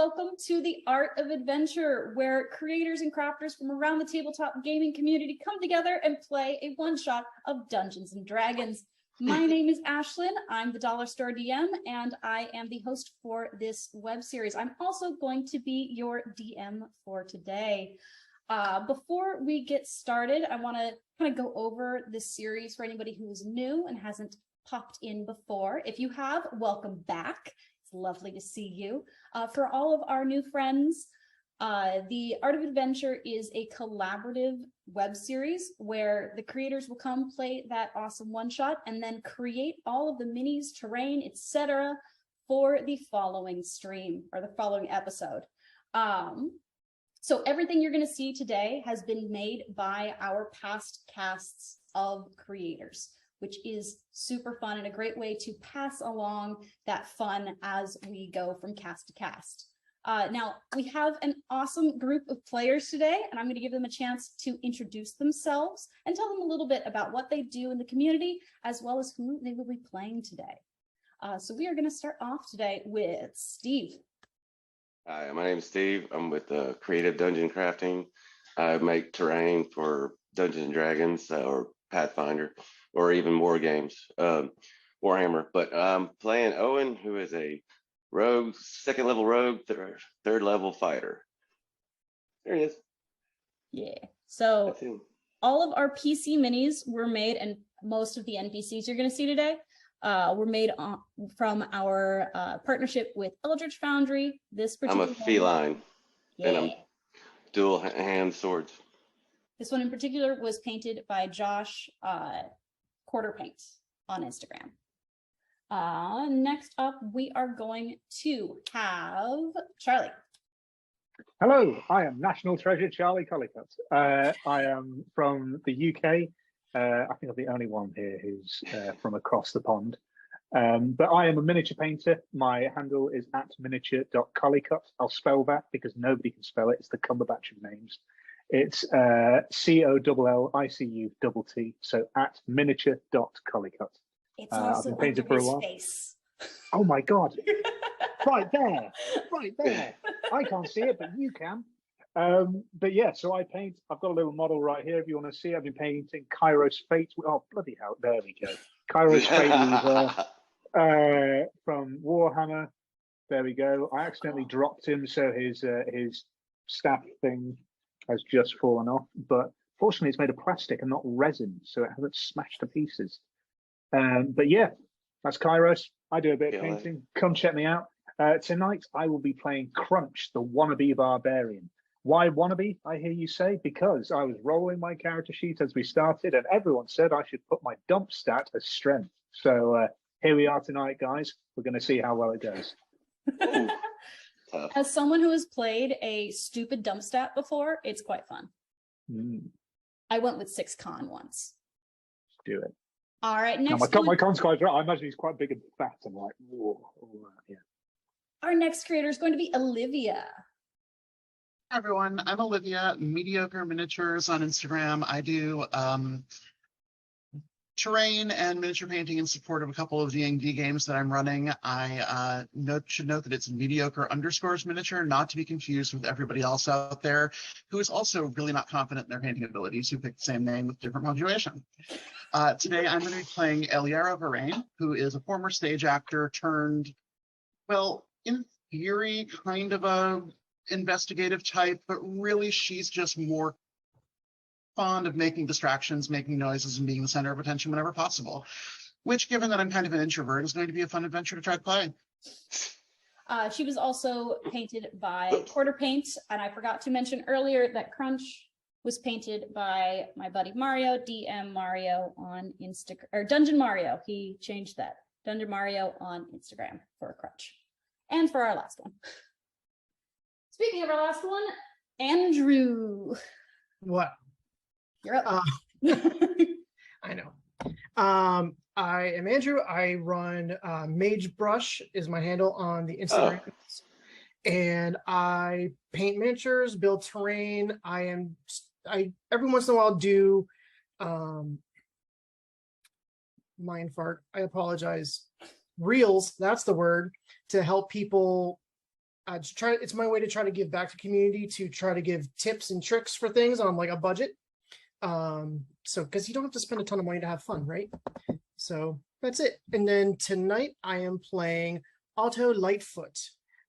welcome to the Art of Adventure, where creators and crafters from around the tabletop gaming community come together and play a one-shot of Dungeons and Dragons. My name is Ashlyn. I'm the Dollar Store DM, and I am the host for this web series. I'm also going to be your DM for today. Before we get started, I want to kind of go over this series for anybody who is new and hasn't popped in before. If you have, welcome back. It's lovely to see you. For all of our new friends, the Art of Adventure is a collaborative web series where the creators will come play that awesome one-shot and then create all of the minis, terrain, etc. for the following stream or the following episode. So everything you're going to see today has been made by our past casts of creators, which is super fun and a great way to pass along that fun as we go from cast to cast. Now, we have an awesome group of players today, and I'm going to give them a chance to introduce themselves and tell them a little bit about what they do in the community, as well as who they will be playing today. So we are going to start off today with Steve. Hi, my name is Steve. I'm with Creative Dungeon Crafting. I make terrain for Dungeons and Dragons or Pathfinder or even war games, Warhammer. But I'm playing Owen, who is a rogue, second level rogue, third level fighter. There he is. Yeah. So all of our PC minis were made, and most of the NPCs you're going to see today were made from our partnership with Eldritch Foundry. I'm a feline, yeah. And I'm dual hand swords. This one in particular was painted by Josh Quarter Paint on Instagram. Next up, we are going to have Charlie. Hello, I am National Treasure Charlie Collicutt. I am from the UK. I think I'm the only one here who's from across the pond. But I am a miniature painter. My handle is @miniature.collicutt. I'll spell that because nobody can spell it. It's the Cumberbatch of names. It's COLLICUTT. So @miniature.collicutt. It's also I've been painting for a while. Face. Oh my God. Right there. Right there. I can't see it, but you can. But yeah, so I paint. I've got a little model right here if you want to see. I've been painting Kairos Fate. Oh, bloody hell. There we go. Kairos Fate Weaver from Warhammer. There we go. I accidentally dropped him, so his staff thing has just fallen off. But fortunately, it's made of plastic and not resin, so it hasn't smashed to pieces. But yeah, that's Kairos. I do a bit of painting. Come check me out. Tonight, I will be playing Crunch, the wannabe barbarian. Why wannabe, I hear you say? Because I was rolling my character sheet as we started, and everyone said I should put my dump stat as strength. So here we are tonight, guys. We're going to see how well it goes. As someone who has played a stupid dump stat before, it's quite fun. I went with 6 con once. Do it. All right, next my con's quite right. I imagine he's quite big and fat. I'm like, whoa, yeah. Our next creator is going to be Olivia. Hi everyone, I'm Olivia, Mediocre Miniatures on Instagram. I do terrain and miniature painting in support of a couple of D&D games that I'm running. I should note that it's mediocre_miniature, not to be confused with everybody else out there who is also really not confident in their painting abilities, who picked the same name with different punctuation. Today I'm going to be playing Eliara Varain, who is a former stage actor turned, well, in theory, kind of a investigative type, but really she's just more fond of making distractions, making noises, and being the center of attention whenever possible, which, given that I'm kind of an introvert, is going to be a fun adventure to try to play. She was also painted by Quarter Paint, and I forgot to mention earlier that Crunch was painted by my buddy Mario, DM Mario on Instagram, or Dungeon Mario. He changed that. Dungeon Mario on Instagram for Crunch. And for our last one. Speaking of our last one, Andrew. Wow. You're up. I know. I am Andrew. I run Mage Brush is my handle on the Instagram. And I paint miniatures, build terrain. I every once in a while do mind fart. I apologize. Reels, that's the word, to help people it's my way to try to give back to community, to try to give tips and tricks for things on like a budget. So because you don't have to spend a ton of money to have fun, right? So that's it. And then tonight I am playing Otto Lightfoot,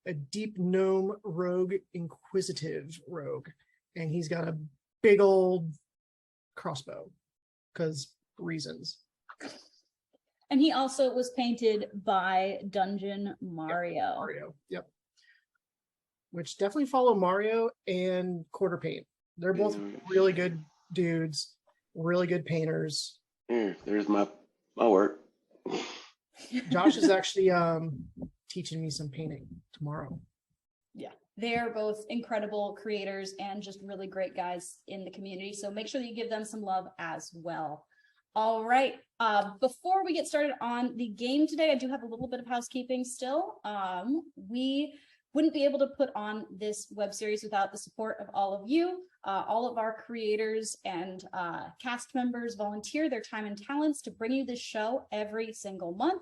a deep gnome rogue, inquisitive rogue, and he's got a big old crossbow because reasons. And he also was painted by Dungeon Mario. Yep. Which definitely follow Mario and Quarter Paint. They're both really good dudes, really good painters. There's my work. Josh is actually teaching me some painting tomorrow. Yeah, they're both incredible creators and just really great guys in the community. So make sure that you give them some love as well. All right. Before we get started on the game today, I do have a little bit of housekeeping still. We wouldn't be able to put on this web series without the support of all of you. All of our creators and cast members volunteer their time and talents to bring you this show every single month.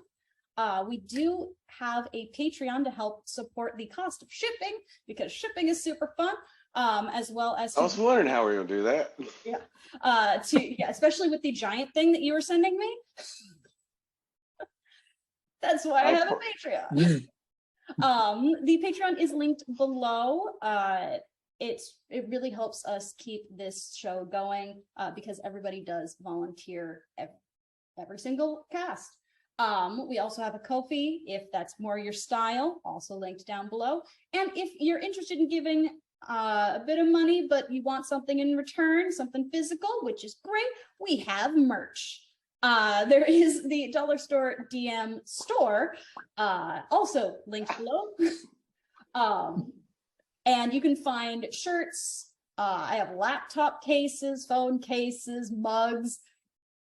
We do have a Patreon to help support the cost of shipping, because shipping is super fun, as well as... I was wondering how we were going to do that. Yeah, especially with the giant thing that you were sending me. That's why I have a Patreon. The Patreon is linked below. It really helps us keep this show going because everybody does volunteer every single cast. We also have a Ko-fi if that's more your style, also linked down below. And if you're interested in giving a bit of money, but you want something in return, something physical, which is great, we have merch. There is the Dollar Store DM store, also linked below. And you can find shirts. I have laptop cases, phone cases, mugs.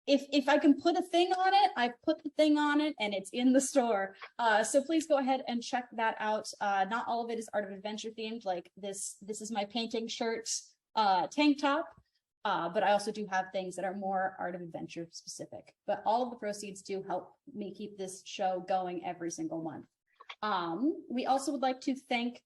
If I can put a thing on it, I put the thing on it, and it's in the store. So please go ahead and check that out. Not all of it is Art of Adventure themed. Like this is my painting shirt, tank top. But I also do have things that are more Art of Adventure specific. But all of the proceeds do help me keep this show going every single month. We also would like to thank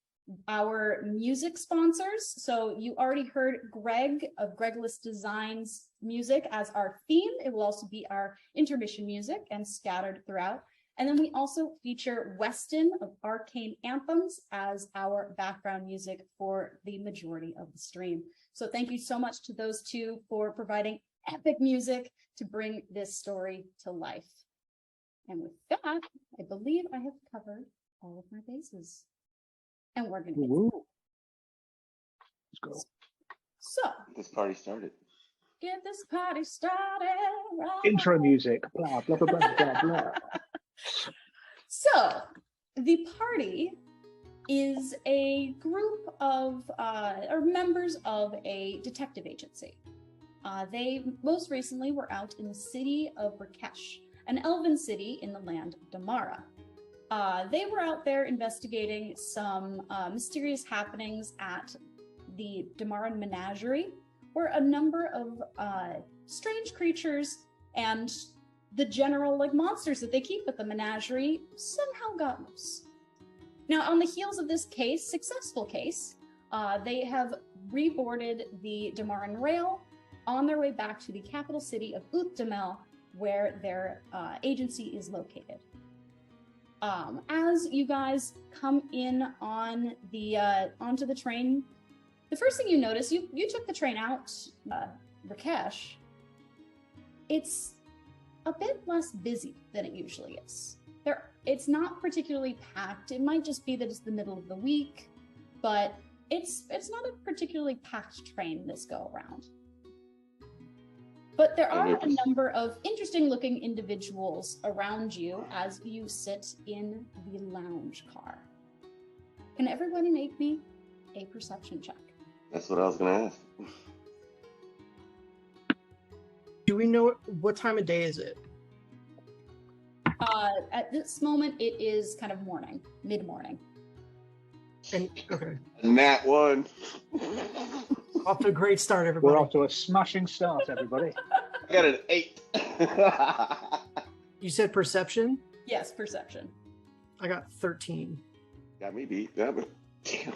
our music sponsors. So you already heard Greg of Gregless Designs music as our theme. It will also be our intermission music and scattered throughout. And then we also feature Weston of Arcane Anthems as our background music for the majority of the stream. So thank you so much to those two for providing epic music to bring this story to life. And with that, I believe I have covered all of my bases. And we're going to Let's go. So This party started. Get this party started. Right. Intro music, blah, blah, blah, blah, blah, blah. So the party is a group of or members of a detective agency. They most recently were out in the city of Rakesh, an elven city in the land of Damara. They were out there investigating some mysterious happenings at the Damaran Menagerie, where a number of strange creatures and the general monsters that they keep at the menagerie somehow got loose. Now, on the heels of this successful case, they have reboarded the Damaran Rail on their way back to the capital city of Uthdamel, where their agency is located. As you guys come in on the onto the train, the first thing you notice, you took the train out, Rakesh. It's a bit less busy than it usually is. It's not particularly packed. It might just be that it's the middle of the week, but it's not a particularly packed train this go around. But there are a number of interesting looking individuals around you as you sit in the lounge car. Can everybody make me a perception check? That's what I was going to ask. Do we know what time of day is it? At this moment, it is kind of morning, mid-morning. And okay, Nat 1. off to a great start, everybody. We're off to a smashing start, everybody. I got an 8. You said perception? Yes, perception. I got 13. Got me beat. Yeah, but Damn.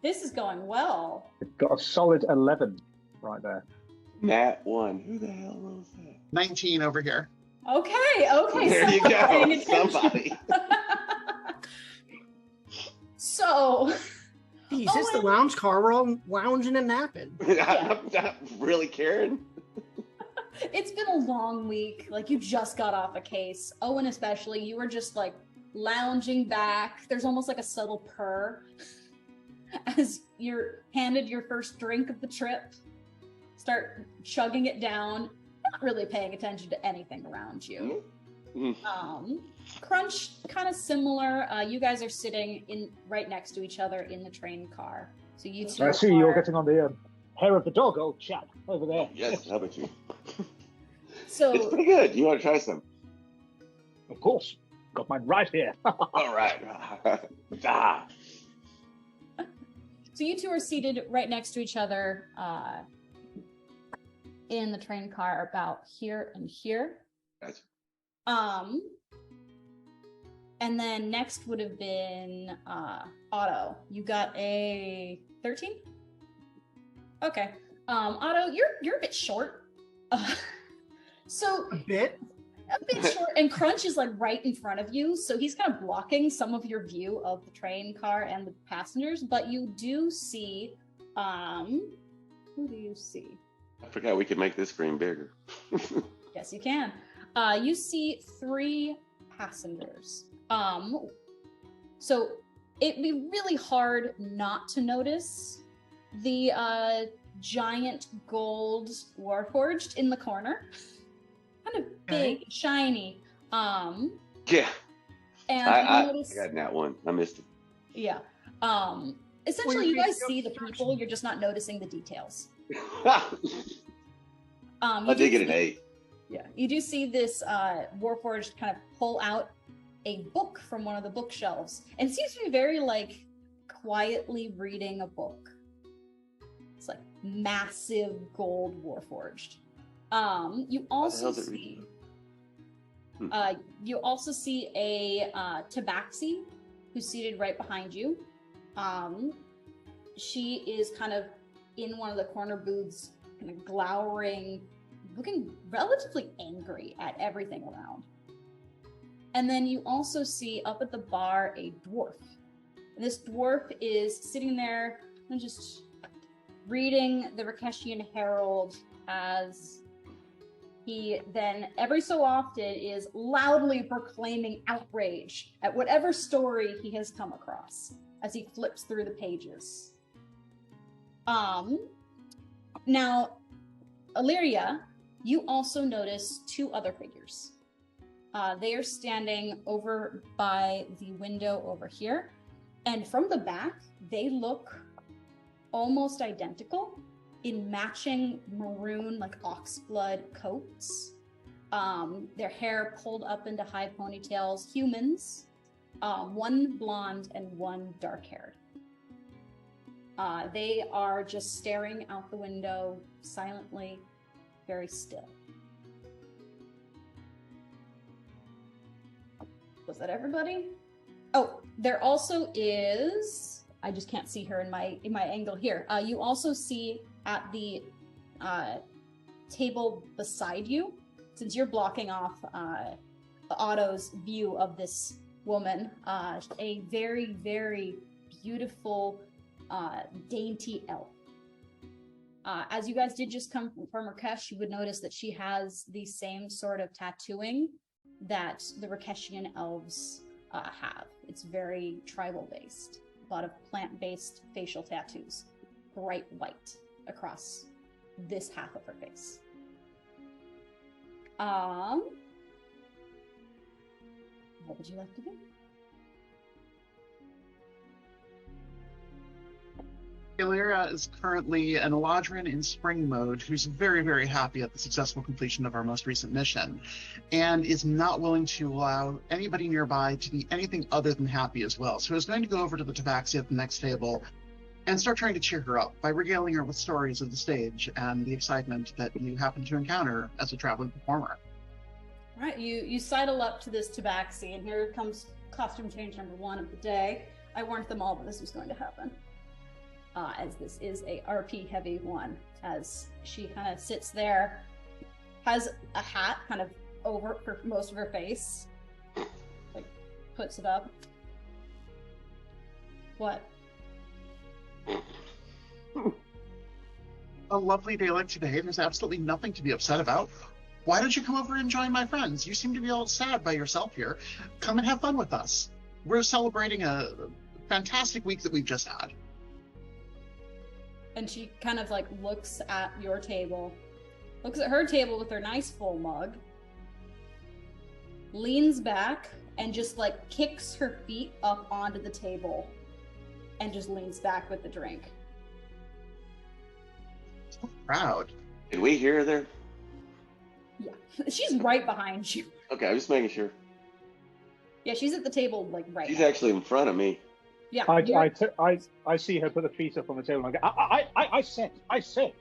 This is going well. Got a solid 11 right there. Nat 1. Who the hell was that? 19 over here. Okay. There you someone's paying go. attention. Somebody. So, Is this the Owen- lounge car? We're all lounging and napping. I'm not really caring. it's been a long week. Like, you just got off a case. Owen, especially, you were just like lounging back. There's almost like a subtle purr as you're handed your first drink of the trip. Start chugging it down, not really paying attention to anything around you. Crunch, kind of similar. You guys are sitting in right next to each other in the train car. So you two I see you're are- getting on the hair of the dog, old chap, over there. Yes, how about you? It's So pretty good. You want to try some? Of course. Got mine right here. All right. Ah. So you two are seated right next to each other in the train car, about here and here. Gotcha. And then next would have been Otto. You got a 13? Okay. Otto, you're a bit short. So A bit. a bit short, and Crunch is like right in front of you, so he's kind of blocking some of your view of the train car and the passengers. But you do see, who do you see? I forgot we could make this screen bigger. Yes, you can. You see 3 passengers. So it'd be really hard not to notice the giant gold Warforged in the corner. Kind of big, shiny. Yeah. And I you notice, got Nat 1. I missed it. yeah. Essentially, you guys see the people, you're just not noticing the details. You I do did get an see- 8. Yeah, you do see this Warforged kind of pull out a book from one of the bookshelves, and seems to be very like quietly reading a book. It's like massive gold Warforged. You also hell's it see reading? you also see a tabaxi who's seated right behind you. She is kind of in one of the corner booths, kind of glowering, looking relatively angry at everything around. And then you also see up at the bar a dwarf. And this dwarf is sitting there and just reading the Rakeshian Herald, as he then every so often is loudly proclaiming outrage at whatever story he has come across as he flips through the pages. Now, Illyria, you also notice 2 other figures. They are standing over by the window over here, and from the back, they look almost identical in matching maroon, like oxblood coats. Their hair pulled up into high ponytails, humans, one blonde and one dark-haired. They are just staring out the window silently, very still. Was that everybody? Oh, there also is, I just can't see her in my angle here. You also see at the table beside you, since you're blocking off Otto's view of this woman, a very, very beautiful, dainty elf. As you guys did just come from Rakesh, you would notice that she has the same sort of tattooing that the Rakeshian elves have. It's very tribal-based. A lot of plant-based facial tattoos. Bright white across this half of her face. What would you like to do? Illyria is currently an Eladrin in spring mode who's very, very happy at the successful completion of our most recent mission, and is not willing to allow anybody nearby to be anything other than happy as well. So is going to go over to the tabaxi at the next table and start trying to cheer her up by regaling her with stories of the stage and the excitement that you happen to encounter as a traveling performer. All right, you sidle up to this tabaxi, and here comes costume change number 1 of the day. I warned them all that this was going to happen. As this is a RP heavy one, as she kind of sits there, has a hat kind of over for most of her face, like puts it up. What? A lovely day like today, there's absolutely nothing to be upset about. Why don't you come over and join my friends? You seem to be all sad by yourself here. Come and have fun with us. We're celebrating a fantastic week that we've just had. And she kind of like looks at your table, looks at her table with her nice full mug, leans back and just like kicks her feet up onto the table and just leans back with the drink. So proud. Did we hear her there? Yeah, she's right behind you. Okay, I'm just making sure. Yeah, she's at the table like right She's now. actually in front of me. Yeah, I see her put the feet up on the table and I go, I said,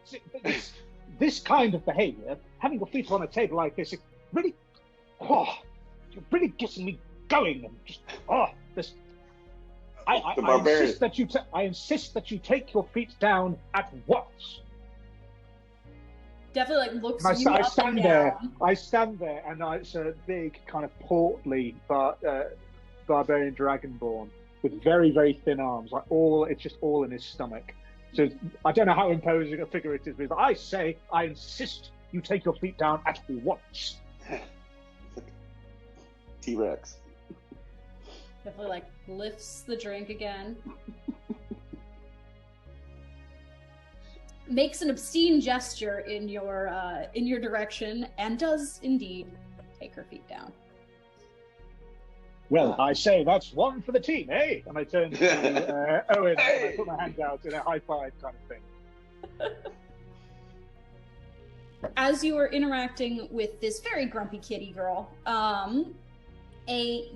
this kind of behavior, having your feet on a table like this, it really, you're really getting me going. And just, this. I insist that you take your feet down at once. definitely like looks And you I up stand and there. down. I stand there, and it's a big, kind of portly, barbarian dragonborn with very, very thin arms. It's just all in his stomach. So I don't know how imposing a figure it is, but I insist you take your feet down at once. T-Rex. Definitely like lifts the drink again. Makes an obscene gesture in your direction and does indeed take her feet down. Well, I say that's one for the team, eh? And I turn to Owen and I put my hand out in a high five kind of thing. As you are interacting with this very grumpy kitty girl, a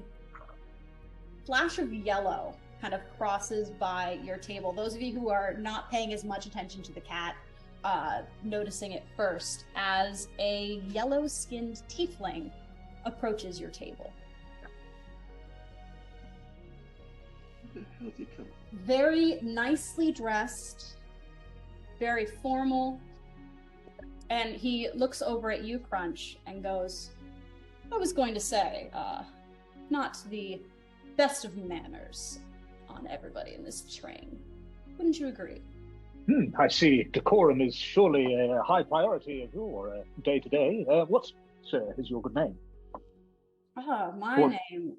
flash of yellow kind of crosses by your table. Those of you who are not paying as much attention to the cat, noticing it first as a yellow-skinned tiefling approaches your table. Where the hell did he come? Very nicely dressed, very formal, and he looks over at you, Crunch, and goes, I was going to say, not the best of manners on everybody in this train. Wouldn't you agree? I see decorum is surely a high priority of your day-to-day. What, sir, is your good name? My name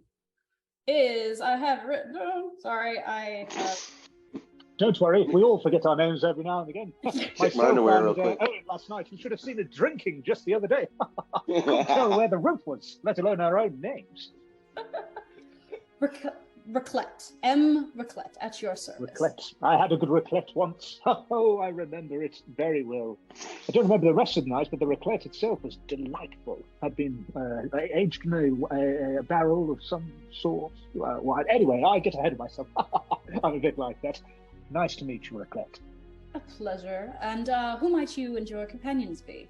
is, I have it written down. Sorry, I have... Don't worry, we all forget our names every now and again. Check my underwear real quick. Owen last night, you should have seen us drinking just the other day. Couldn't tell where the roof was, let alone our own names. Raclette. M. Raclette, at your service. Raclette. I had a good raclette once. Oh, I remember it very well. I don't remember the rest of the night, but the raclette itself was delightful. Had been aged in a barrel of some sort. Wine. Anyway, I get ahead of myself. I'm a bit like that. Nice to meet you, Raclette. A pleasure. And who might you and your companions be?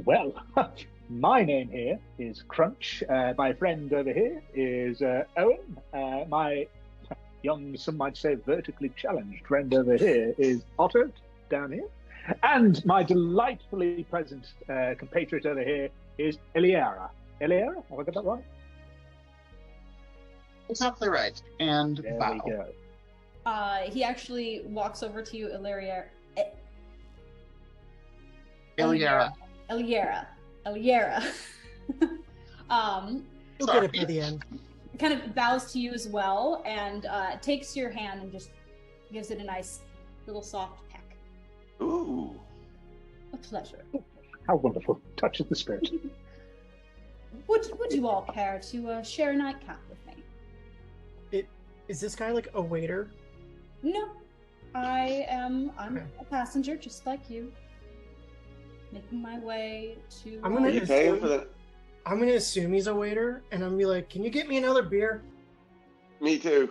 Well, my name here is Crunch. My friend over here is Owen. My young, some might say vertically challenged friend over here is Otto, down here. And my delightfully present compatriot over here is Eliara. Eliara? Have I got that right? Exactly right. And There bow. we go. He actually walks over to you, Eliera. Eliera. You'll get it by the end. Kind of bows to you as well and takes your hand and just gives it a nice little soft peck. Ooh. A pleasure. How wonderful. Touches the spirit. Would you all care to share a nightcap with me? Is this guy like a waiter? No. I'm Okay. a passenger just like you. Making my way to I'm gonna Are you paying for that? I'm gonna assume he's a waiter, and I'm gonna be like, "Can you get me another beer?" Me too.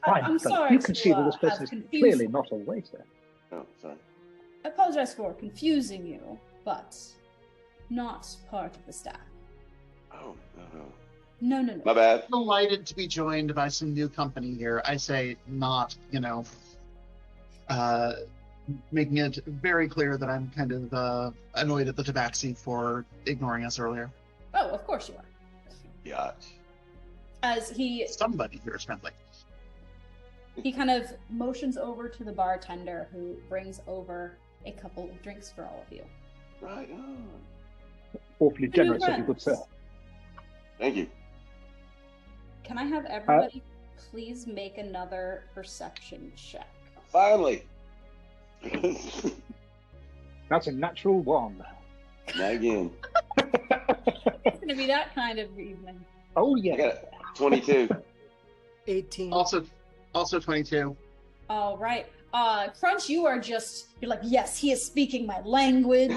I'm sorry You can to, see that this have person is confused clearly you. not a waiter. Oh, sorry. I apologize for confusing you, but not part of the staff. Oh, no. No, no, no. My bad. Delighted to be joined by some new company here. I say not, making it very clear that I'm kind of annoyed at the tabaxi for ignoring us earlier. Oh, of course you are. Yacht. As Somebody here is friendly. he kind of motions over to the bartender, who brings over a couple of drinks for all of you. Right on. Awfully New generous of you, good friends. sir. Thank you. Can I have everybody please make another perception check? Finally. That's a natural one. Not again. It's going to be that kind of evening. Oh, I yeah. got 22. 18. Also 22. All right. Crunch, you're like, yes, he is speaking my language.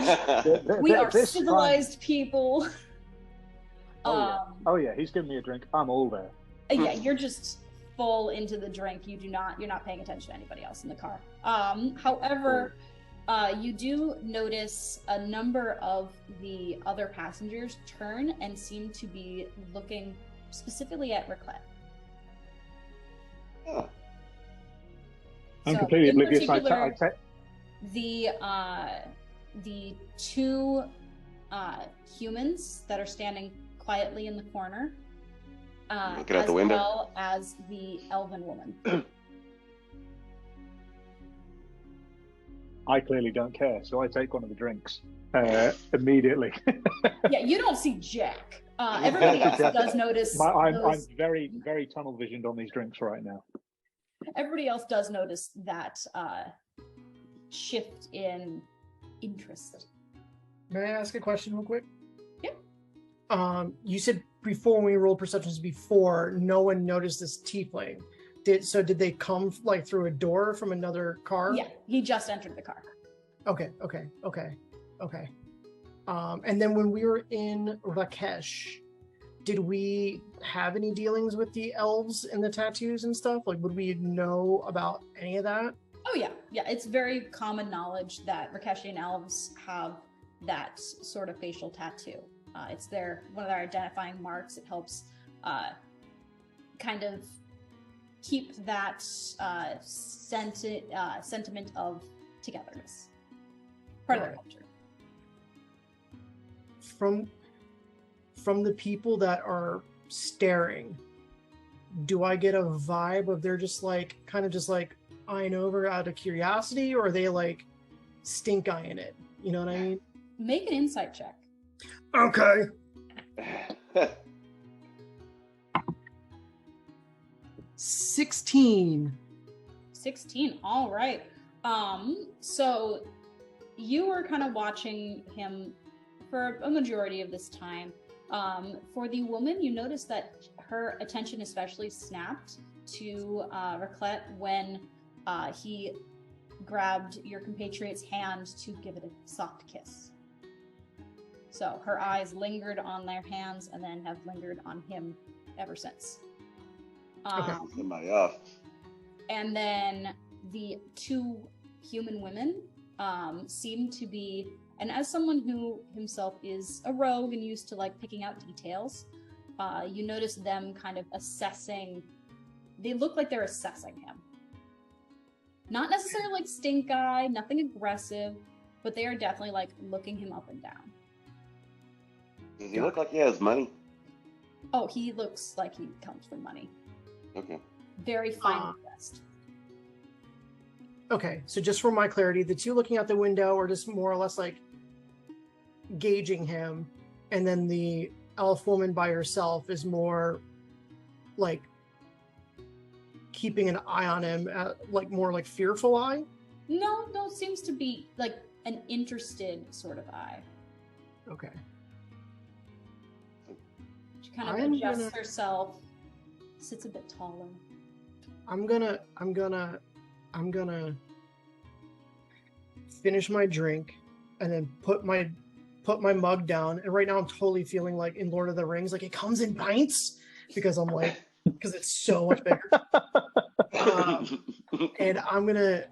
We are This civilized people. Oh, yeah, he's giving me a drink. I'm all there. Yeah, you're just full into the drink. You're not paying attention to anybody else in the car. However, you do notice a number of the other passengers turn and seem to be looking specifically at Raclette. Oh, I'm So, completely in oblivious. particular, the two humans that are standing quietly in the corner, Looking out as the window? well as the elven woman. I clearly don't care, so I take one of the drinks immediately. Yeah, you don't see Jack. Everybody else does notice. I'm those- very, very tunnel visioned on these drinks right now. Everybody else does notice that shift in interest. May I ask a question real quick? Yeah. You said before when we rolled perceptions before, no one noticed this tiefling. Did they come like through a door from another car? Yeah, he just entered the car. Okay. And then when we were in Rakesh, did we have any dealings with the elves and the tattoos and stuff? Like, would we know about any of that? Oh yeah. It's very common knowledge that Rakeshian elves have that sort of facial tattoo. It's one of their identifying marks. It helps kind of keep that sentiment of togetherness. Part of their culture. From the people that are staring, do I get a vibe of they're just like kind of just like eyeing over out of curiosity, or are they like stink eyeing it? You know what I mean? Make an insight check. Okay. 16. 16. All right. So you were kind of watching him for a majority of this time. For the woman, you notice that her attention especially snapped to Raclette when he grabbed your compatriot's hand to give it a soft kiss. So her eyes lingered on their hands and then have lingered on him ever since. Somebody off. And then the two human women seem to be, and as someone who himself is a rogue and used to like picking out details, you notice them kind of assessing. They look like they're assessing him. Not necessarily like stink eye, nothing aggressive, but they are definitely like looking him up and down. Does he look like he has money? Oh, he looks like he comes from money. Okay. Very finely dressed. Okay, so just for my clarity, the two looking out the window are just more or less like gauging him, and then the elf woman by herself is more like keeping an eye on him, like more like fearful eye. No, it seems to be like an interested sort of eye. Okay. She kind of I'm adjusts gonna- herself, sits a bit taller. I'm gonna finish my drink and then put my mug down. And right now I'm totally feeling like in Lord of the Rings, like it comes in pints because I'm like, because it's so much bigger. And I'm gonna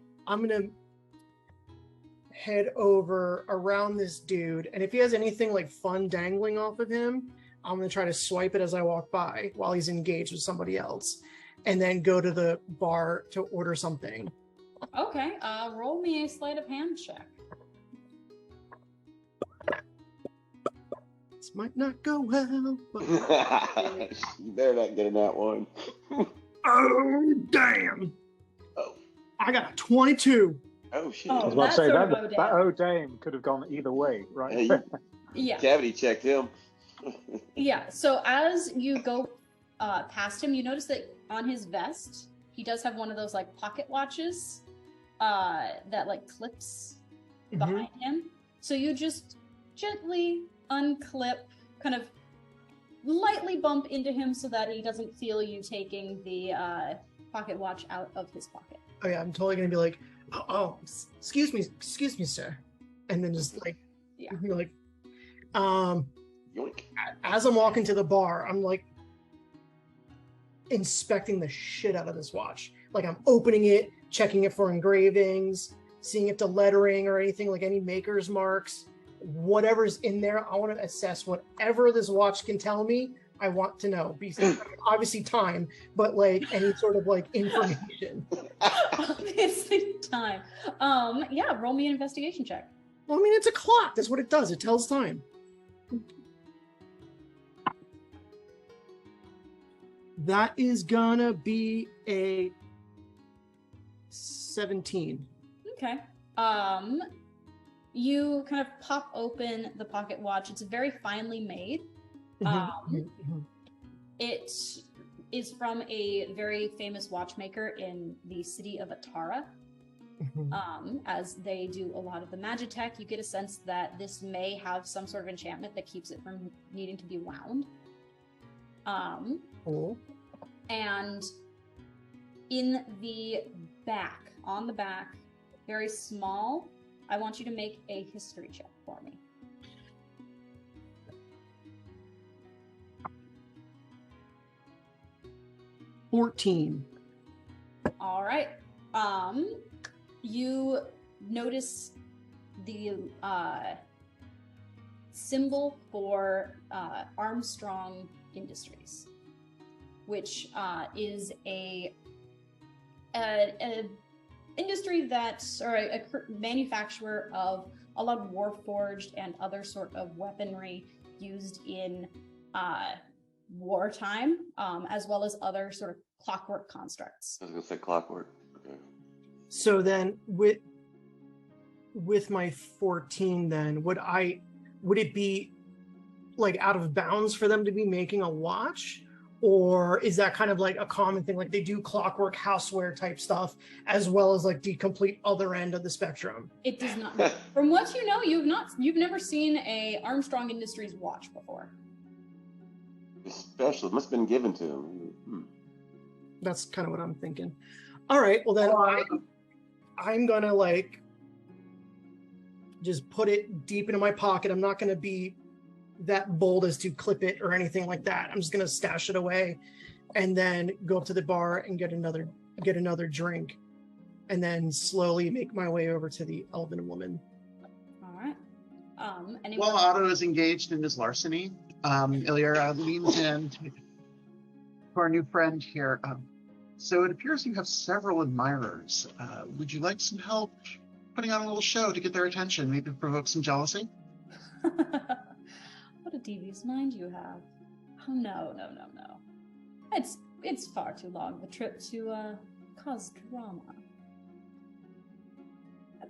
head over around this dude, and if he has anything like fun dangling off of him, I'm going to try to swipe it as I walk by while he's engaged with somebody else, and then go to the bar to order something. Okay, roll me a sleight of hand check. This might not go well, but... You better not get in that one. Oh, damn. Oh. I got a 22. Oh, shit. I was Oh, about to say That's that sort of that O'Dame could have gone either way, right? Hey, you Yeah. cavity checked him. Yeah, so as you go past him, you notice that on his vest, he does have one of those like pocket watches that like clips behind him. So you just gently unclip, kind of lightly bump into him so that he doesn't feel you taking the pocket watch out of his pocket. Oh yeah, I'm totally gonna be like, excuse me, sir, and then just like, Yeah. be like, Yoink. as I'm walking to the bar, I'm like inspecting the shit out of this watch. Like I'm opening it, checking it for engravings, seeing if the lettering or anything like any maker's marks, whatever's in there. I want to assess whatever this watch can tell me. I want to know. Obviously time, but like any sort of like information. Obviously time. Yeah, roll me an investigation check. Well, I mean, it's a clock. That's what it does. It tells time. That is gonna be a 17. Okay. You kind of pop open the pocket watch. It's very finely made. It is from a very famous watchmaker in the city of Atara. As they do a lot of the magitech, you get a sense that this may have some sort of enchantment that keeps it from needing to be wound. Cool. And in the back, on the back, very small, I want you to make a history check for me. $14. All right. You notice the symbol for Armstrong Industries, which is a industry that, or a manufacturer of a lot of warforged and other sort of weaponry used in wartime, as well as other sort of clockwork constructs. I was gonna say clockwork. Okay. So then with my 14, then would it be like out of bounds for them to be making a watch? Or is that kind of like a common thing? Like they do clockwork houseware type stuff as well as like the complete other end of the spectrum. It does not. From what you know, you've never seen a Armstrong Industries watch before. It's special. It must have been given to him. That's kind of what I'm thinking. All right, well then I'm gonna like just put it deep into my pocket. I'm not gonna be that bold as to clip it or anything like that. I'm just gonna stash it away and then go up to the bar and get another drink and then slowly make my way over to the elven woman. All right. Anyone? While Otto is engaged in his larceny, Ilya leans in to our new friend here. So it appears you have several admirers. Would you like some help putting on a little show to get their attention, maybe provoke some jealousy? What a devious mind you have. Oh, no. It's far too long of a trip to cause drama.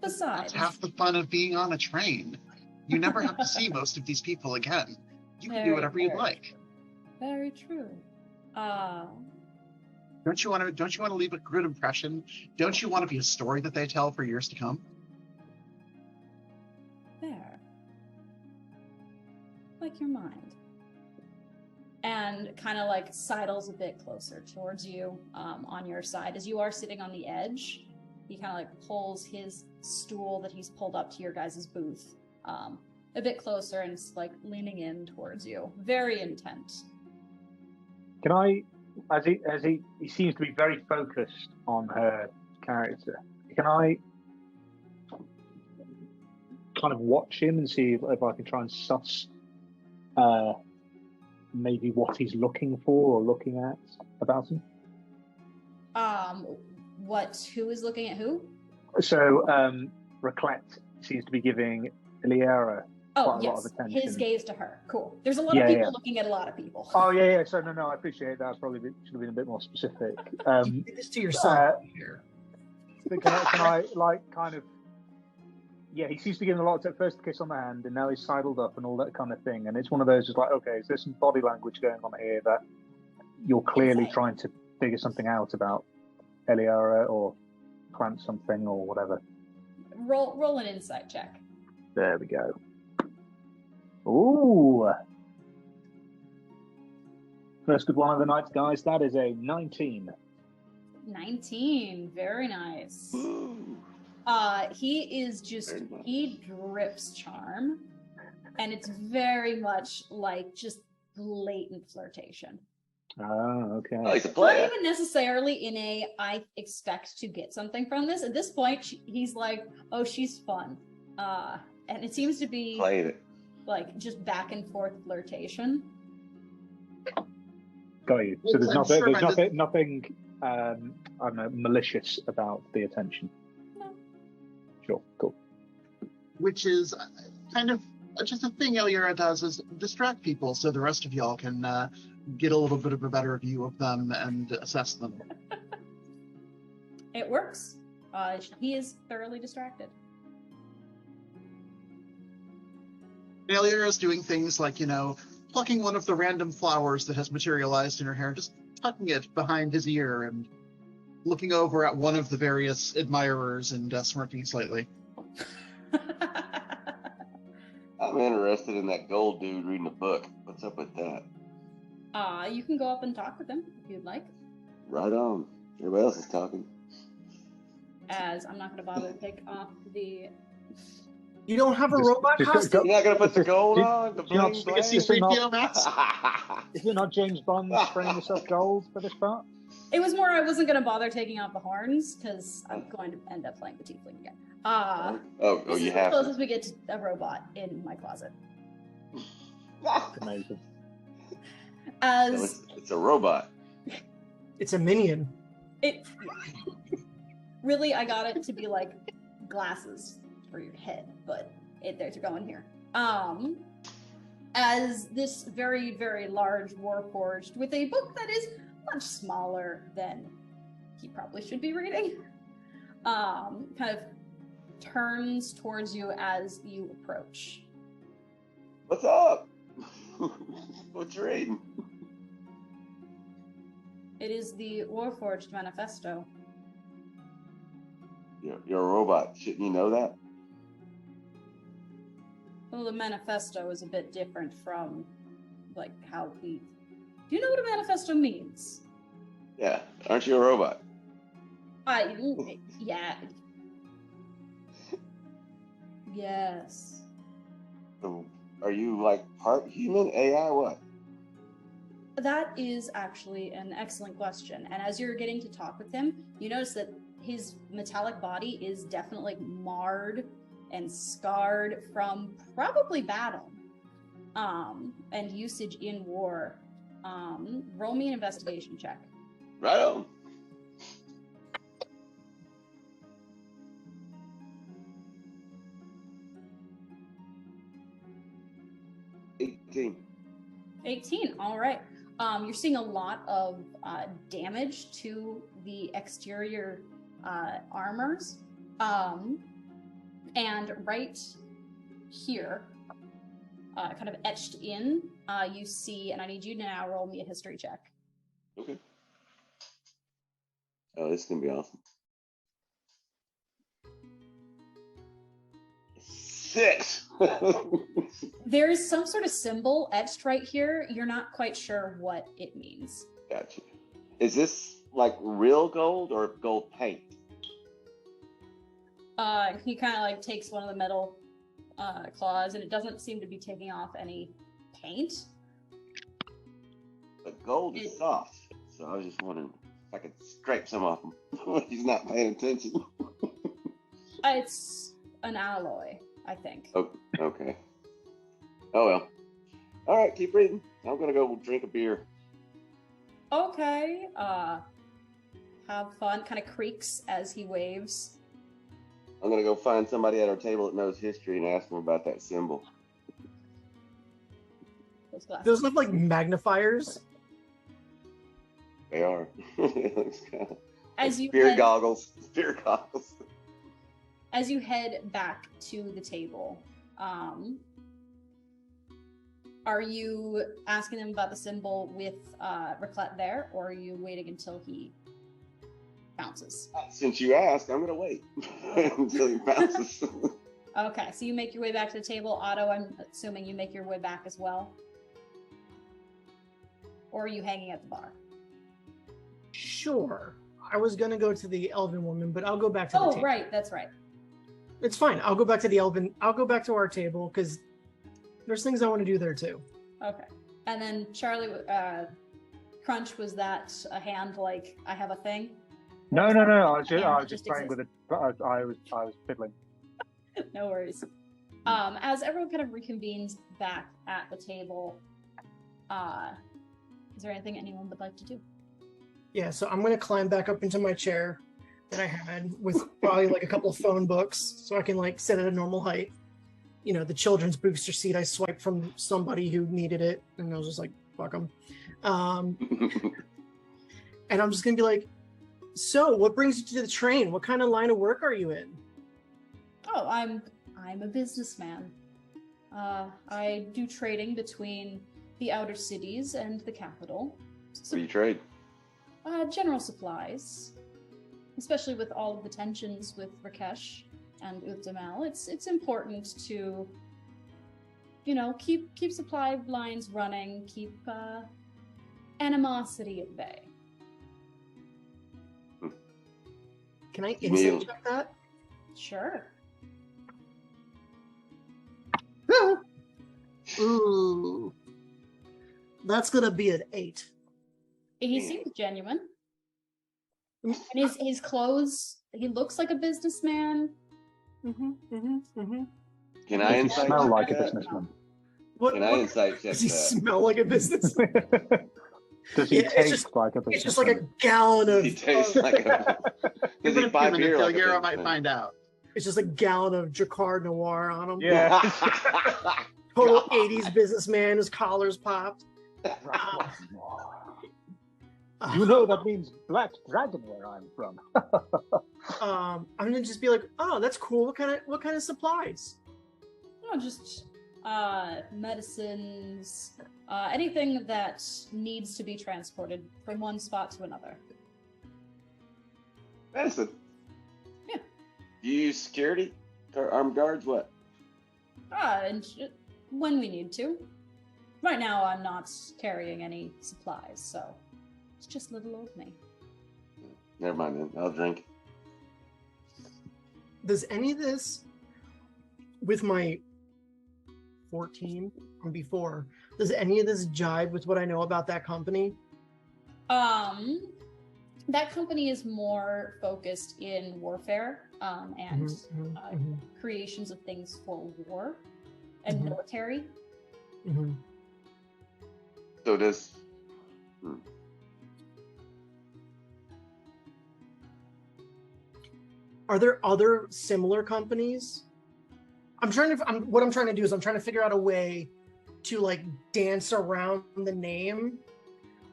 Besides, That's half the fun of being on a train. You never have to see most of these people again. You can do whatever you'd like. Very true. Don't you want to leave a good impression? Don't you want to be a story that they tell for years to come? There. Like your mind. And kind of like sidles a bit closer towards you on your side. As you are sitting on the edge, he kind of like pulls his stool that he's pulled up to your guys' booth a bit closer and is like leaning in towards you. Very intent. Can I, as he seems to be very focused on her character, can I kind of watch him and see if I can try and suss maybe what he's looking for or looking at about him? Who is looking at who? So Raclette seems to be giving Iliara Oh, quite a lot yes, of attention. his gaze to her. Cool. There's a lot of people looking at a lot of people. Oh yeah. So no, I appreciate that. Should have been a bit more specific. You did this to yourself here. But can I like kind of? Yeah, he seems to be giving a lot of first kiss on the hand, and now he's sidled up and all that kind of thing. And it's one of those, just like, okay, is there some body language going on here that you're clearly trying to figure something out about Eliara or plant something or whatever? Roll an insight check. There we go. Ooh. First good one of the night, guys. That is a 19. 19. Very nice. Ooh. He is just, he drips charm. And it's very much like just blatant flirtation. Oh, okay. Oh, he's a Not player. even necessarily in a, I expect to get something from this. At this point, he's like, oh, she's fun. And it seems to be Playing it. like just back and forth flirtation. Got you. So there's I'm nothing, sure there's nothing, I don't know, malicious about the attention. No. Sure, cool. Which is kind of just a thing Eliara does, is distract people so the rest of y'all can get a little bit of a better view of them and assess them. It works. He is thoroughly distracted. Eliara is doing things like, plucking one of the random flowers that has materialized in her hair, just tucking it behind his ear and looking over at one of the various admirers and smirking slightly. I'm interested in that gold dude reading a book. What's up with that? You can go up and talk with him if you'd like. Right on. Everybody else is talking. As I'm not going to bother to take off the... You don't have a robot costume? You're not going to put the gold on? The do you not bling stick bling? a secret- C-3PO Max? Is it not James Bond spraying yourself gold for this part? It was more I wasn't going to bother taking off the horns because I'm going to end up playing the tiefling again. Oh, This you is the have closest to. we get to a robot in my closet. Amazing. So As it's a robot. It's a minion. it... Yeah. Really, I got it to be like glasses for your head, but they're going here. As this very, very large warforged with a book that is much smaller than he probably should be reading, kind of turns towards you as you approach. What's up? What you reading? It is the Warforged Manifesto. You're a robot. Shouldn't you know that? Well, the manifesto is a bit different from, like, how we... Do you know what a manifesto means? Yeah. Aren't you a robot? Yeah. Yes. So are you like part human, AI, what? That is actually an excellent question. And as you're getting to talk with him, you notice that his metallic body is definitely marred and scarred from probably battle and usage in war. Roll me an investigation check. Right on. $18. 18. All right. You're seeing a lot of damage to the exterior armors. And right here, kind of etched in, you see, and I need you to now roll me a history check. Okay. Oh, this is gonna be awesome. 6. There is some sort of symbol etched right here. You're not quite sure what it means. Gotcha. Is this like real gold or gold paint? He kind of like takes one of the metal claws, and it doesn't seem to be taking off any paint. But gold is soft, so I was just wondering if I could scrape some off him. He's not paying attention. It's an alloy, I think. Oh, okay. Oh well. All right, keep reading. I'm gonna go drink a beer. Okay. Have fun. Kind of creaks as he waves. I'm gonna go find somebody at our table that knows history and ask them about that symbol. Those glasses. Those look like magnifiers. They are. It looks kind of As like you spirit head, goggles. Spirit goggles. as you head back to the table, are you asking him about the symbol with Raclette there, or are you waiting until he bounces? Since you asked, I'm gonna wait until he bounces. Okay, so you make your way back to the table. Otto, I'm assuming you make your way back as well. Or are you hanging at the bar? Sure. I was gonna go to the Elven woman, but I'll go back to the Oh, table. right, that's right. It's fine. I'll go back to the Elven. I'll go back to our table because there's things I want to do there too. Okay. And then Charlie, Crunch, was that a hand like, I have a thing? No. I was Yeah, just, it just playing with it. I was fiddling. No worries. As everyone kind of reconvenes back at the table, is there anything anyone would like to do? Yeah, so I'm gonna climb back up into my chair that I had with probably like a couple of phone books, so I can like sit at a normal height. You know, the children's booster seat I swiped from somebody who needed it, and I was just like, fuck them. And I'm just gonna be like, so what brings you to the train? What kind of line of work are you in? Oh, I'm a businessman. I do trading between the outer cities and the capital. What do you trade? General supplies, especially with all of the tensions with Rakesh and Uthdamel. It's important to, you know, keep supply lines running, keep animosity at bay. Can I Give me insight a- check that? Sure. Ooh. That's gonna be an 8. He Yeah. seems genuine. And his clothes, he looks like a businessman. Can Does I he insight smell check like a that? businessman? What, Can I what insight check does he that? smell like a businessman? Does he Yeah, it's taste just- like a businessman? It's just like a gallon of. He tastes like a. Does Give it he a buy few beer minutes, like a Yara might businessman? find out. It's just a gallon of Jacquard Noir on him. Yeah. Total God. 80s businessman. His collar's popped. You know that means black dragon where I'm from. I'm gonna just be like, oh, that's cool. What kind of supplies? No, just medicines, anything that needs to be transported from one spot to another. Medicine. Yeah. Do you use security? Or armed guards? What? And when we need to. Right now, I'm not carrying any supplies, so it's just little old me. Never mind then. I'll drink. Does any of this, with my 14 from before, does any of this jive with what I know about that company? That company is more focused in warfare and creations of things for war and military. So does. Are there other similar companies? What I'm trying to do is I'm trying to figure out a way to like dance around the name,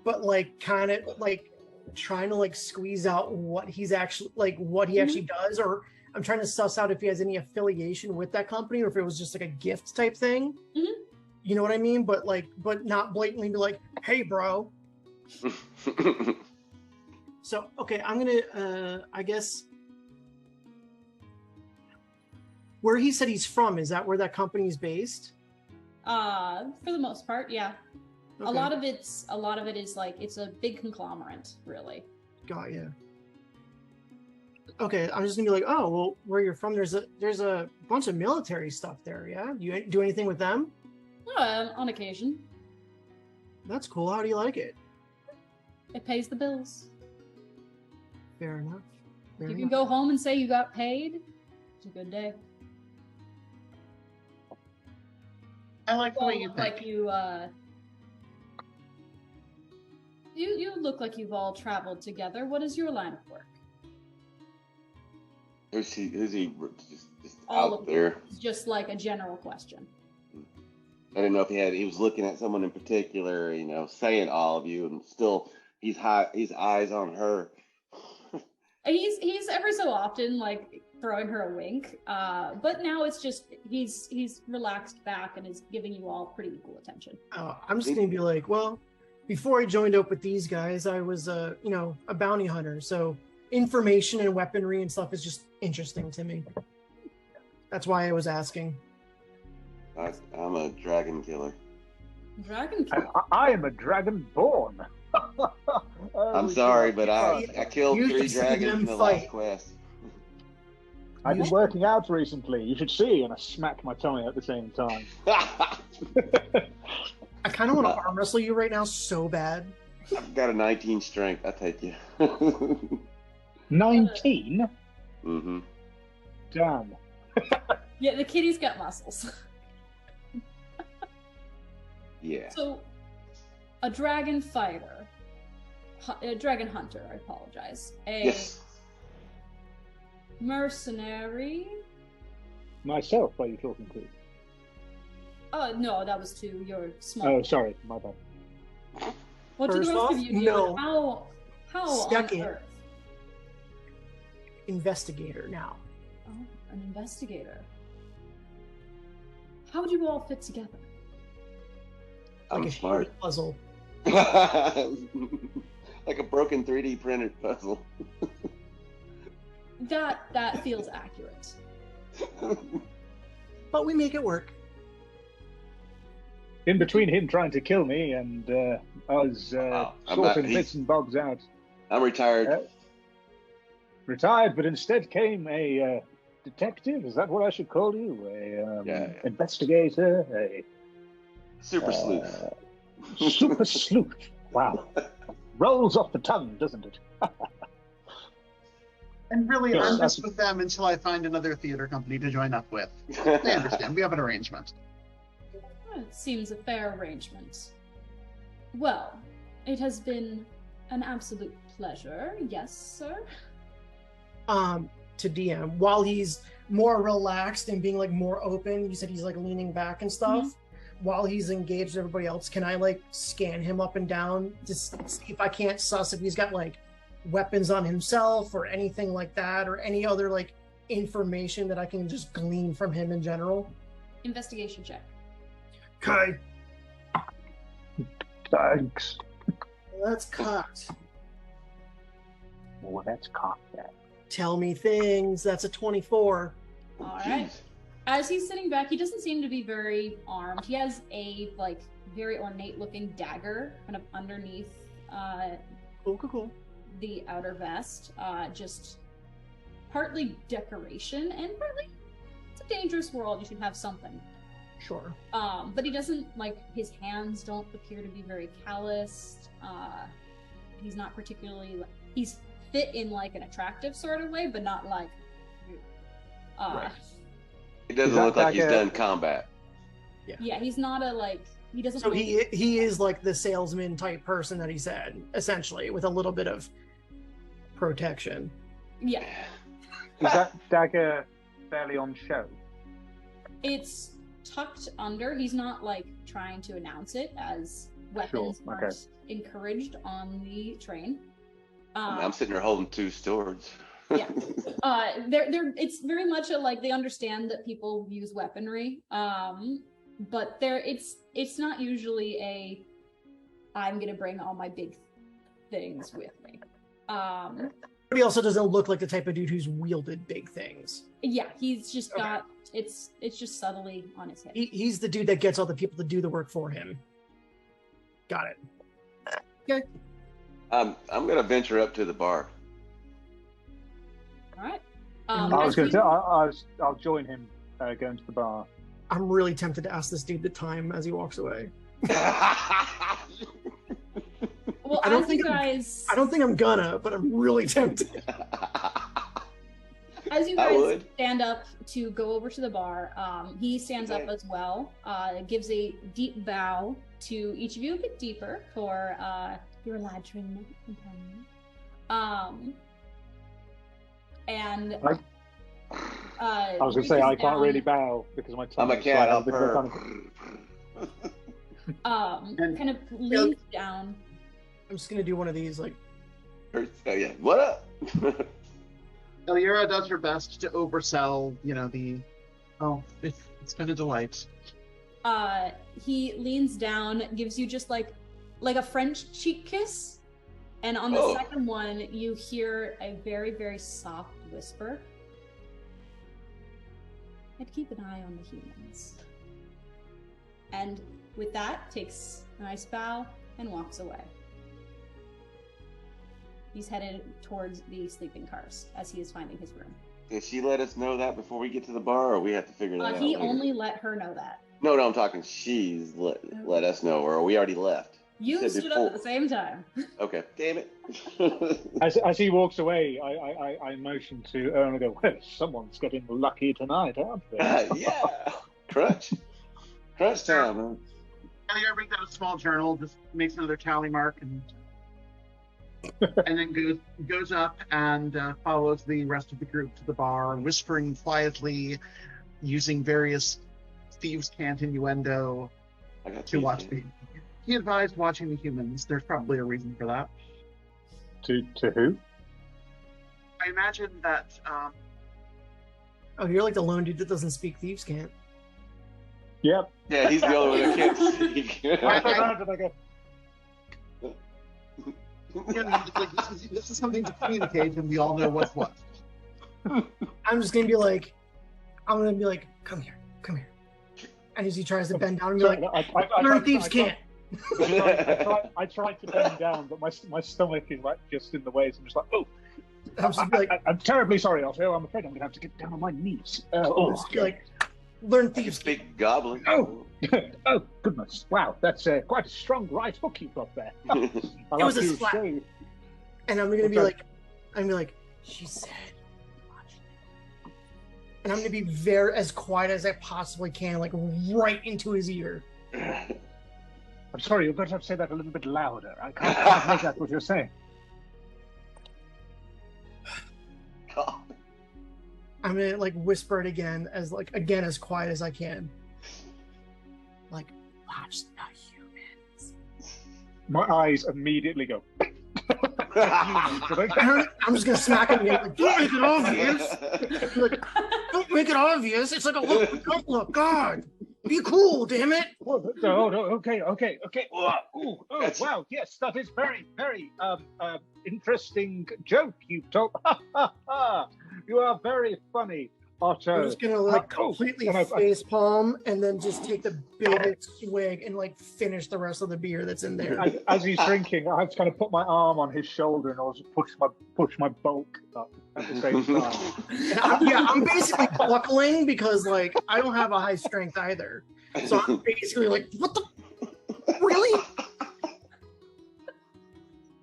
but like kind of like trying to like squeeze out what he's actually like what he actually does, or I'm trying to suss out if he has any affiliation with that company or if it was just like a gift type thing. You know what I mean? But not blatantly be like, hey bro. So okay, I'm gonna I guess where he said he's from, is that where that company's based? For the most part, yeah. Okay. A lot of it is like it's a big conglomerate, really. Got ya. Okay, I'm just gonna be like, oh well, where you're from, there's a bunch of military stuff there, yeah? You do anything with them? On occasion, That's cool. How do you like it? it pays the bills. Fair enough. Fair You can enough. go home and say you got paid. It's a good day. I like the way you Look think. like you You look like you've all traveled together. What is your line of work? Who's he just All out of there? It's just like a general question. I didn't know if he was looking at someone in particular, saying all of you, and still he's eyes on her. He's ever so often like throwing her a wink, but now it's just he's relaxed back and is giving you all pretty equal attention. I'm just gonna be like, well, before I joined up with these guys, I was a bounty hunter, so information and weaponry and stuff is just interesting to me. That's why I was asking. I'm a dragon killer. Dragon killer. I am a dragonborn. I'm sorry, but I killed You 3 should see dragons them in the fight. last quest. I've been working out recently. You should see, and I smack my tummy at the same time. I kind of want to arm wrestle you right now so bad. I've got a 19 strength. I take you. 19? Mm-hmm. Damn. Yeah, the kitty's got muscles. Yeah. So, a dragon fighter, a dragon hunter. I apologize. A Yes. mercenary. Myself, what are you talking to? No, that was to your small. Oh, sorry, my bad. What do the First rest off, of you do? no. How on Second. earth? Investigator now. Oh, an investigator. How would you all fit together? I'm Like a smart. shitty puzzle. Like a broken 3D printed puzzle. That feels accurate. But we make it work. In between him trying to kill me and us I'm sorting not- bits and bobs out, I'm retired. retired, but instead came a detective. Is that what I should call you? Yeah. Investigator, a Super sleuth. super sleuth. Wow, rolls off the tongue, doesn't it? And really, Yes, I'm that's- just with them until I find another theater company to join up with. They understand. We have an arrangement. It seems a fair arrangement. Well, it has been an absolute pleasure. Yes, sir. To DM, while he's more relaxed and being like more open, you said he's like leaning back and stuff. While he's engaged with everybody else, can I like scan him up and down to see if I can't suss if he's got like weapons on himself or anything like that, or any other like information that I can just glean from him in general? Investigation check. Okay, Thanks. let's cut. Oh, that's cocked. Tell me things. That's a 24. All right. As he's sitting back, he doesn't seem to be very armed. He has a like very ornate-looking dagger kind of underneath Cool. the outer vest. Just partly decoration and partly it's a dangerous world. You should have something. Sure. But he doesn't like his hands don't appear to be very calloused. He's not particularly he's fit in like an attractive sort of way, but not like Right. It doesn't Is that look like he's like done combat. yeah, he's not a like he doesn't So really- he is like the salesman type person that he said, essentially, with a little bit of protection. yeah. Is that dagger fairly on show? It's tucked under. He's not like trying to announce it as weapons Sure, okay. aren't encouraged on the train. I'm sitting there holding 2 swords. Yeah. They're it's very much a like they understand that people use weaponry. But it's not usually a I'm gonna bring all my big things with me. But he also doesn't look like the type of dude who's wielded big things. Yeah, he's just Okay. got it's just subtly on his head. He's the dude that gets all the people to do the work for him. Got it. I'm gonna venture up to the bar. All right. I was as going you- to. I'll join him going to the bar. I'm really tempted to ask this dude the time as he walks away. Well, I don't as you think I'm- guys, I don't think I'm gonna, but I'm really tempted. as you I guys would. stand up to go over to the bar, he stands up Okay. as well. Gives a deep bow to each of you, a bit deeper for your ladrin companion. And I was going to say, I can't really bow because my tongue I'm a is cat. like- I'll purr. kind of leans down. I'm just gonna do one of these, like, Oh yeah. What up? Elira does her best to oversell, it's been a delight. He leans down, gives you just like a French cheek kiss, and on the second one, you hear a very, very soft whisper. I'd keep an eye on the humans. And with that, takes a nice bow and walks away. He's headed towards the sleeping cars as he is finding his room. Did she let us know that before we get to the bar, or we have to figure that out? He later? only let her know that. No, I'm talking. She's let us know, or we already left. You Said stood before. up at the same time. Okay, damn it. As he walks away, I motion to Ern and go, well, someone's getting lucky tonight, aren't they? Yeah, crunch time. Huh? Elira brings out a small journal, just makes another tally mark, and then goes up and follows the rest of the group to the bar, whispering quietly, using various thieves' cant innuendo I got to watch the. He advised watching the humans. There's probably a reason for that. To who? I imagine that. oh, you're like the lone dude that doesn't speak thieves' cant. Yep. Yeah, he's the only one that can't speak. I go, This is something to communicate, and we all know what's what. I'm just gonna be like, come here. And as he tries to bend down and be like, learn thieves' cant. I tried to bend down, but my stomach is like just in the way, so I'm just like, oh. I'm just like, I'm terribly sorry, Otto. I'm afraid I'm going to have to get down on my knees. just be like, learn thieves' cant. Big goblin. Oh, oh goodness! Wow, that's quite a strong right hook you've got there. It was a slap. And I'm gonna be like, she said, watch it. And I'm gonna be very as quiet as I possibly can, like right into his ear. I'm sorry, you're going to have to say that a little bit louder. I can't make out what you're saying. God. I'm gonna like whisper it again as quiet as I can. Like, watch the humans. My eyes immediately go. I'm just gonna smack him again. Like, don't make it obvious. Like, don't make it obvious. It's like a look. Don't look. God, be cool, damn it. No, okay. Oh, wow, yes, that is very, very interesting joke you've told. You are very funny, Otto. I'm just gonna like completely face palm and then just take the biggest swig and like finish the rest of the beer that's in there. As he's drinking, I have to kind of put my arm on his shoulder and also push my bulk up at the same time. I'm basically buckling because like I don't have a high strength either. So I'm basically like, what the really?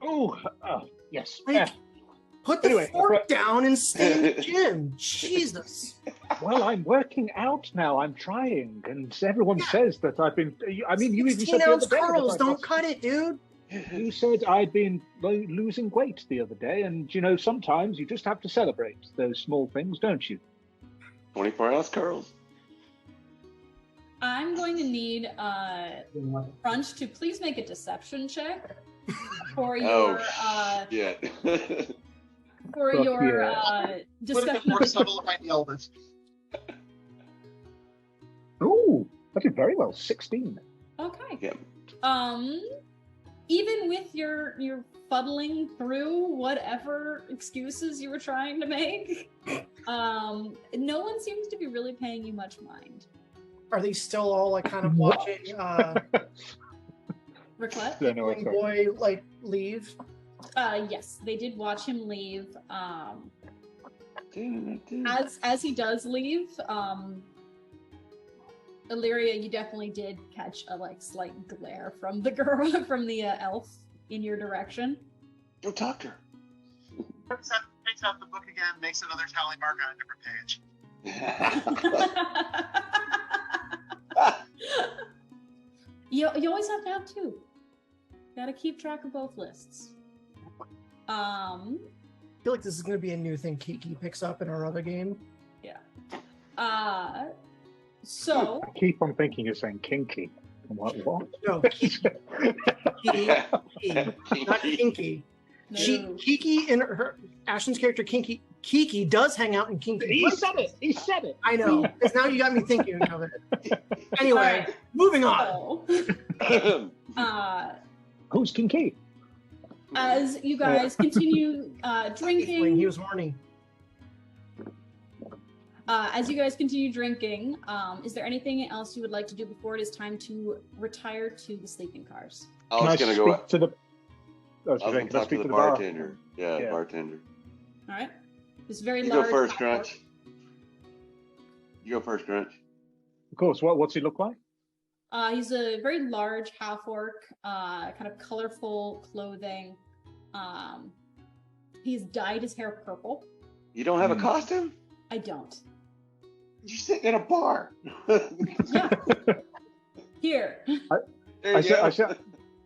Oh, yes. Like, put the fork down and stay in the gym. Jesus. Well, I'm working out now. I'm trying, and everyone says that I've been. I mean, you even said the other 16-ounce day that curls I've don't lost- cut it, dude. You said I'd been losing weight the other day, and sometimes you just have to celebrate those small things, don't you? 24-ounce curls. I'm going to need Crunch to please make a deception check for your Yeah. discussion more of subtle if I nail this. Ooh, I did very well. 16. Okay. Yeah. Even with your fuddling through whatever excuses you were trying to make, no one seems to be really paying you much mind. Are they still all like kind of watching Raclette? Yeah, no, young boy like leave? Yes, they did watch him leave. As he does leave, Illyria, you definitely did catch a slight glare from the girl, from the elf in your direction. Go talk to her. Takes out the book again, makes another tally mark on a different page. You always have to have two. Gotta keep track of both lists. I feel like this is going to be a new thing Kiki picks up in our other game. So I keep on thinking you're saying kinky. I'm like, what? No, Kiki. Not kinky. no. Kiki in her Ashton's character Kiki does hang out in kinky. He places. said it. He said it. I know. Because now you got me thinking of it. Anyway, moving on. So, Who's kinky? as you guys continue drinking, He was horny. as you guys continue drinking, is there anything else you would like to do before it is time to retire to the sleeping cars? I was Can gonna speak go. to the. I was gonna talk to the bartender. Yeah, bartender. All right. This very You large. go first, platform. Crunch. You go first, Crunch. Of course. What's he look like? He's a very large half orc, kind of colorful clothing. He's dyed his hair purple. You don't have a costume? I don't. You're sitting in a bar. Yeah. Here. There you go.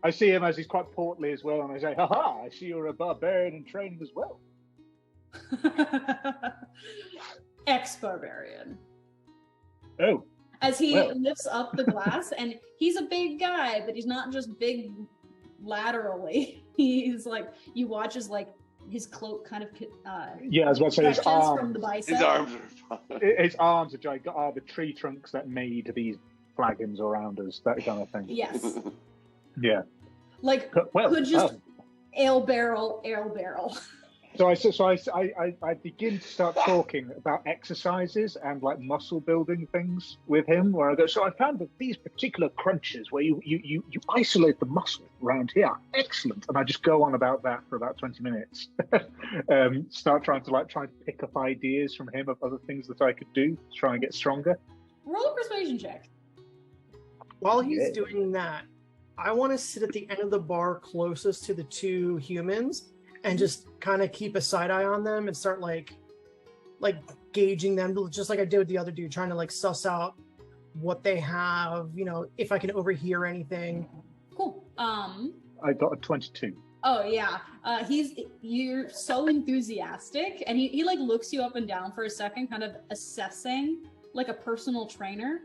I see him as he's quite portly as well, and I say, "Ha! I see you're a barbarian in training as well." Ex-barbarian. Oh, As he Well. lifts up the glass, and he's a big guy, but he's not just big laterally. He's like, you watch as like his cloak kind of yeah. I was about to say his stretches from the arms. bicep. His arms are fine. His arms are the tree trunks that made these flagons around us. That kind of thing. Yes. Yeah. Like, Well, could just ale barrel. So I begin to start talking about exercises and like muscle building things with him. Where I go, so I found that these particular crunches where you isolate the muscle around here, are excellent. And I just go on about that for about 20 minutes. Start trying to pick up ideas from him of other things that I could do to try and get stronger. Roll a persuasion check. While he's doing that, I want to sit at the end of the bar closest to the two humans and just kind of keep a side eye on them and start like gauging them, just like I did with the other dude, trying to like suss out what they have, if I can overhear anything. Cool. I got a 22. Oh yeah. You're so enthusiastic, and he like looks you up and down for a second, kind of assessing like a personal trainer.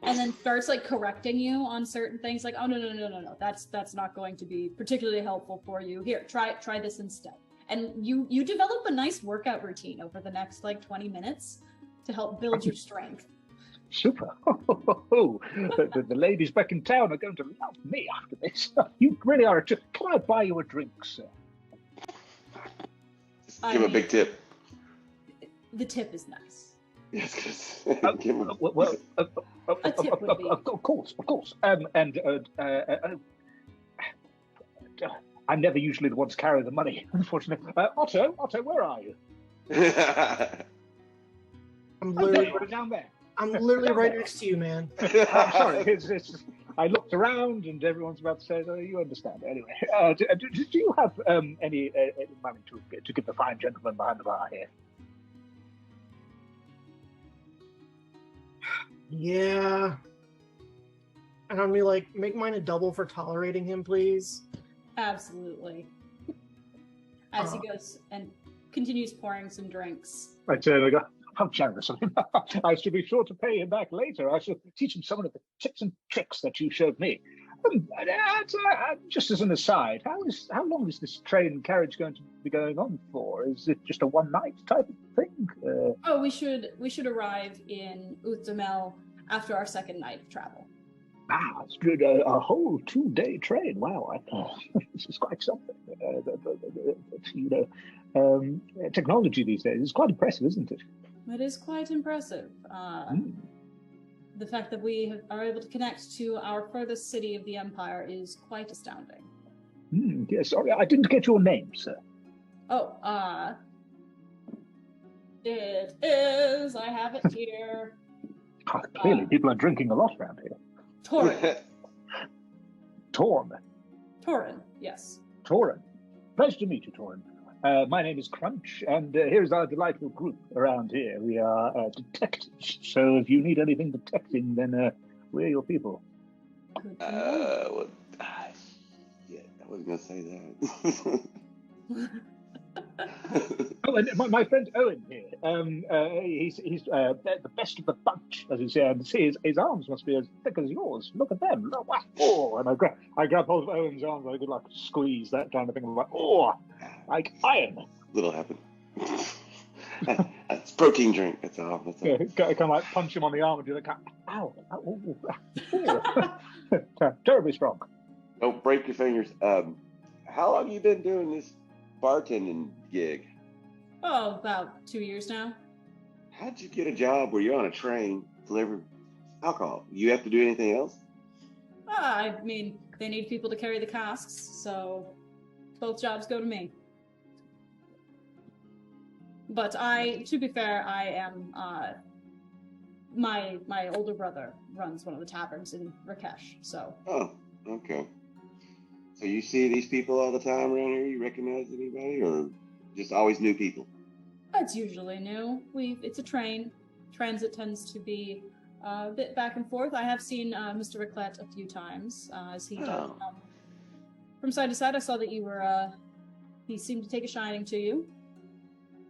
And then starts like correcting you on certain things, like, oh no, that's not going to be particularly helpful for you. Here, try this instead. And you develop a nice workout routine over the next like 20 minutes to help build your strength. Super. The ladies back in town are going to love me after this. You really are. Can I buy you a drink, sir? Give him a big tip. The tip is nice. Yes, A tip would be. Of course. I'm never usually the one to carry the money, unfortunately. Otto, where are you? I'm literally Down there. I'm literally right next to you, man. I'm sorry. It's I looked around and everyone's about to say, oh, you understand. Anyway, do you have any money to give the fine gentleman behind the bar here? Yeah. And I'm gonna like make mine a double for tolerating him, please. Absolutely. As he goes and continues pouring some drinks. I turn and I go, how generous of him. I should be sure to pay him back later. I shall teach him some of the tips and tricks that you showed me. Just as an aside, how long is this train and carriage going to be going on for? Is it just a one night type of thing? We should arrive in Uthdamel after our second night of travel. It's good. A whole 2-day train. Wow, this is quite something. Technology these days is quite impressive, isn't it? It is quite impressive. The fact that we are able to connect to our furthest city of the Empire is quite astounding. Yes, sorry, I didn't get your name, sir. It is. I have it here. Clearly, people are drinking a lot around here. Torin. Torin, Yes. Torin. Pleasure to meet you, Torin. My name is Crunch, and here's our delightful group around here. We are detectives, so if you need anything detecting, then we're your people. Good to know. wasn't gonna say that. Oh, and my friend Owen here. He's the best of the bunch, as you say. And see, his arms must be as thick as yours. Look at them. Look, wow. Oh, and I grab hold of Owen's arms. I could like squeeze that kind of thing. I'm like, oh, like iron. Little happened. That's protein drink. That's all. That's all. Yeah, kind of like punch him on the arm and do that. Ow! Ow, terribly strong. Don't break your fingers. How long you been doing this bartending gig? Oh, about 2 years now. How'd you get a job where you're on a train delivering alcohol? You have to do anything else? I mean, they need people to carry the casks, so both jobs go to me. But to be fair, I am, my older brother runs one of the taverns in Rakesh, so. Oh, okay. So you see these people all the time around here? You recognize anybody, or just always new people? It's usually new. It's a train. Transit tends to be a bit back and forth. I have seen Mr. Raclette a few times as he does. From side to side, I saw that you were, he seemed to take a shining to you.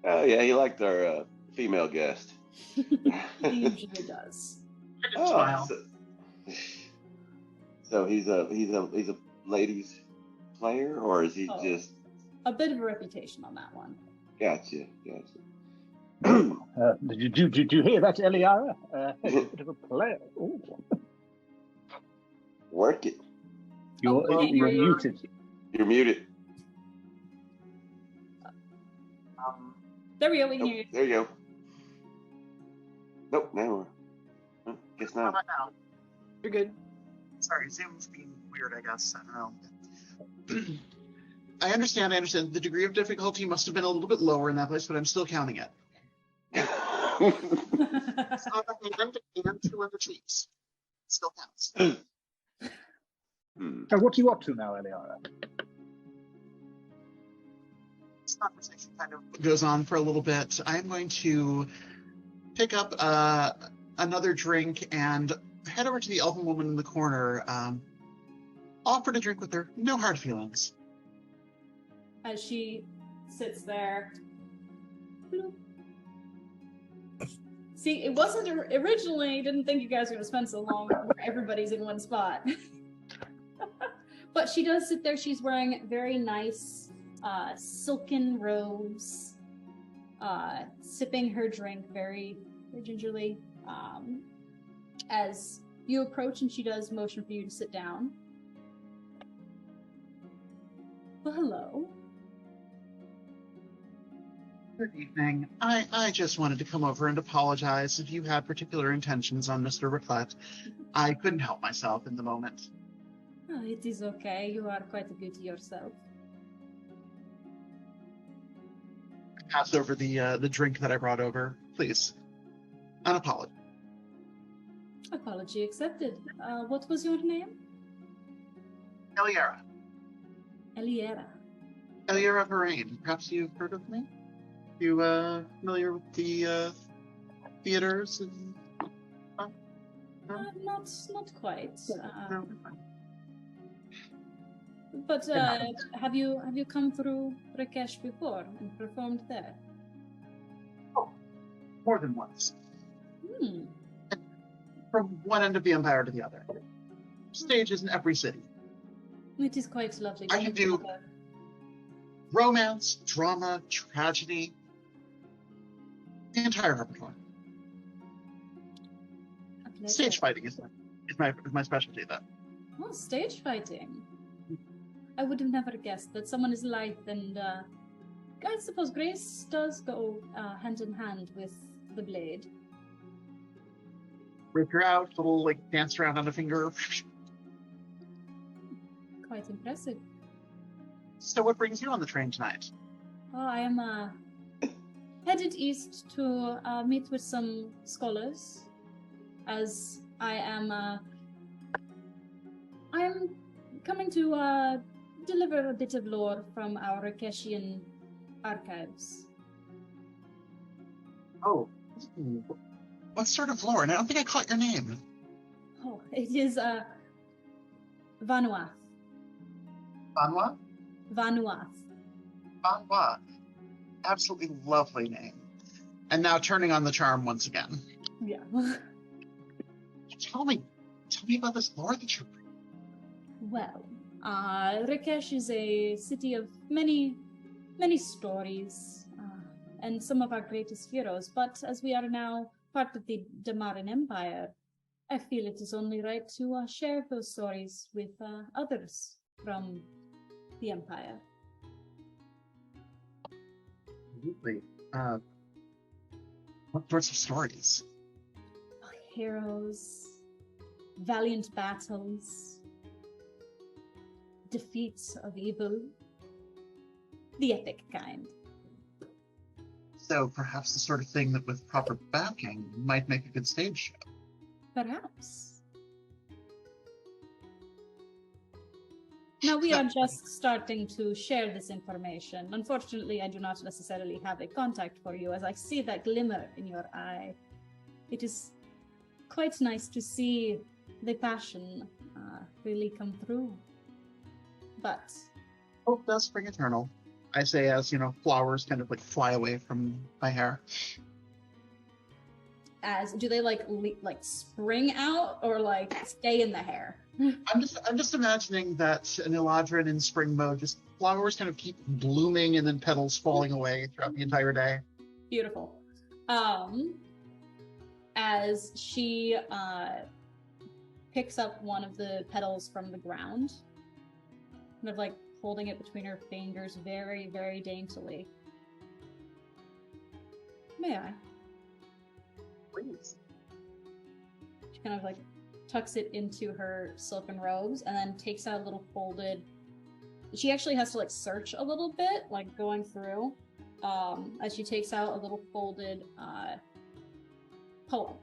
Oh yeah, he liked our female guest. He usually does. Smile. So he's a ladies player, or is he just a bit of a reputation on that one? Gotcha. Did you hear that, Eliara? A bit of a player. Ooh. Work it. You're muted. You're muted. There we go. We can hear you. There you go. Nope, now we're. Guess not. How about now? You're good. Sorry, Zoom's being weird, I guess. I don't know. I understand. The degree of difficulty must have been a little bit lower in that place, but I'm still counting it. It's not and two other cheeks. Still counts. So what are you up to now, Eliara? This conversation kind of goes on for a little bit. I'm going to pick up another drink and head over to the elven woman in the corner. Offer to drink with her. No hard feelings. As she sits there. See, it wasn't originally, didn't think you guys were going to spend so long where everybody's in one spot. But she does sit there. She's wearing very nice silken robes, sipping her drink very gingerly. As you approach and she does motion for you to sit down. Well, hello. Good evening. I just wanted to come over and apologize if you had particular intentions on Mr. Raclette. I couldn't help myself in the moment. Oh, it is okay. You are quite a beauty yourself. Pass over the drink that I brought over, please. An apology. Apology accepted. What was your name? Eliara. Eliera. Eliara Verrain. Perhaps you've heard of me? You familiar with the theaters? And... Not quite. No. But have you come through Rakesh before and performed there? Oh, more than once. Hmm. From one end of the empire to the other. Stages in every city. It is quite lovely. I can do romance, drama, tragedy, the entire repertoire. Stage fighting is my specialty, though. Oh, stage fighting. I would have never guessed that someone as lithe and I suppose grace does go hand in hand with the blade. Rip her out, little like dance around on a finger. Quite impressive. So what brings you on the train tonight? Oh, I am headed east to meet with some scholars, as I am coming to deliver a bit of lore from our Rakeshian archives. Oh, what sort of lore? And I don't think I caught your name. Oh, it is Vanuath. Vanwa? Vanuatu. Vanwa. Absolutely lovely name. And now turning on the charm once again. Yeah. Tell me about this lore that you're bringing. Well, Rakesh is a city of many, many stories, and some of our greatest heroes. But as we are now part of the Damaran Empire, I feel it is only right to share those stories with others from the Empire. Absolutely. What sorts of stories? Heroes, valiant battles, defeats of evil, the epic kind. So perhaps the sort of thing that with proper backing might make a good stage show. Perhaps. Now we are just starting to share this information. Unfortunately, I do not necessarily have a contact for you, as I see that glimmer in your eye. It is quite nice to see the passion really come through. But Hope does spring eternal. I say as, flowers kind of like fly away from my hair. as do they like spring out or like stay in the hair? I'm just imagining that an Eladrin in spring mode, just flowers kind of keep blooming and then petals falling away throughout the entire day. Beautiful. As she picks up one of the petals from the ground, kind of like holding it between her fingers very, very daintily. May I? Please. She kind of like tucks it into her silken robes and then takes out a little folded. She actually has to like search a little bit, like going through, as she takes out a little folded poem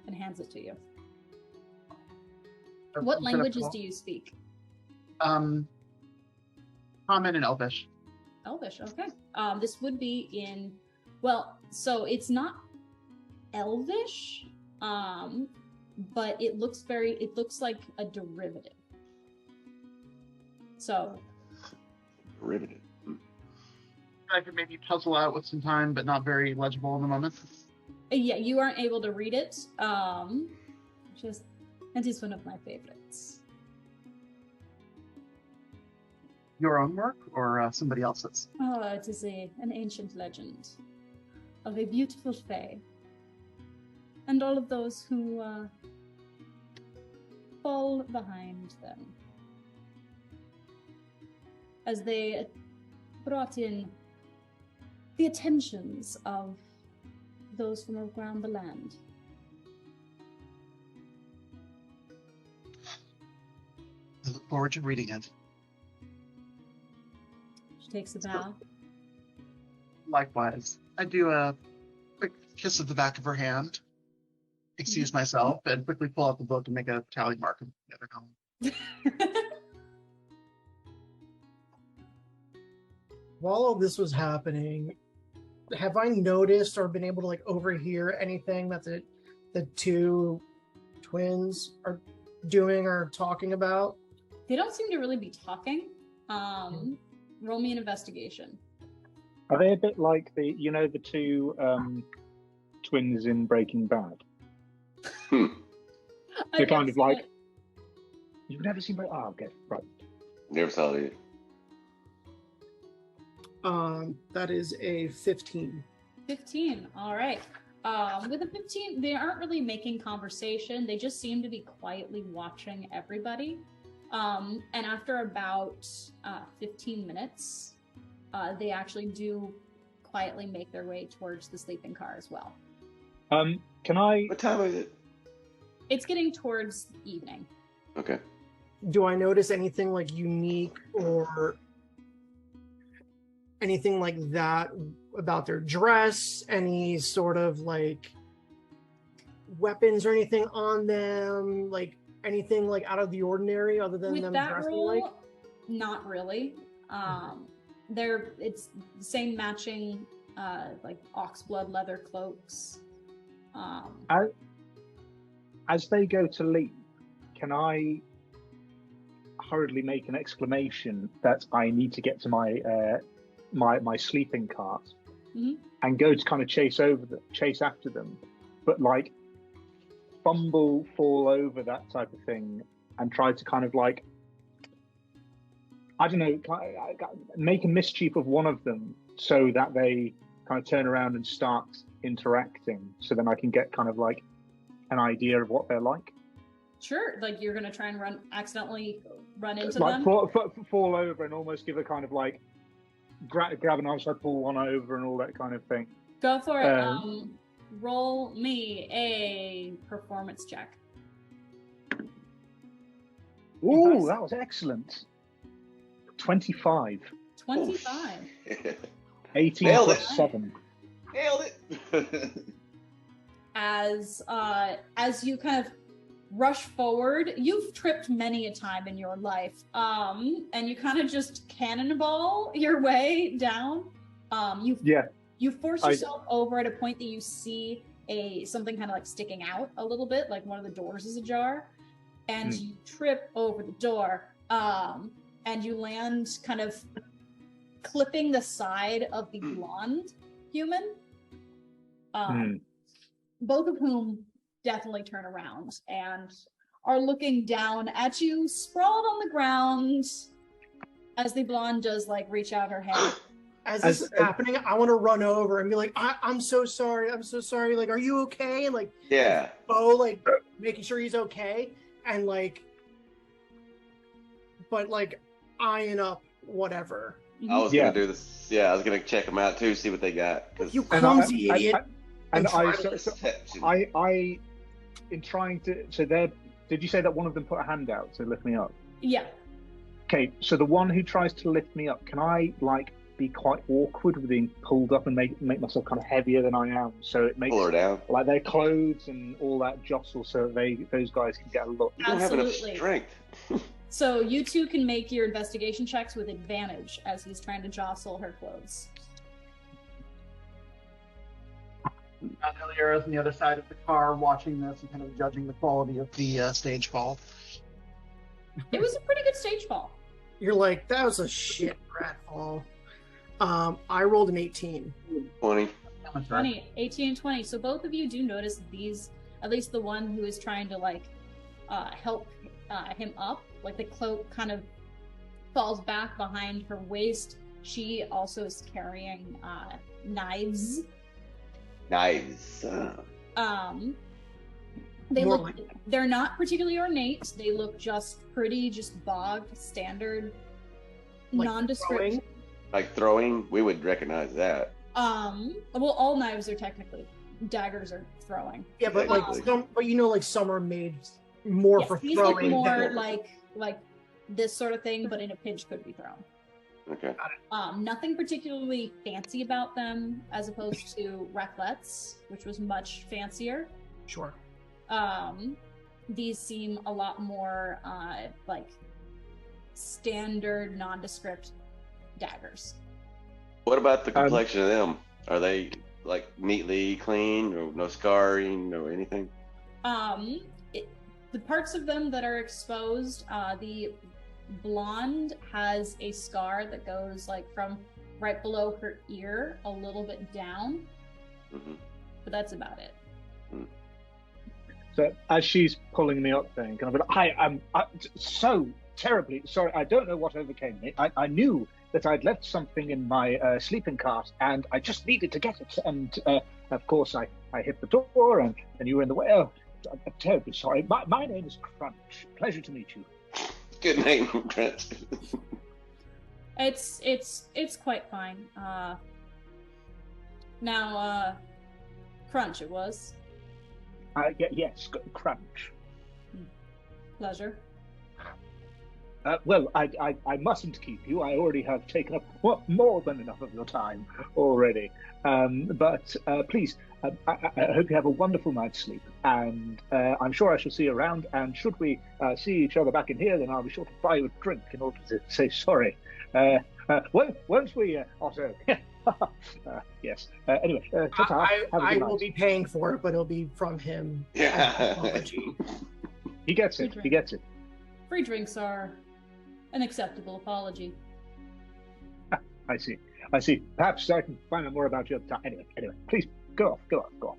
and hands it to you. What languages do you speak? Common and Elvish. Elvish, okay. This would be in, well, so it's not Elvish, but it looks like a derivative. So. Derivative. I could maybe puzzle out with some time, but not very legible in the moment. Yeah, you aren't able to read it. It is one of my favorites. Your own work or somebody else's? Oh, it is an ancient legend of a beautiful fae, and all of those who fall behind them, as they brought in the attentions of those from around the land. I look forward to reading it. She takes a bow. Likewise. I do a quick kiss of the back of her hand, excuse myself, and quickly pull out the book and make a tally mark in the other column. While all this was happening, have I noticed or been able to like overhear anything that the two twins are doing or talking about? They don't seem to really be talking. Roll me an investigation. Are they a bit like the two twins in Breaking Bad? They're kind of like, you've never seen Breaking Bad? Oh, okay, right. Never saw it. That is a 15. 15, all right. With a 15, they aren't really making conversation. They just seem to be quietly watching everybody. And after about 15 minutes, they actually do quietly make their way towards the sleeping car as well. Can I? What time is it? It's getting towards evening. Okay. Do I notice anything like unique or anything like that about their dress? Any sort of like weapons or anything on them? Like anything like out of the ordinary other than With them that dressing roll, like? not really. It's the same matching like oxblood leather cloaks. As they go to leave, can I hurriedly make an exclamation that I need to get to my sleeping cart, and go to kind of chase after them, but like fumble, fall over, that type of thing, and try to kind of like, I don't know, make a mischief of one of them so that they kind of turn around and start interacting, so then I can get kind of like an idea of what they're like. Sure, like you're gonna try and accidentally run into Like them. fall over and almost give a kind of like grab an arm, so I pull one over and all that kind of thing. Go for it. Roll me a performance check. Ooh, that was excellent. 25. 25. 18 Nailed plus it. 7. Nailed it. As you kind of rush forward, you've tripped many a time in your life, and you kind of just cannonball your way down. You force yourself over at a point that you see something kind of like sticking out a little bit, like one of the doors is ajar, and you trip over the door, and you land kind of clipping the side of the blonde human, both of whom definitely turn around and are looking down at you, sprawled on the ground, as the blonde does like reach out her hand. As this is happening, I want to run over and be like, I'm so sorry. I'm so sorry. Like, are you okay? Like, Yeah. Bo, like, making sure he's okay. And like, but like, eyeing up whatever. I was gonna do this. Yeah, I was gonna check them out too, see what they got. 'Cause You clumsy idiot. I in trying to, so there, did you say that one of them put a hand out to lift me up? Yeah. Okay, so the one who tries to lift me up, can I like be quite awkward with being pulled up and make myself kind of heavier than I am, so it makes pull her down. like their clothes and all that jostle, so those guys can get a look. You don't have enough Absolutely. strength. So you two can make your investigation checks with advantage as he's trying to jostle her clothes. Earlier, on the other side of the car, watching this and kind of judging the quality of the stage fall. It was a pretty good stage fall. You're like, that was a shit pratfall. I rolled an 18. 20. 20, 18 and 20. So both of you do notice these, at least the one who is trying to like help him up, like the cloak kind of falls back behind her waist. She also is carrying knives. Knives. They're not particularly ornate. They look just pretty, just bogged, standard, Like nondescript. throwing? Like throwing, we would recognize that. Well, all knives are technically daggers are throwing. Yeah, but Exactly. like some are made more for These look throwing. more than- like this sort of thing, but in a pinch could be thrown. Okay. Nothing particularly fancy about them, as opposed to raclettes, which was much fancier. Sure. These seem a lot more like standard, nondescript daggers. What about the complexion of them? Are they like neatly clean, or no scarring, or anything? The parts of them that are exposed, the blonde has a scar that goes like from right below her ear a little bit down, but that's about it. So as she's pulling me up, then kind of, I'm so terribly sorry. I don't know what overcame me. I knew that I'd left something in my sleeping cart, and I just needed to get it. And of course, I hit the door, and you were in the way. Oh, I'm terribly sorry. My name is Crunch. Pleasure to meet you. Good name, Trent. It's quite fine. Now, Crunch it was. Yes, Crunch. Pleasure. Well, I mustn't keep you. I already have taken up more than enough of your time already. But please, I hope you have a wonderful night's sleep. And I'm sure I shall see you around. And should we see each other back in here, then I'll be sure to buy you a drink in order to say sorry. Won't we, Otto? Yes. Anyway, ta-ta. Have a I good will night. be paying for it, but it'll be from him. Yeah. Apology. He gets it. He gets it. Free drinks are An acceptable apology. I see. I see. Perhaps I can find out more about you at the time. Anyway, please go off.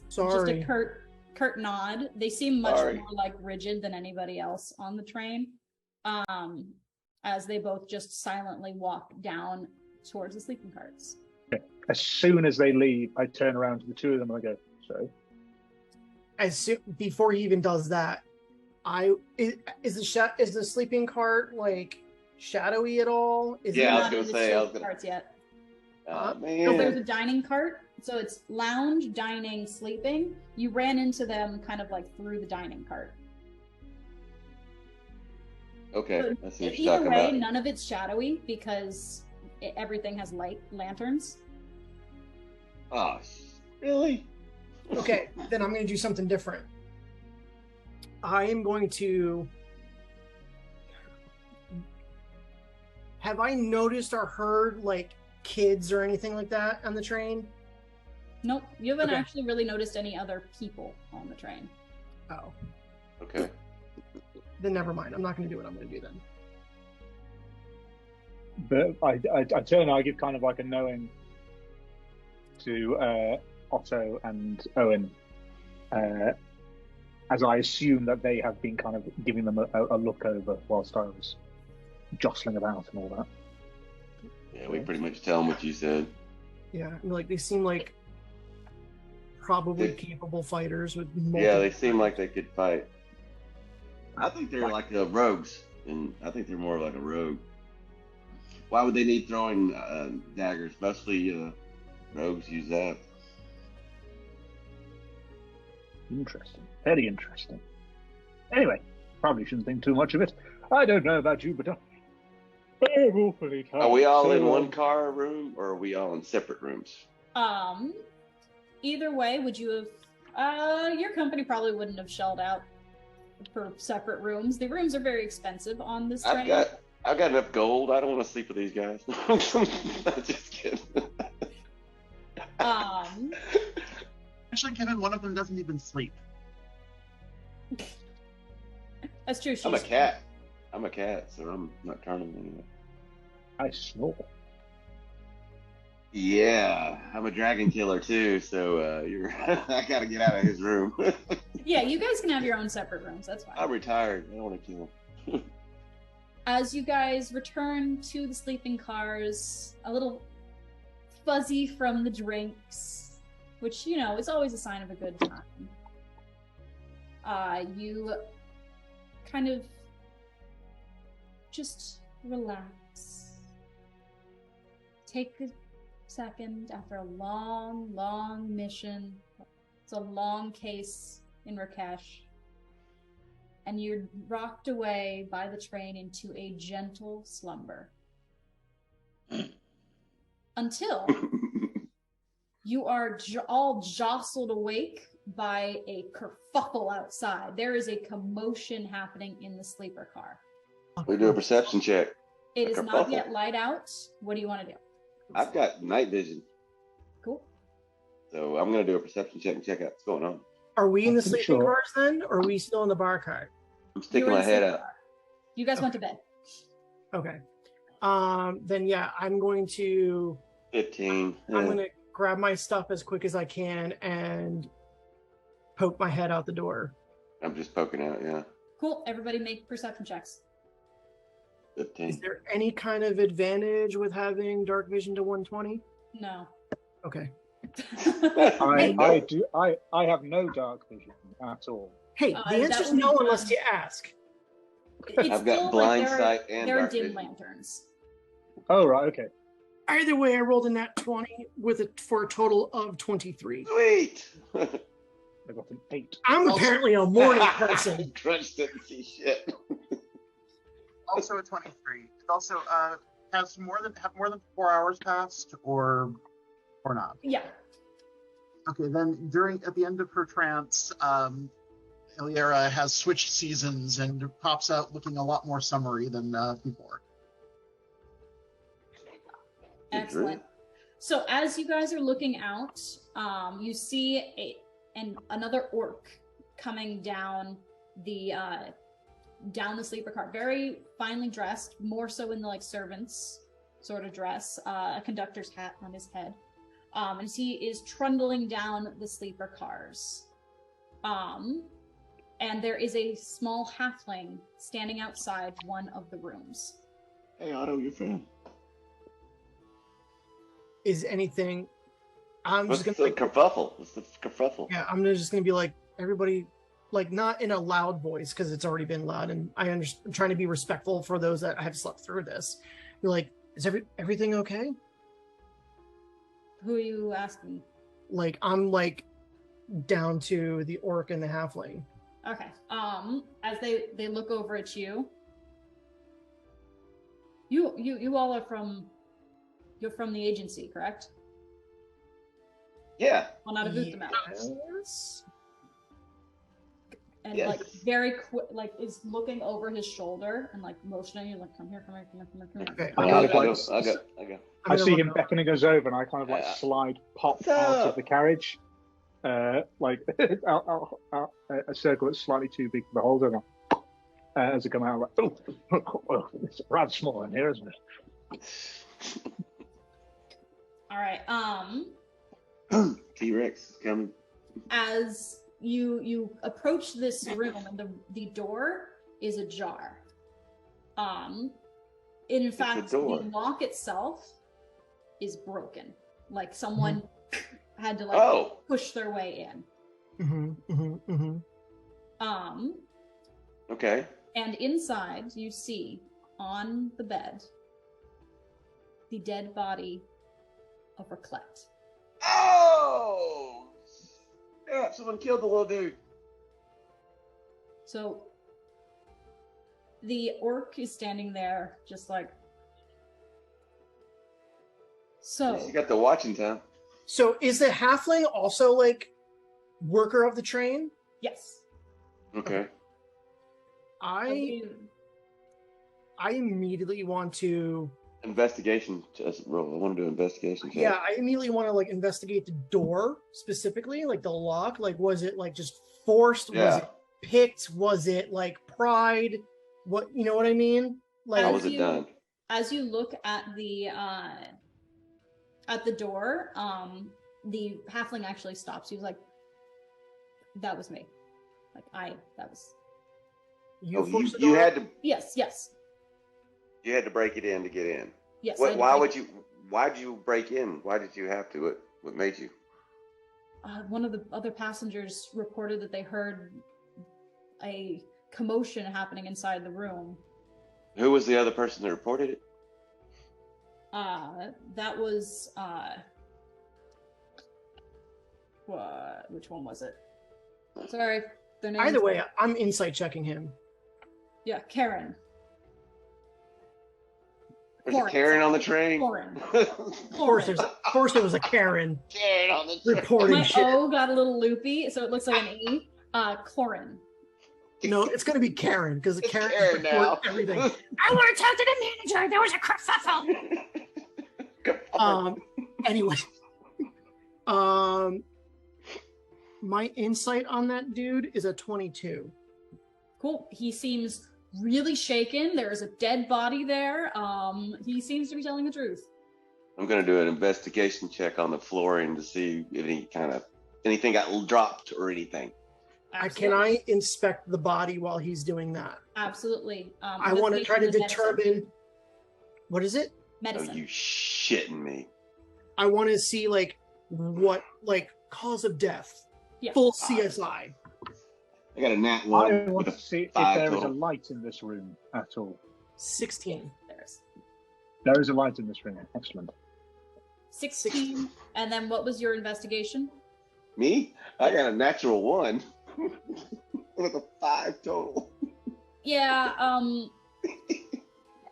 Sorry. Just a curt nod. They seem much Sorry. more like rigid than anybody else on the train. As they both just silently walk down towards the sleeping carts. As soon as they leave, I turn around to the two of them and I go, so? Before he even does that, is the sleeping cart like shadowy at all? Is Yeah, it I was Not gonna in the say, I was sleeping gonna- carts yet. Oh, So man. there's a dining cart. So it's lounge, dining, sleeping. You ran into them kind of like through the dining cart. Okay, So I see what you're either talking way, about. none of it's shadowy because everything has lanterns. Oh, really? Okay, then I'm going to do something different. I am going to. Have I noticed or heard like kids or anything like that on the train? Nope, you haven't Okay. actually really noticed any other people on the train. Oh, Okay. then never mind. I'm not going to do what I'm going to do then. But I turn and I give kind of like a knowing to Otto and Owen, as I assume that they have been kind of giving them a look over whilst I was jostling about and all that. Yeah, we pretty much tell them what you said. Yeah, and, like they seem like probably They- capable fighters with Yeah, multiple. they seem like they could fight. I think they're like rogues, and I think they're more like a rogue. Why would they need throwing daggers? Mostly rogues use that. Interesting. Very interesting. Anyway, probably shouldn't think too much of it. I don't know about you, but I'm awfully tired. Are we all So, in one car room, or are we all in separate rooms? Either way, would you have your company probably wouldn't have shelled out for separate rooms. The rooms are very expensive on this train. I've got enough gold. I don't want to sleep with these guys. Just kidding. Actually, Kevin, one of them doesn't even sleep. That's true. I'm a she's- cat. I'm a cat, so I'm nocturnal anyway. I snore. Yeah, I'm a dragon killer too, so you're. I gotta get out of his room. Yeah, you guys can have your own separate rooms. That's fine. I'm retired. I don't want to kill. As you guys return to the sleeping cars, a little fuzzy from the drinks, which, you know, is always a sign of a good time. You kind of just relax. Take a second after a long, long mission. It's a long case in Rakesh. And you're rocked away by the train into a gentle slumber. Until you are all jostled awake by a kerfuffle outside. There is a commotion happening in the sleeper car. We do a perception check. It A is not kerfuffle? yet light out. What do you want to do? I've got night vision, Cool. so I'm gonna do a perception check and check out what's going on. Are we in the I'm pretty sleeping sure. cars then, or are we still in the bar car? I'm sticking You're in my the head sleeper out. car. You guys went to bed. Okay. Then yeah, I'm going to 15. I'm going to grab my stuff as quick as I can and poke my head out the door. I'm just poking out. Yeah, Cool. Everybody make perception checks. 15. Is there any kind of advantage with having dark vision to 120? No. Okay. I have no dark vision at all. Hey, that the answer's will be no fun. unless you ask. It's I've got still blind there are- sight and there are dark dim vision. lanterns. Oh, right, okay. Either way, I rolled a nat 20 with it for a total of 23. Sweet. I got an 8. I'm Also- apparently a morning person. Crunch didn't see shit. Also a 23. It also have more than 4 hours passed or not. Yeah. Okay, then at the end of her trance, Iliera has switched seasons and pops out looking a lot more summery than before. Excellent. So as you guys are looking out, you see another orc coming down the down the sleeper cart, very finely dressed, more so in the like servants sort of dress, a conductor's hat on his head. As he is trundling down the sleeper cars. And there is a small halfling standing outside one of the rooms. Hey, Otto, your friend. Is anything? I'm What's just the gonna kerfuffle? What's the kerfuffle? yeah. I'm just gonna be like everybody, like not in a loud voice because it's already been loud, and I'm trying to be respectful for those that have slept through this. You're like, is everything okay? Who are you asking? Like I'm like down to the orc and the halfling. Okay. As they look over at you. You all are you're from the agency, correct? Yeah. Well, not of Uthdamel. Yes. And Yes. like very quick, like is looking over his shoulder and like motioning you, like come here, come here, come here, come here, come here. Okay. I I kind of go. like- I go. I'm I gonna see run him out. beckoning us over, and I kind of like Yeah. slide, pop What's out up? of the carriage, like a circle that's slightly too big to behold. And as I come out, I'm like, oh, it's rather small in here, isn't it? All right. T-Rex is coming. As you approach this room and the door is ajar. In fact, the door. lock itself is broken. Like someone had to like Oh, push their way in. okay. And inside you see on the bed the dead body of Raclette. Oh! Yeah, someone killed the little dude. So the orc is standing there just like so. You got the watching time. So is the halfling also like worker of the train? Yes. Okay. I immediately want to Investigation roll. I want to do investigation. Check. I immediately want to like investigate the door specifically, like the lock. Like was it like just forced? Was Yeah. it picked? Was it like pried? What you know what I mean? Like How was it done? As you look at the door, the halfling actually stops. He was like, "That was me. That was you Oh, forced the you door had to yes, break it in to get in. yes." What? I Why did. would you? Why'd you break in? Why did you have to? What made you? One of the other passengers reported that they heard a commotion happening inside the room. Who was the other person that reported it? That was which one was it? Sorry, their name. Either way, I'm insight checking him. Yeah, Karen. There's a Florence. Karen on the train. Corin. Of course there was a Karen Karen on the train. reporting My shit. O got a little loopy, so it looks like an E. Corin. No, it's gonna be Karen because It's Karen Karen reports now. everything. I want to talk to the manager. There was a kerfuffle. Anyway, my insight on that dude is a 22. Cool. He seems really shaken. There is a dead body there. He seems to be telling the truth. I'm gonna do an investigation check on the flooring to see if anything got dropped or anything. Can I inspect the body while he's doing that? Absolutely. I want to try to determine what is it? Oh, medicine. you shitting me? I want to see like what like cause of death. Yeah. Full CSI. I got a nat I one want with to a see if 5 there is a total. light in this room at all. 16. There's There is a light in this room. Excellent. 16. And then what was your investigation? Me? I got a natural 1 with a 5 total. Yeah,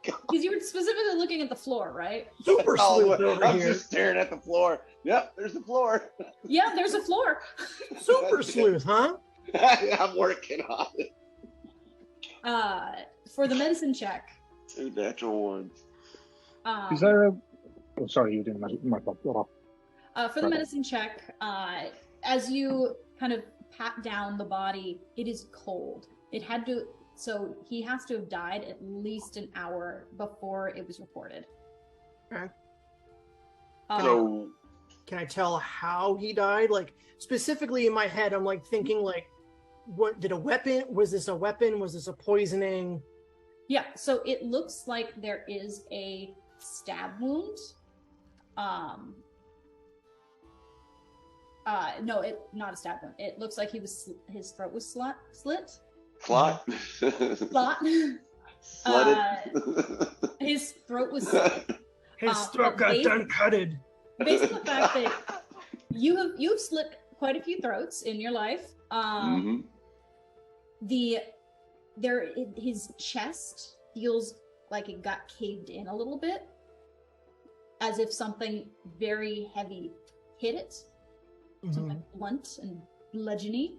because you were specifically looking at the floor, right? Super Oh, sleuth over I'm here. just staring at the floor. Yep, there's the floor. Yeah, there's a floor. Super sleuth, huh? I'm working on it. For the medicine check. 2 natural 1s. Is there a? Oh, sorry, you didn't. My fault. For the medicine check, as you kind of pat down the body, it is cold. It had to So he has to have died at least an hour before it was reported. Okay. So Can I tell how he died? Like specifically in my head, I'm like thinking like, what did a weapon? Was this a weapon? Was this a poisoning? Yeah, so it looks like there is a stab wound. No, not a stab wound. It looks like his throat was slit. slot. Slot. Slutted. His throat was slit. His throat got based- done cutted. Based on the fact that you've slit quite a few throats in your life. Mhm. His chest feels like it got caved in a little bit, as if something very heavy hit it, something blunt and bludgeony.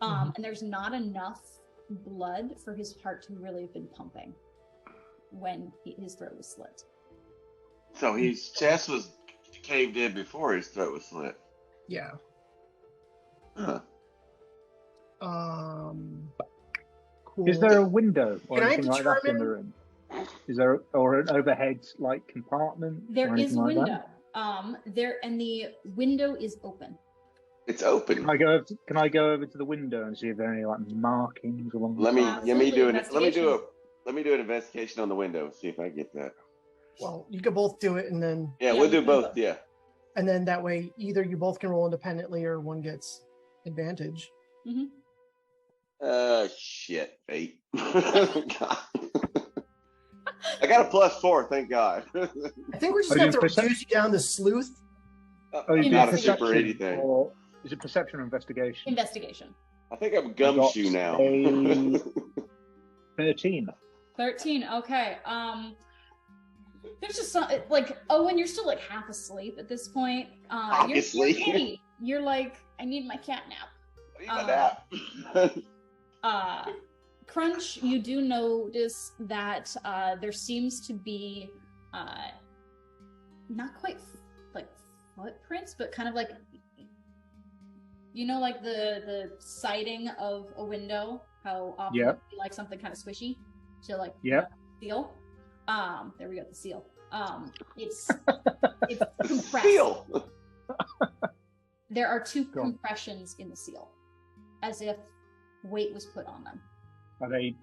And there's not enough blood for his heart to really have been pumping when his throat was slit. So his chest was caved in before his throat was slit. Yeah. Huh. Cool. Is there a window or Can I anything like that in the determine- room? Is there or an overhead like compartment? There or is anything a like window. that? And the window is open. It's open. Can I go over to the window and see if there are any like markings along the Let me Absolutely, do an investigation on the window. See if I get that. Well, you could both do it, and then Yeah, Yeah, we'll we do can both. both. Yeah. and then that way either you both can roll independently or one gets advantage. Shit, fate. God. I got a +4, thank God. I think we're just Are gonna you have to percent- reduce you down to sleuth. Oh, you do Not a Investigation. super anything. or is it perception or investigation? Investigation. I think I'm gumshoe now. a 13. 13. Okay. There's just some like when you're still like half asleep at this point. Obviously. You're giddy. You're like, I need my cat nap. Even that. Crunch, you do notice that there seems to be not quite like footprints, but kind of like like the siding of a window. How often Yeah. you like something kind of squishy to like Yeah. seal. There we go, the seal. It's compressed. Seal. There are two Go on. compressions in the seal, as if weight was put on them. Are they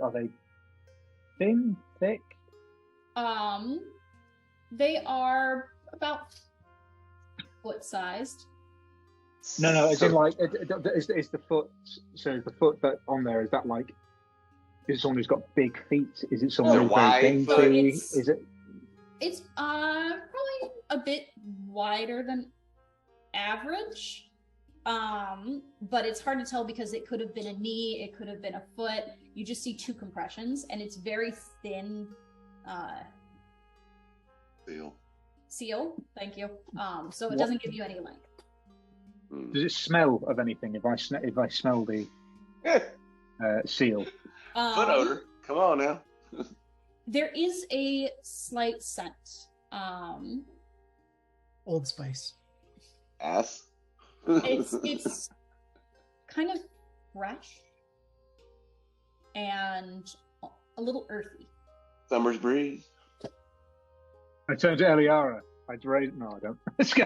thin, thick? They are about foot-sized. No. As in like, is the foot? So the foot that on there is that like? Is it someone who's got big feet? Is it someone They're who's very wide dainty? foot. Is it? It's probably a bit wider than average. But it's hard to tell because it could have been a knee, it could have been a foot. You just see two compressions, and it's very thin Seal. seal. Thank you. So it doesn't give you any length. Does it smell of anything? If I smell the seal, Foot odor. Come on now. There is a slight scent. Old Spice. Ass. It's kind of fresh and a little earthy. Summer's breeze. I turn to Eliara. I'd raise. No, I don't. Let's go.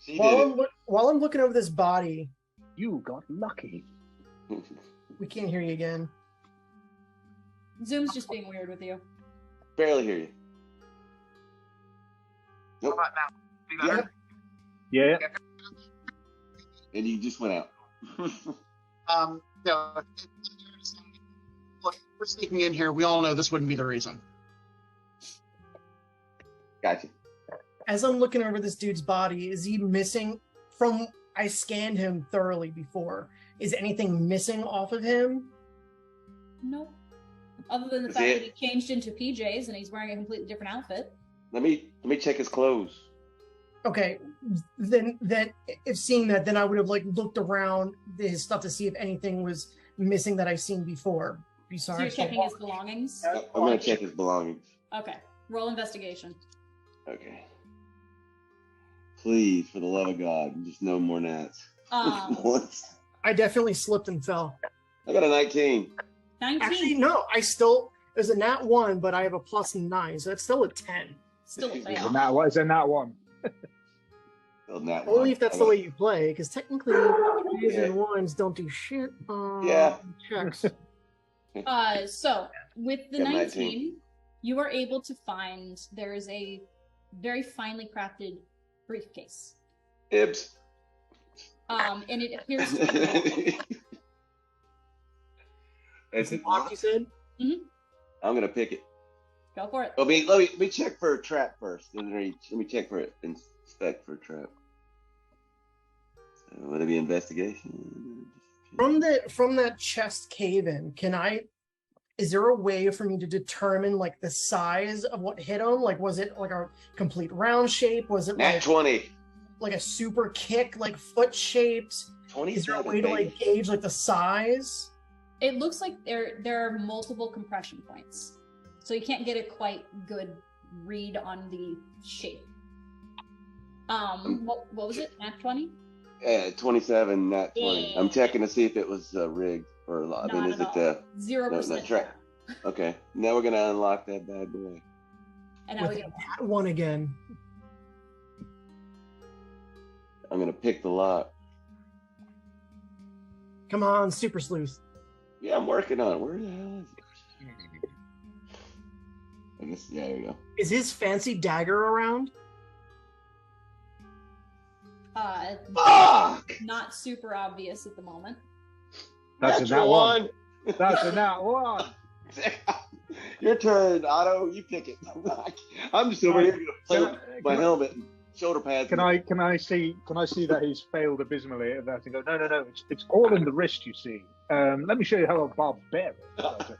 She did While I'm looking over this body, You got lucky. it. we can't hear you again. Zoom's just being weird with you. Barely hear you. Nope. How about now? Be better? Yeah. And you just went out. No. Look, we're sneaking in here. We all know this wouldn't be the reason. Gotcha. As I'm looking over this dude's body, is he missing from I scanned him thoroughly before. Is anything missing off of him? No. Other than the Is fact it- that he changed into PJs and he's wearing a completely different outfit. Let me check his clothes. Okay, then if seeing that, then I would have like looked around his stuff to see if anything was missing that I've seen before. So you're checking his belongings? I'm gonna check his belongings. Okay. Roll investigation. Okay. Please, for the love of God, just no more gnats. Um, Once. I definitely slipped and fell. I got a 19. 19. Actually, no, there's a nat 1, but I have a +9, so that's still a 10. Still a Is fail. it that what is in that one? Still not Only one. if that's the way you play, because technically twos and ones don't do shit on Yeah. checks. So with the Got 19, you are able to find there is a very finely crafted briefcase. Ibs. And it appears to be Is it Lock, you said? I'm gonna pick it. go for it. Let me check for a trap first. Let me check for it. Inspect for a trap. So, would it be investigation? From that chest cave in, is there a way for me to determine like the size of what hit him? Like, was it like a complete round shape? Was it Nat like 20. like a super kick, like foot shaped? Is there a way to like gauge like the size? It looks like there are multiple compression points, so you can't get a quite good read on the shape. What was it? Nat 20? Yeah, 27, nat 20. Yeah. I'm checking to see if it was rigged or I mean, is it 0%? trap? Okay, now we're gonna unlock that bad boy. And now With we get that one again. I'm gonna pick the lock. Come on, super sleuth. Yeah, I'm working on it. Where the hell is it? I guess, yeah, there you go. Is his fancy dagger around? Fuck! not super obvious at the moment. That's a Natural nat one. That's a nat one. Your turn, Otto. You pick it. I'm just over here gonna play with my helmet and shoulder pads. Can I see that he's failed abysmally at that and go, no, it's all in the wrist, you see. Let me show you how a barbarian does it.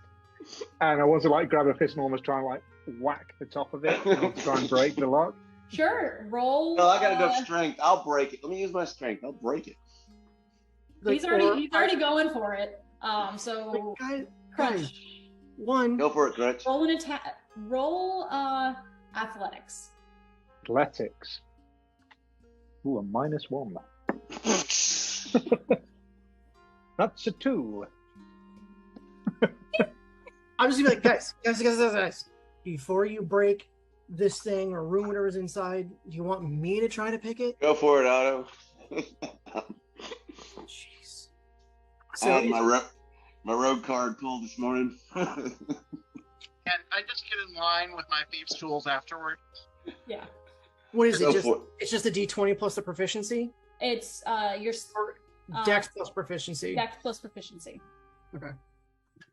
And I want to like grab a fist and almost try and like whack the top of it and try and break the lock. Sure, roll. No, I got enough strength. I'll break it. Let me use my strength. I'll break it. He's already going for it. So Guys, crunch. one. Go for it, Crutch. Roll an attack. Roll athletics. Athletics. Ooh, a -1. That's a 2. I'm just gonna be like, guys. Before you break this thing or ruin whatever's inside, do you want me to try to pick it? Go for it, Otto. Jeez. I had my road card pulled this morning. And I just get in line with my thieves' tools afterward. Yeah. What is Go it? for it. It's just a D20 plus the proficiency? It's your Dex plus proficiency. Dex plus proficiency. Okay.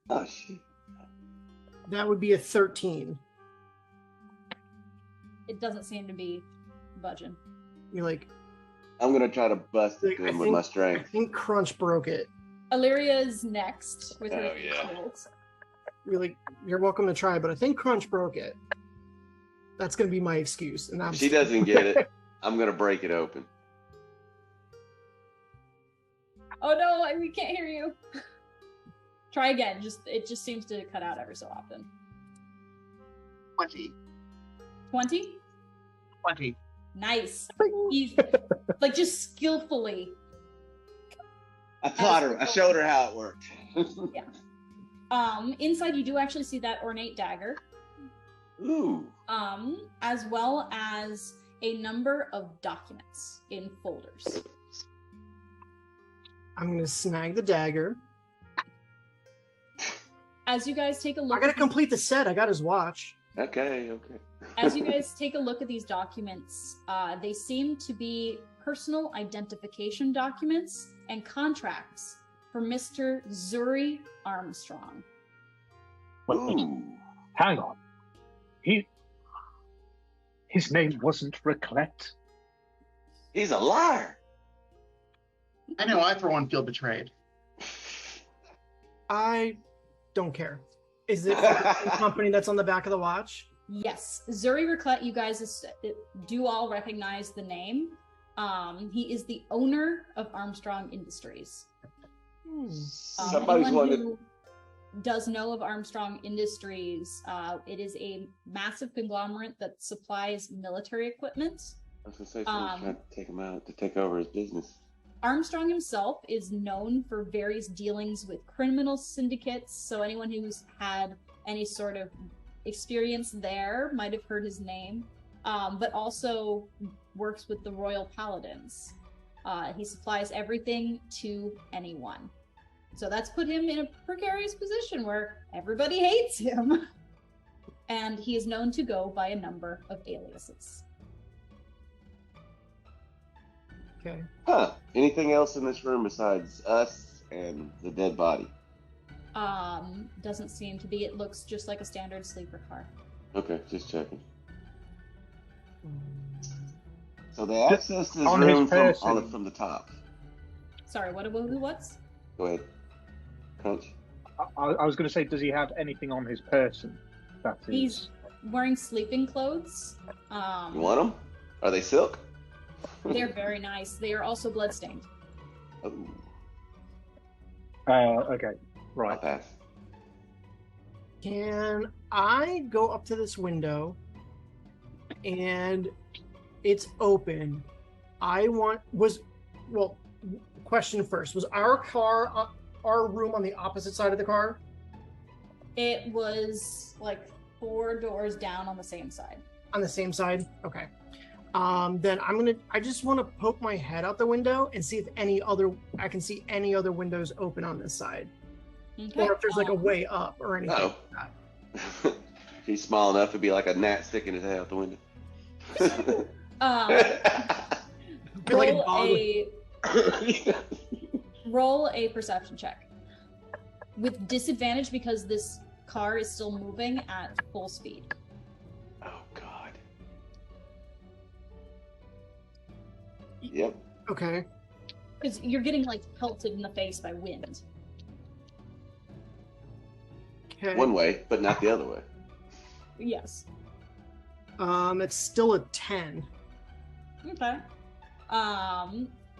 Oh, shit. That would be a 13. It doesn't seem to be budging. You're like, I'm going to try to bust it I in with my I strength. think Crunch broke it. Illyria's next with her Oh, yeah. tools. You're like, you're welcome to try, but I think Crunch broke it. That's going to be my excuse. And If she doesn't get it, I'm going to break it open. Oh no, we can't hear you. Try again. It just seems to cut out every so often. 20. 20? 20. Nice. He's like just skillfully. I taught her. I showed her how it worked. Inside you do actually see that ornate dagger. Ooh. As well as a number of documents in folders. I'm going to snag the dagger. As you guys take a look I got to complete the set. I got his watch. Okay. as you guys take a look at these documents, they seem to be personal identification documents and contracts for Mr. Zuri Armstrong. Ooh. Hang on. His name wasn't Raclette. He's a liar. I know, I for one feel betrayed. I don't care. Is it the company that's on the back of the watch? Yes, Zuri Raclette, you guys do all recognize the name. He is the owner of Armstrong Industries. Somebody's Anyone wanted. who does know of Armstrong Industries, it is a massive conglomerate that supplies military equipment. I was gonna say someone's trying to take him out to take over his business. Armstrong himself is known for various dealings with criminal syndicates, so anyone who's had any sort of experience there might have heard his name, but also works with the Royal Paladins. He supplies everything to anyone. So that's put him in a precarious position where everybody hates him. And he is known to go by a number of aliases. Okay. Huh. Anything else in this room besides us and the dead body? Doesn't seem to be. It looks just like a standard sleeper car. Okay, just checking. Mm. So they access this On his room person. from the top. Sorry, what's? Go ahead. Crunch. I was going to say, does he have anything on his person? That is. He's wearing sleeping clothes. You want them? Are they silk? They're very nice. They are also bloodstained. Ooh, Okay, I'll right. pass. Can I go up to this window and it's open? Question first. Was our room on the opposite side of the car? It was like 4 doors down on the same side. On the same side? Okay. Then I just want to poke my head out the window and see if I can see any other windows open on this side. Okay. Or if there's like a way up or anything Uh-oh. like that. He's small enough to be like a gnat sticking his head out the window. Be like a dog. Roll a perception check with disadvantage because this car is still moving at full speed. Oh God. Yep. Okay. Because you're getting like pelted in the face by wind. Okay. One way, but not the other way. Yes. It's still a 10. Okay.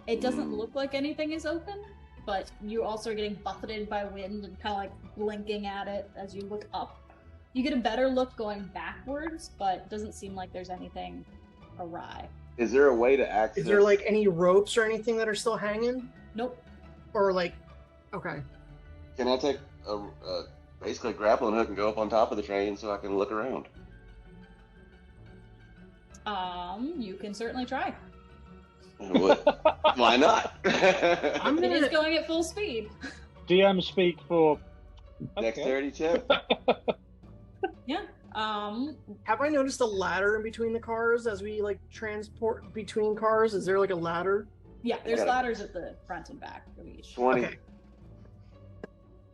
It doesn't look like anything is open, but you also are getting buffeted by wind and kind of like blinking at it as you look up. You get a better look going backwards, but it doesn't seem like there's anything awry. Is there a way to access? Is there like any ropes or anything that are still hanging? Nope. Or like, okay. Can I take basically a grappling hook and go up on top of the train so I can look around? You can certainly try. Why not? I'm It is gonna. going at full speed. DM speak for. Okay. Dexterity check. Yeah. Have I noticed a ladder in between the cars as we like transport between cars? Is there like a ladder? Yeah, there's got it. ladders at the front and back of each. 20. Okay.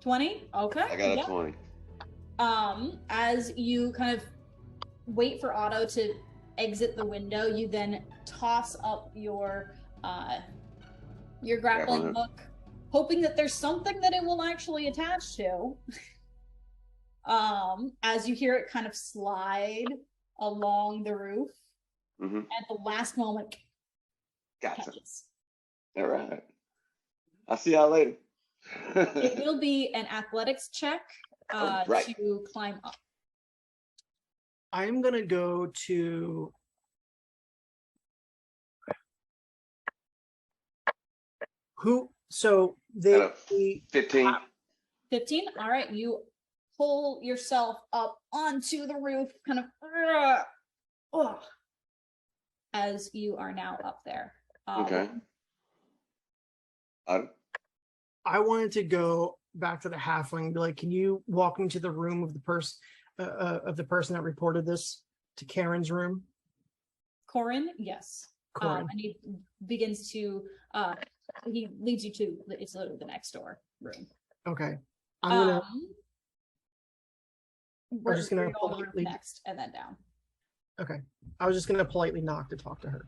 20? Okay. I got a yeah. 20. As you kind of wait for Otto to exit the window, you then toss up your grappling Grappling hook, hoping that there's something that it will actually attach to. As you hear it kind of slide along the roof, Mm-hmm. at the last moment, Gotcha. catches. All right. I'll see y'all later. It will be an athletics check Right. to climb up. I'm gonna go to. Who? So Got they. 15. 15. All right, you pull yourself up onto the roof, kind of as you are now up there. Okay. I wanted to go back to the halfling and be like, can you walk me to the room of the person that reported this to Karen's room? Corin, yes. Corin. And he begins to he leads you to it's literally the next door room. Okay. I'm gonna. We're just gonna all the room politely- next and then down. Okay. I was just gonna politely knock to talk to her.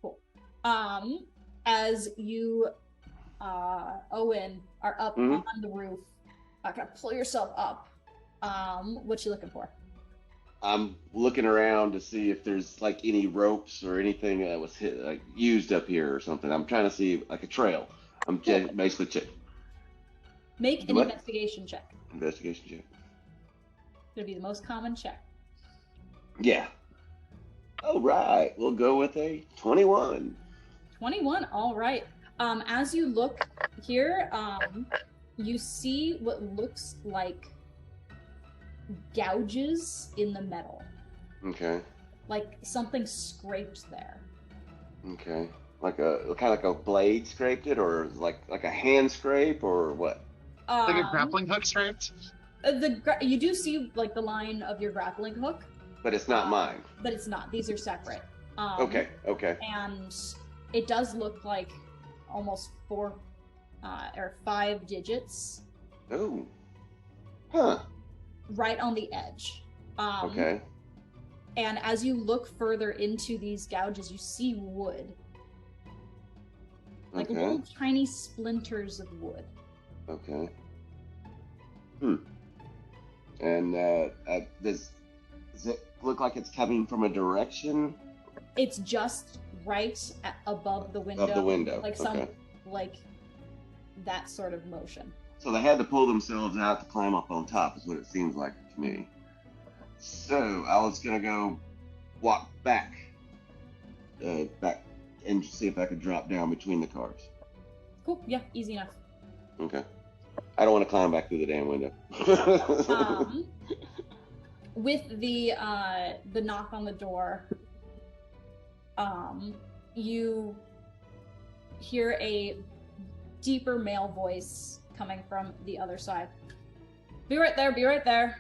Cool. As you Owen are up Mhm. on the roof, kind of pull yourself up. What you looking for? I'm looking around to see if there's like any ropes or anything that was used up here or something. I'm trying to see like a trail. I'm basically checking. Make an What? investigation check. Investigation check. It's gonna be the most common check. Yeah. All right. We'll go with a 21. 21. All right. As you look here, you see what looks like gouges in the metal. Okay. Like something scraped there. Okay. Like a kind of like a blade scraped it, or like a hand scrape, or what? Like a grappling hook scraped? You do see like the line of your grappling hook, But it's not mine. but it's not. These are separate. Okay. Okay. And it does look like almost 4 or 5 digits. Oh. Huh. Right on the edge. Okay. And as you look further into these gouges, you see wood. Like Okay. little tiny splinters of wood. Okay. And does it look like it's coming from a direction? It's just above the window. Of the window. Like like that sort of motion. So they had to pull themselves out to climb up on top, is what it seems like to me. So I was gonna go walk back and see if I could drop down between the cars. Cool. Yeah, easy enough. Okay. I don't want to climb back through the damn window. With the knock on the door, you hear a deeper male voice coming from the other side. Be right there, be right there.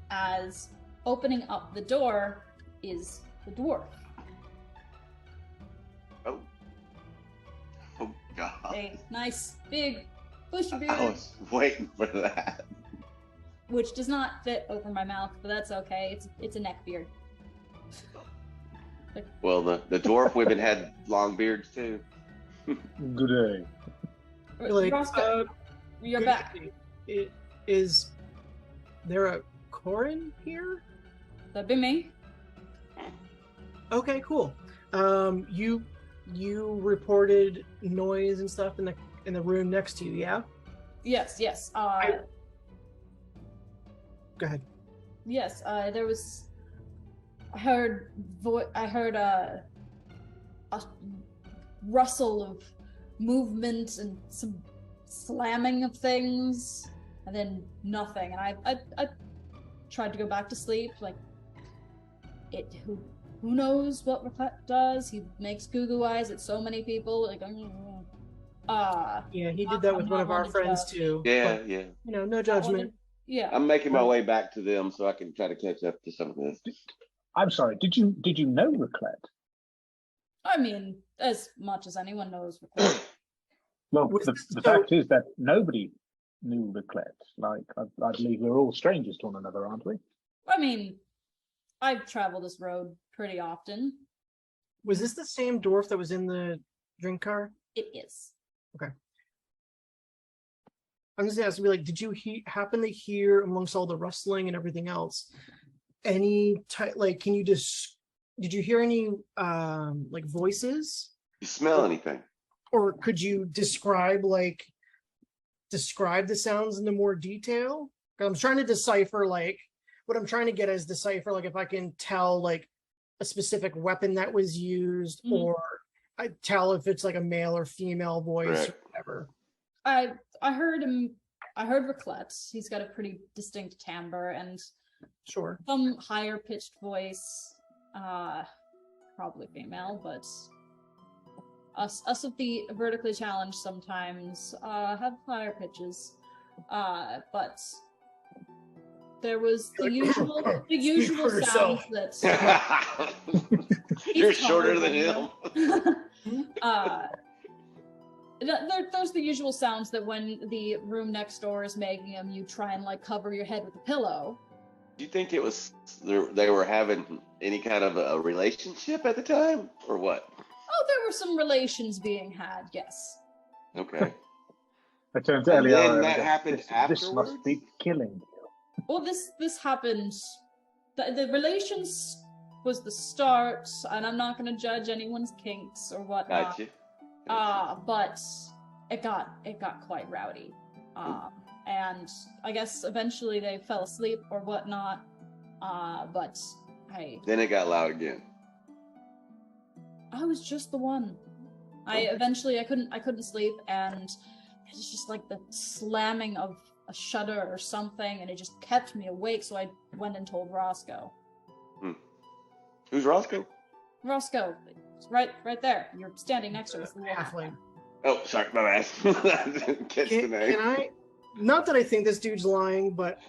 As opening up the door is the dwarf. Oh God. A nice, big, bushy I beard, was waiting for that. which does not fit over my mouth, but that's okay. It's a neck beard. Well, the dwarf women had long beards too. Good day. Like, Roscoe, you're good back. evening. Is there a Corin here? That'd be me. Okay, cool. You reported noise and stuff in the room next to you, yeah? Yes. Go ahead. Yes, there was. I heard a rustle of movement and some slamming of things, and then nothing. And I tried to go back to sleep. Like, who knows what Rakesh does? He makes goo eyes at so many people. Like, Yeah, he did that with one of our friends too. Yeah, but, yeah. You know, no judgment. Yeah. I'm making my way back to them so I can try to catch up to some of this. I'm sorry. Did you know Rakesh? I mean, as much as anyone knows Rakesh. Well, Was the this- fact is that nobody knew Rakesh. Like, I believe we're all strangers to one another, aren't we? I mean, I've traveled this road pretty often. Was this the same dwarf that was in the drink car? It is. I'm just asking, like, did you happen to hear amongst all the rustling and everything else, any type, like, did you hear any like voices, You smell anything? or could you describe the sounds into more detail? 'Cause I'm trying to decipher, like, what I'm trying to get is decipher, like, if I can tell like a specific weapon that was used, Mhm. or I tell if it's like a male or female voice or Right. whatever. I heard him. I heard Rakesh. He's got a pretty distinct timbre and Sure. some higher pitched voice. Probably female, but us of the vertically challenged sometimes have higher pitches. But there was the usual for sounds yourself. that You're He's shorter taller than him. there's the usual sounds that when the room next door is making them, you try and like cover your head with a pillow. Do you think it was they were having any kind of a relationship at the time, or what? Oh, there were some relations being had, yes. Okay. I turned And to then Eliara. that happened This afterwards? must be killing you. Well, this happened. The relations was the start, and I'm not going to judge anyone's kinks or whatnot. Gotcha. But it got quite rowdy. And I guess eventually they fell asleep or whatnot. But Then it got loud again. I was just the one. I couldn't sleep, and it's just like the slamming of a shutter or something, and it just kept me awake. So I went and told Roscoe. Who's Roscoe? Roscoe, it's right there. You're standing next to us. Halfling. Oh, sorry, my bad. I didn't catch the name. Can I? Not that I think this dude's lying, but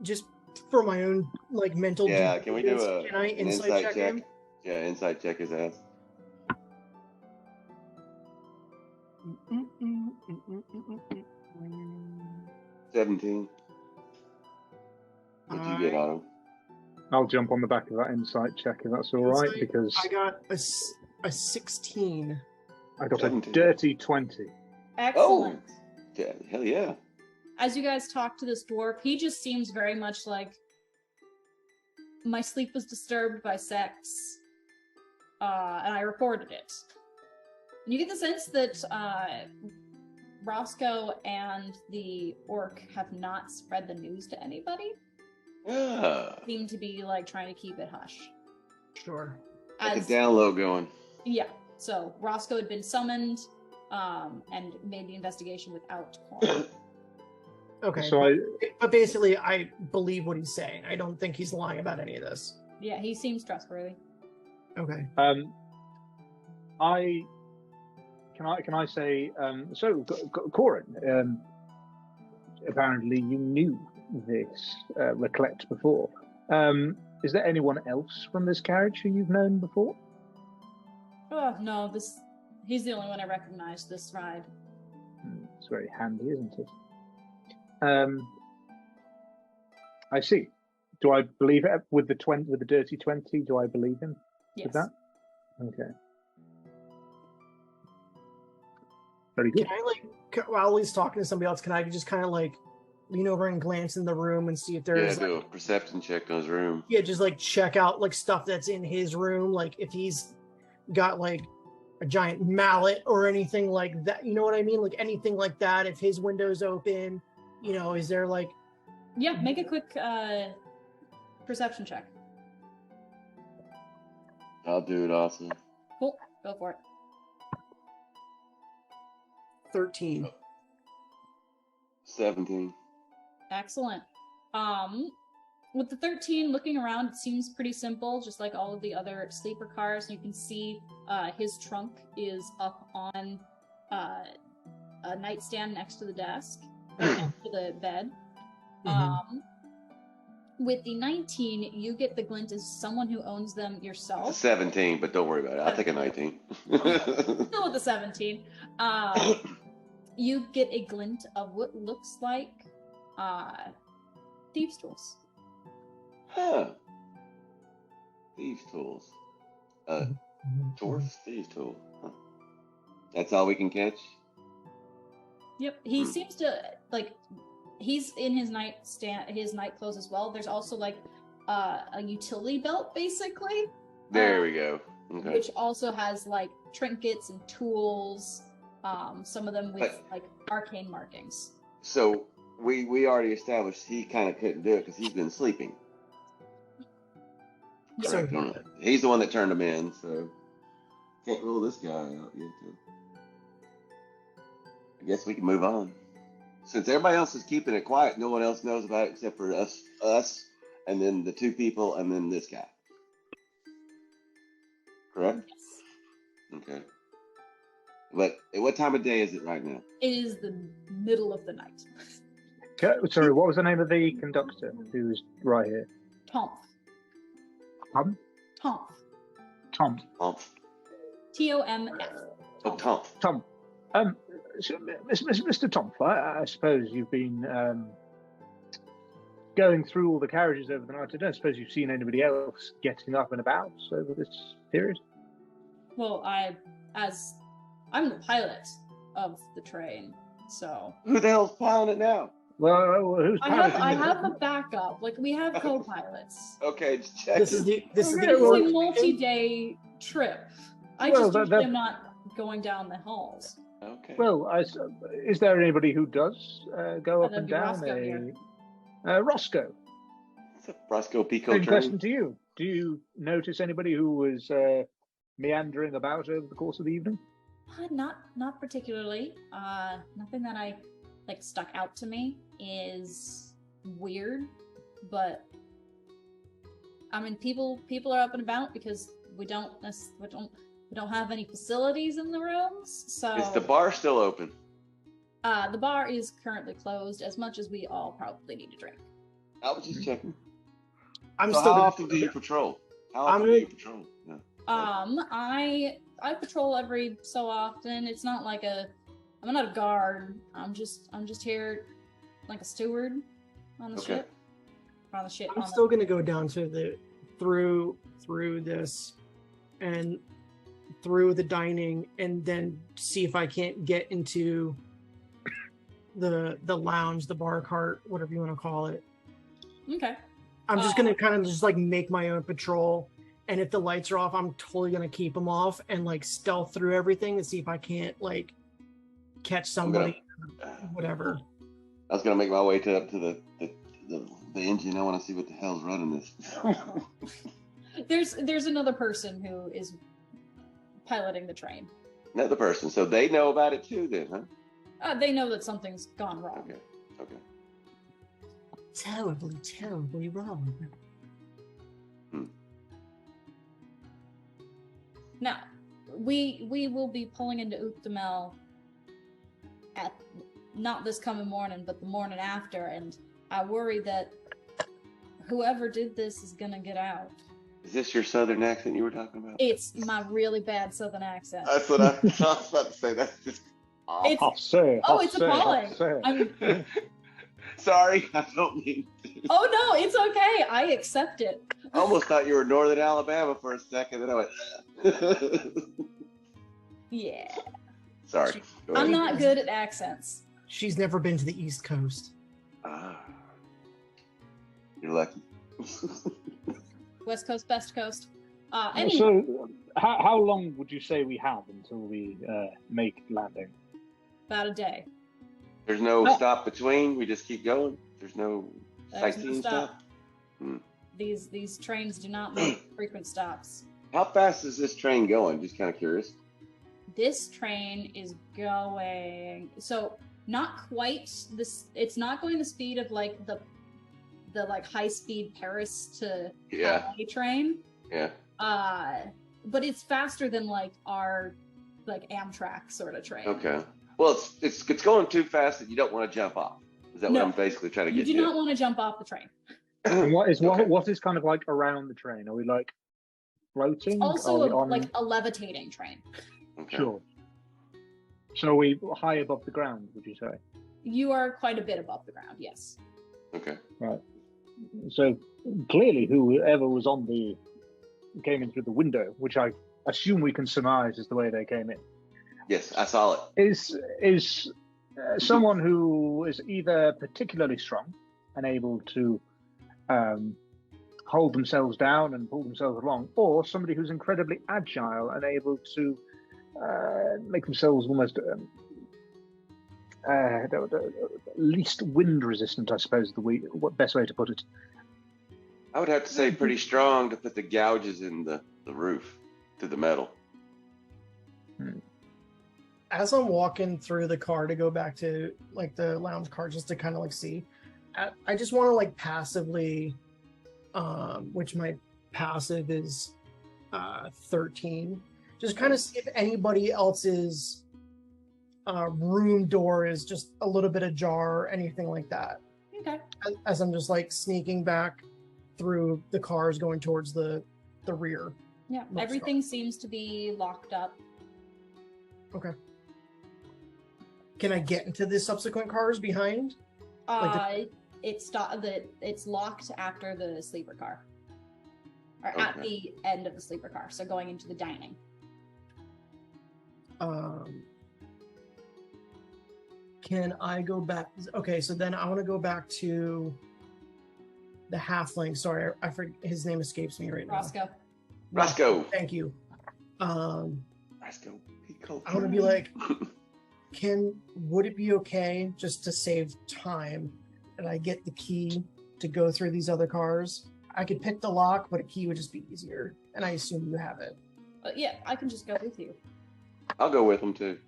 just for my own like mental. Yeah, can we do an insight check? him? Yeah, insight check his ass. Mm, mm, mm, mm, mm, mm, 17. What'd you get on him? I'll jump on the back of that insight check if that's all right, Insight, because I got a 16. I got 17. a dirty 20. Excellent. Oh, yeah, hell yeah. As you guys talk to this dwarf, he just seems very much like, my sleep was disturbed by sex, and I reported it. And you get the sense that Roscoe and the orc have not spread the news to anybody. Yeah. Seem to be like trying to keep it hush. Sure. Like a download going. Yeah. So Roscoe had been summoned, and made the investigation without calling. Okay. So but basically, I believe what he's saying. I don't think he's lying about any of this. Yeah, he seems trustworthy. Okay. Can I say so Corin, apparently you knew this Raclette before. Is there anyone else from this carriage who you've known before? Oh no, he's the only one I recognize this ride. It's very handy, isn't it? I see. Do I believe it with the dirty 20? Do I believe him Yes. with that? Okay. Very good. Can I while he's talking to somebody else, can I just kind of lean over and glance in the room and see if there's do a perception check on his room. Yeah, just check out stuff that's in his room, if he's got a giant mallet or anything like that. You know what I mean? Anything like that. If his window's open, is there Yeah, make a quick perception check. I'll do it also. Cool, go for it. 13. 17. Excellent. With the 13, looking around, it seems pretty simple, just like all of the other sleeper cars. You can see his trunk is up on a nightstand next to the desk, next to the bed. With the 19, you get the glint as someone who owns them yourself. 17, but don't worry about it. I'll take a 19. Still with the 17. You get a glint of what looks like thieves' tools. Huh. Thieves' tools. Dwarf's thieves' tool. Huh. That's all we can catch? Yep. He seems to he's in his night clothes as well. There's also a utility belt basically. There we go. Okay. Which also has trinkets and tools. Some of them with arcane markings. So we already established he kind of couldn't do it because he's been sleeping. Yeah. Correct. He's the one that turned him in, so can't rule this guy out yet. I guess we can move on. Since everybody else is keeping it quiet, no one else knows about it except for us, and then the two people, and then this guy. Correct? Yes. Okay. But what time of day is it right now? It is the middle of the night. Sorry, what was the name of the conductor who was right here? Tomf. Tom? Tomf. Tom. Tomf. T-O-M-F. Oh, Tomf. Tom. So, Mr. Tomf, I suppose you've been going through all the carriages over the night. I don't suppose you've seen anybody else getting up and about over this period? Well, I'm the pilot of the train, so Who the hell's piloting it now? Well, who's piloting I it? have a backup. We have co-pilots. Okay, just check. This is the It's a multi-day trip. I Well, just usually am not going down the halls. Okay. Well, is there anybody who does go up That'd and be down Roscoe here. Roscoe? It's a Roscoe Pico Same train. question to you. Do you notice anybody who was meandering about over the course of the evening? Not particularly. Nothing that I like stuck out to me is weird, but I mean, people are up and about because we don't have any facilities in the rooms. So Is the bar still open? the bar is currently closed. As much as we all probably need to drink. I was just checking. I'm So still how gonna, often do you patrol? How I'm often do gonna- you patrol? Yeah. I patrol every so often. It's not like I'm not a guard. I'm just here like a steward on the Okay. ship. On the ship. I'm on still gonna go down to the through this and through the dining, and then see if I can't get into the lounge, the bar cart, whatever you want to call it. Okay. I'm just gonna kind of just like make my own patrol, and if the lights are off, I'm totally gonna keep them off and like stealth through everything to see if I can't like catch somebody, whatever. I was gonna make my way up to the engine. I want to see what the hell's running this. There's another person who is piloting the train. Another person. So they know about it too, then, huh? They know that something's gone wrong. Okay. Okay. Terribly, terribly wrong. Now, we will be pulling into Uthdamel at not this coming morning, but the morning after, and I worry that whoever did this is gonna get out. Is this your southern accent you were talking about? It's my really bad southern accent. That's what I was about to say. That's just awful. It's- I'll say. Oh, it's appalling. Say. Sorry, I don't mean. Oh no, it's okay. I accept it. I almost thought you were Northern Alabama for a second, then I went. Yeah. Sorry. Go I'm ahead. not good at accents. She's never been to the East Coast. Ah, you're lucky. West Coast, Best Coast. Anyway, So, how long would you say we have until we make landing? about a day. There's no Oh. stop between. We just keep going. There's no There's sightseeing no stuff. stop. These trains do not make frequent stops. How fast is this train going? Just kind of curious. This train is going so not quite this. It's not going the speed of like the like high speed Paris to Yeah. LA train. Yeah. But it's faster than like our like Amtrak sort of train. Okay. Well, it's going too fast that you don't want to jump off. Is that No. what I'm basically trying to You get do to? not want to jump off the train. And what is Okay. what is kind of like around the train? Are we like floating? Also, Are we on... like a levitating train. Okay. Sure. So are we high above the ground? Would you say? You are quite a bit above the ground. Yes. Okay. Right. So clearly, whoever was came in through the window, which I assume we can surmise is the way they came in, Yes, I saw it. is someone who is either particularly strong and able to hold themselves down and pull themselves along, or somebody who's incredibly agile and able to make themselves almost least wind resistant, I suppose, what best way to put it. I would have to say pretty strong to put the gouges in the roof to the metal. As I'm walking through the car to go back to like the lounge car just to kind of like see, I just want to like passively, which my passive is 13, just kind of see if anybody else's room door is just a little bit ajar or anything like that. Okay. As I'm just like sneaking back through the cars going towards the rear. Yeah. Looks Everything seems to be locked up. Okay. Can I get into the subsequent cars behind? Like It's locked after the sleeper car, or at the end of the sleeper car. So going into the dining. Can I go back? Okay, so then I want to go back to the halfling. Sorry, I forget, his name escapes me right now. Roscoe. Roscoe. Thank you. Roscoe. I want to be like, would it be okay just to save time that I get the key to go through these other cars? I could pick the lock, but a key would just be easier. And I assume you have it. But yeah, I can just go with you. I'll go with them too.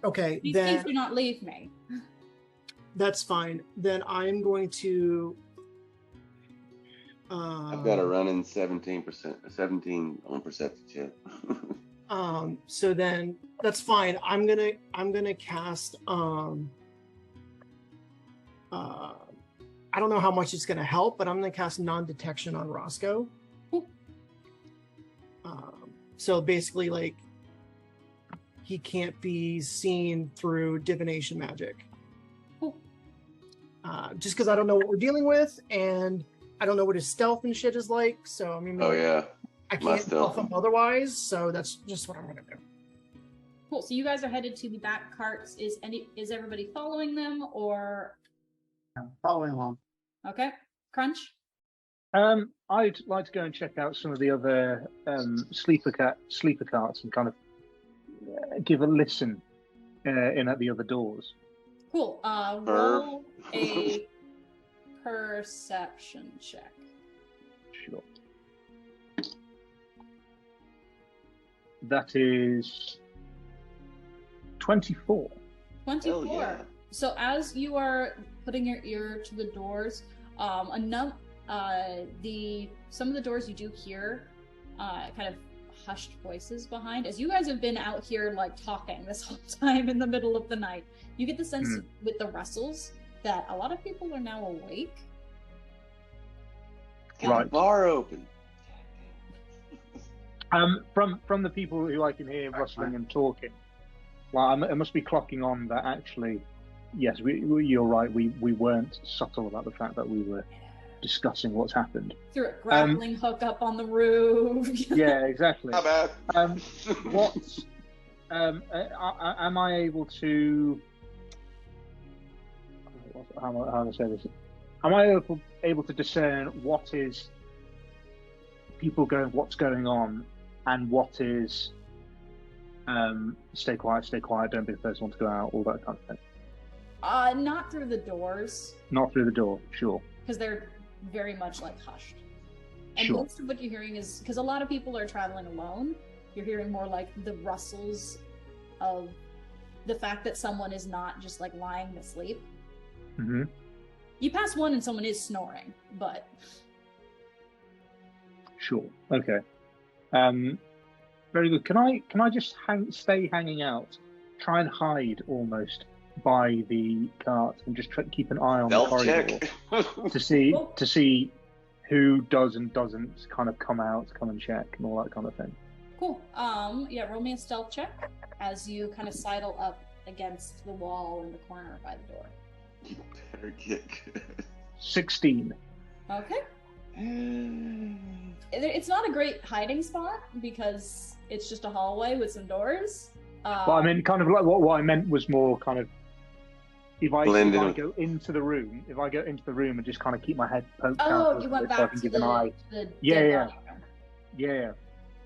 Okay, Please, then please do not leave me. that's fine. Then I'm going to. I've got a running 17 on perception check. So then that's fine. I'm gonna cast I don't know how much it's gonna help, but I'm gonna cast non-detection on Roscoe. So basically, like, he can't be seen through divination magic. Just because I don't know what we're dealing with, and I don't know what his stealth and shit is like. So I mean, Oh yeah. I My can't buff stealth. him otherwise. So that's just what I'm gonna do. Cool. So you guys are headed to the back carts. Is everybody following them, or Following along. okay? Crunch. I'd like to go and check out some of the other sleeper carts and kind of give a listen in at the other doors. Cool. Roll a perception check. Sure. That is 24. 24. Hell yeah. So as you are putting your ear to the doors, some of the doors you do hear kind of hushed voices behind. As you guys have been out here like talking this whole time in the middle of the night, you get the sense with the rustles that a lot of people are now awake. Get Right. the bar open. From the people who I can hear rustling and talking, well, I must be clocking on that actually. Yes, you're right. We weren't subtle about the fact that we were discussing what's happened. Through a grappling hook up on the roof. Yeah, exactly. Not bad. What am I able to? How do I say this? Am I able to discern what is people going? What's going on, and what is stay quiet, don't be the first one to go out, all that kind of thing. Not through the doors, Not through the door, sure. because they're very much like hushed. And Sure. most of what you're hearing is because a lot of people are traveling alone. You're hearing more like the rustles of the fact that someone is not just like lying asleep. Mm-hmm. You pass one and someone is snoring, but Sure. Okay. Very good. Can I just stay hanging out, try and hide almost by the cart, and just keep an eye on the Stealth corridor check. to see who does and doesn't kind of come and check and all that kind of thing. cool. Yeah, roll me a stealth check as you kind of sidle up against the wall in the corner by the door. You better get good. 16. Okay. It's not a great hiding spot because it's just a hallway with some doors. Well, I mean, kind of like what I meant was more kind of if I Blend in. go into the room, and just kind of keep my head poked out, Oh, a you little went bit so I back can to give an eye. the Yeah, dead yeah. body room. Yeah,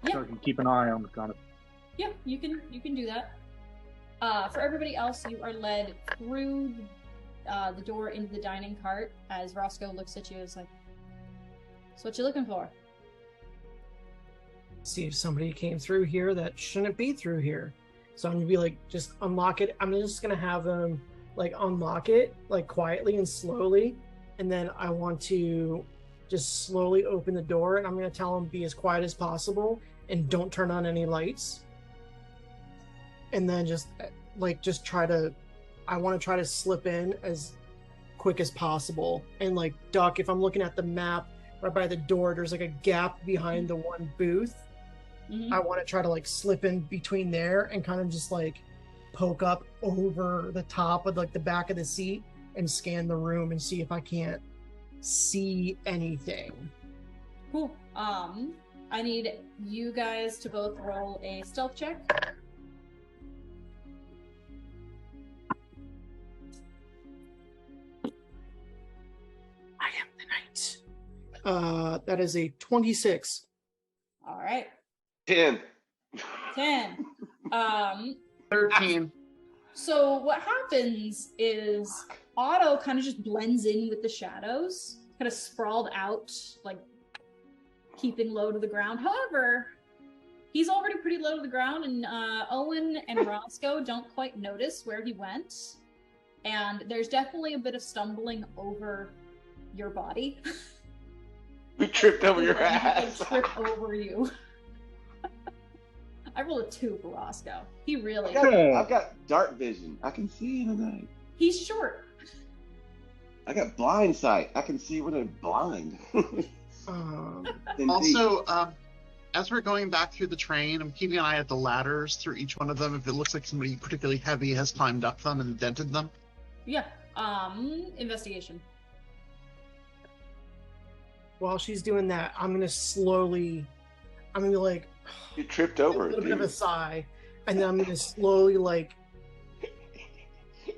Yeah. so I can keep an eye on the kind of. Yeah, you can do that. For everybody else, you are led through the door into the dining cart as Roscoe looks at you and is like, "So what you looking for?" See if somebody came through here that shouldn't be through here. So I'm gonna be like, just unlock it. I'm just gonna have them like unlock it like quietly and slowly, and then I want to just slowly open the door, and I'm gonna tell them be as quiet as possible and don't turn on any lights. And then just try to, I want to try to slip in as quick as possible and like duck. If I'm looking at the map right by the door, there's like a gap behind the one booth. Mhm. I want to try to like slip in between there and kind of just like poke up over the top of like the back of the seat and scan the room and see if I can't see anything. Cool. I need you guys to both roll a stealth check. I am the knight. That is a 26. All right. 10. 10. 13. So what happens is Otto kind of just blends in with the shadows, kind of sprawled out, like keeping low to the ground. However, he's already pretty low to the ground, and Owen and Roscoe don't quite notice where he went. And there's definitely a bit of stumbling over your body. We tripped over your They ass. trip over you. I rolled a 2 for Roscoe. He really. I've got dark vision. I can see in the night. He's short. I got blind sight. I can see when I'm blind. Indeed. Also, as we're going back through the train, I'm keeping an eye at the ladders through each one of them. If it looks like somebody particularly heavy has climbed up them and dented them. Yeah. Investigation. While she's doing that, I'm gonna be like You tripped a over it, little bit of a dude. sigh, and then I'm gonna slowly like,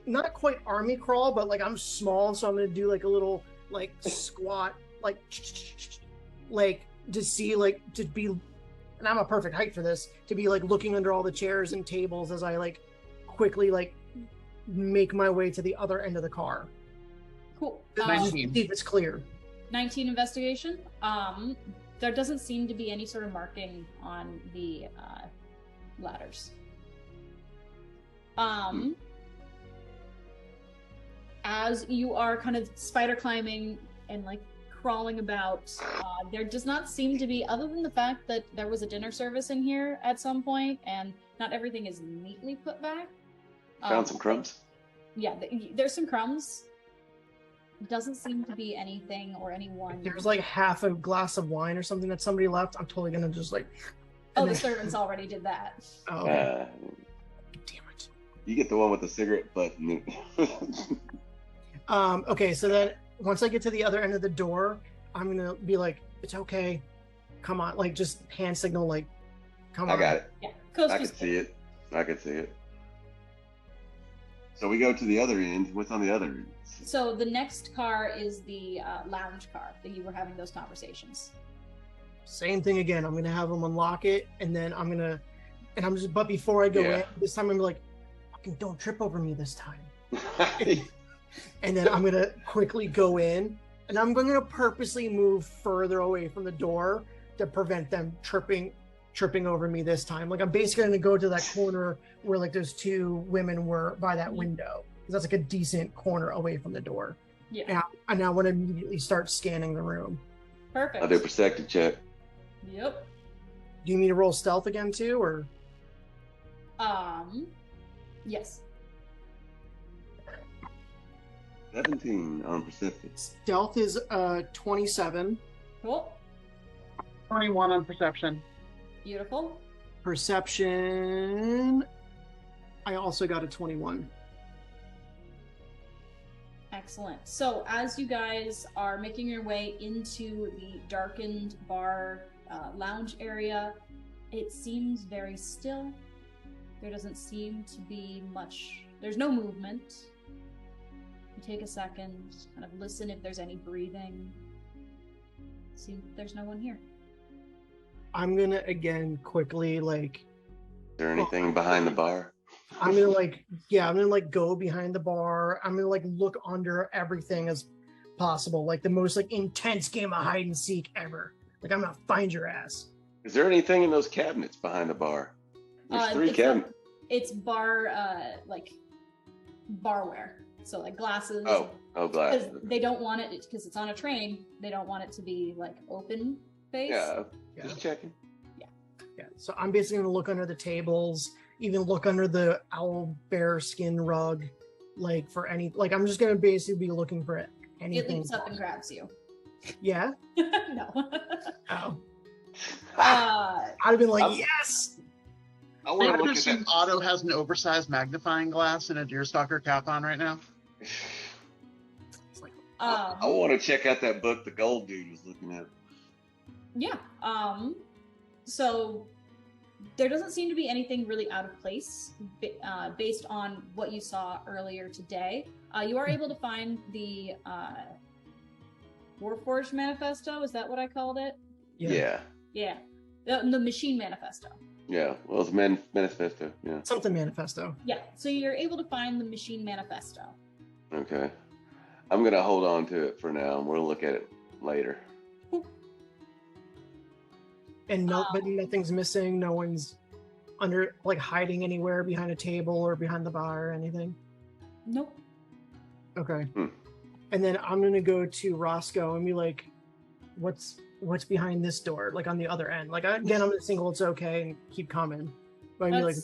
not quite army crawl, but like I'm small, so I'm gonna do like a little like squat, like to see like to be, and I'm a perfect height for this, to be like looking under all the chairs and tables as I like quickly like make my way to the other end of the car. Cool. Nice. See if it's clear. 19 investigation. There doesn't seem to be any sort of marking on the ladders. As you are kind of spider climbing and like crawling about, there does not seem to be, other than the fact that there was a dinner service in here at some point and not everything is neatly put back. Found some crumbs. Yeah, there's some crumbs. Doesn't seem to be anything or anyone. There's like half a glass of wine or something that somebody left. I'm totally gonna just like. Oh, and the then- servants already did that. Oh, okay. Damn it. You get the one with the cigarette button. Okay, so then once I get to the other end of the door, I'm gonna be like, "It's okay, come on!" Like just hand signal, like, "Come on." I got it. Yeah, I coaster's can see it. I can see it. So we go to the other end. What's on the other end? So the next car is the lounge car that you were having those conversations. Same thing again. I'm gonna have them unlock it, and then but before I go Yeah. in, this time I'm gonna be like, "Fucking don't trip over me this time." And then I'm gonna quickly go in, and I'm gonna purposely move further away from the door to prevent them tripping over me this time. Like I'm basically gonna go to that corner where like those two women were by that window. That's like a decent corner away from the door. Yeah. And I want to immediately start scanning the room. Perfect. I'll do a perspective check. Yep. Do you need to roll stealth again too, or? Yes. 17 on perception. Stealth is 27. Cool. 21 on perception. Beautiful. Perception, I also got a 21. Excellent. So as you guys are making your way into the darkened bar lounge area, it seems very still. There doesn't seem to be much, there's no movement. You take a second, kind of listen if there's any breathing. See if there's no one here. I'm gonna again quickly like, Is there anything behind the bar? I'm gonna like, yeah, I'm gonna like go behind the bar. I'm gonna like look under everything as possible, like the most like intense game of hide and seek ever. Like I'm gonna find your ass. Is there anything in those cabinets behind the bar? There's 3 cabinets. It's bar, like barware. So like glasses. Oh, glass. Because they don't want it, because it's on a train, they don't want it to be like open face. Yeah, Yeah. just checking. Yeah. So I'm basically gonna look under the tables, even look under the owl bear skin rug, like for any, like I'm just gonna basically be looking for It anything. leaps up and grabs you. Yeah. No. Oh. uh, I'd have been like, I'm- yes. I I want to would look at assume that. Otto has an oversized magnifying glass and a deerstalker cap on right now. It's like, I um, want to check out that book the gold dude was looking at. yeah. So there doesn't seem to be anything really out of place based on what you saw earlier today. You are able to find the Warforged Manifesto. Is that what I called it? Yeah. Yeah. The Machine Manifesto. Yeah. Well, it's manifesto. Yeah. something manifesto. Yeah. So you're able to find the Machine Manifesto. Okay. I'm gonna hold on to it for now, and we'll look at it later. And but nothing's missing. No one's under like hiding anywhere behind a table or behind the bar or anything. Nope. Okay. And then I'm gonna go to Roscoe and be like, what's behind this door? Like on the other end. Like again, I'm gonna single it's okay and keep coming. But I'm like,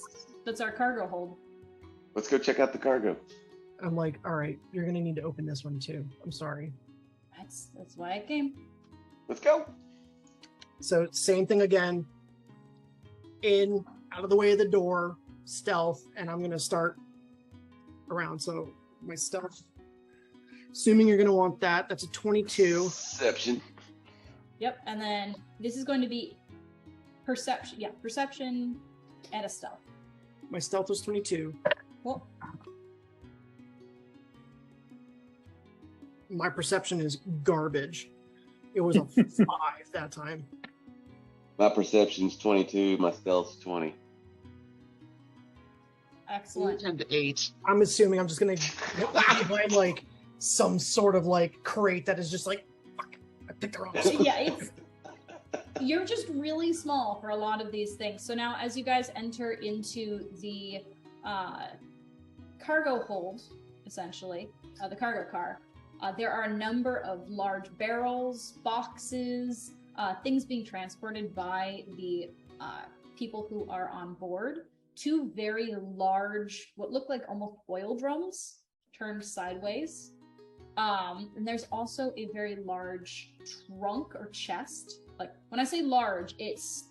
That's our cargo hold. Let's go check out the cargo. I'm like, all right, you're gonna need to open this one too. I'm sorry. That's why I came. Let's go. So same thing again. Out of the way of the door, stealth, and I'm gonna start around. So my stealth, assuming you're gonna want that, that's a 22. Perception. Yep, and then this is going to be perception. Yeah, perception and a stealth. My stealth was 22. Cool. My perception is garbage. It was a 5 that time. My perception's 22. My stealth's 20. Excellent. 10 to 8. I'm assuming I'm just gonna get behind like some sort of like crate that is just like, fuck, I picked the wrong So one. yeah, you're just really small for a lot of these things. So now as you guys enter into the cargo hold, essentially, the cargo car, there are a number of large barrels, boxes, things being transported by the people who are on board. 2 very large, what look like almost oil drums turned sideways. And there's also a very large trunk or chest. Like when I say large, it's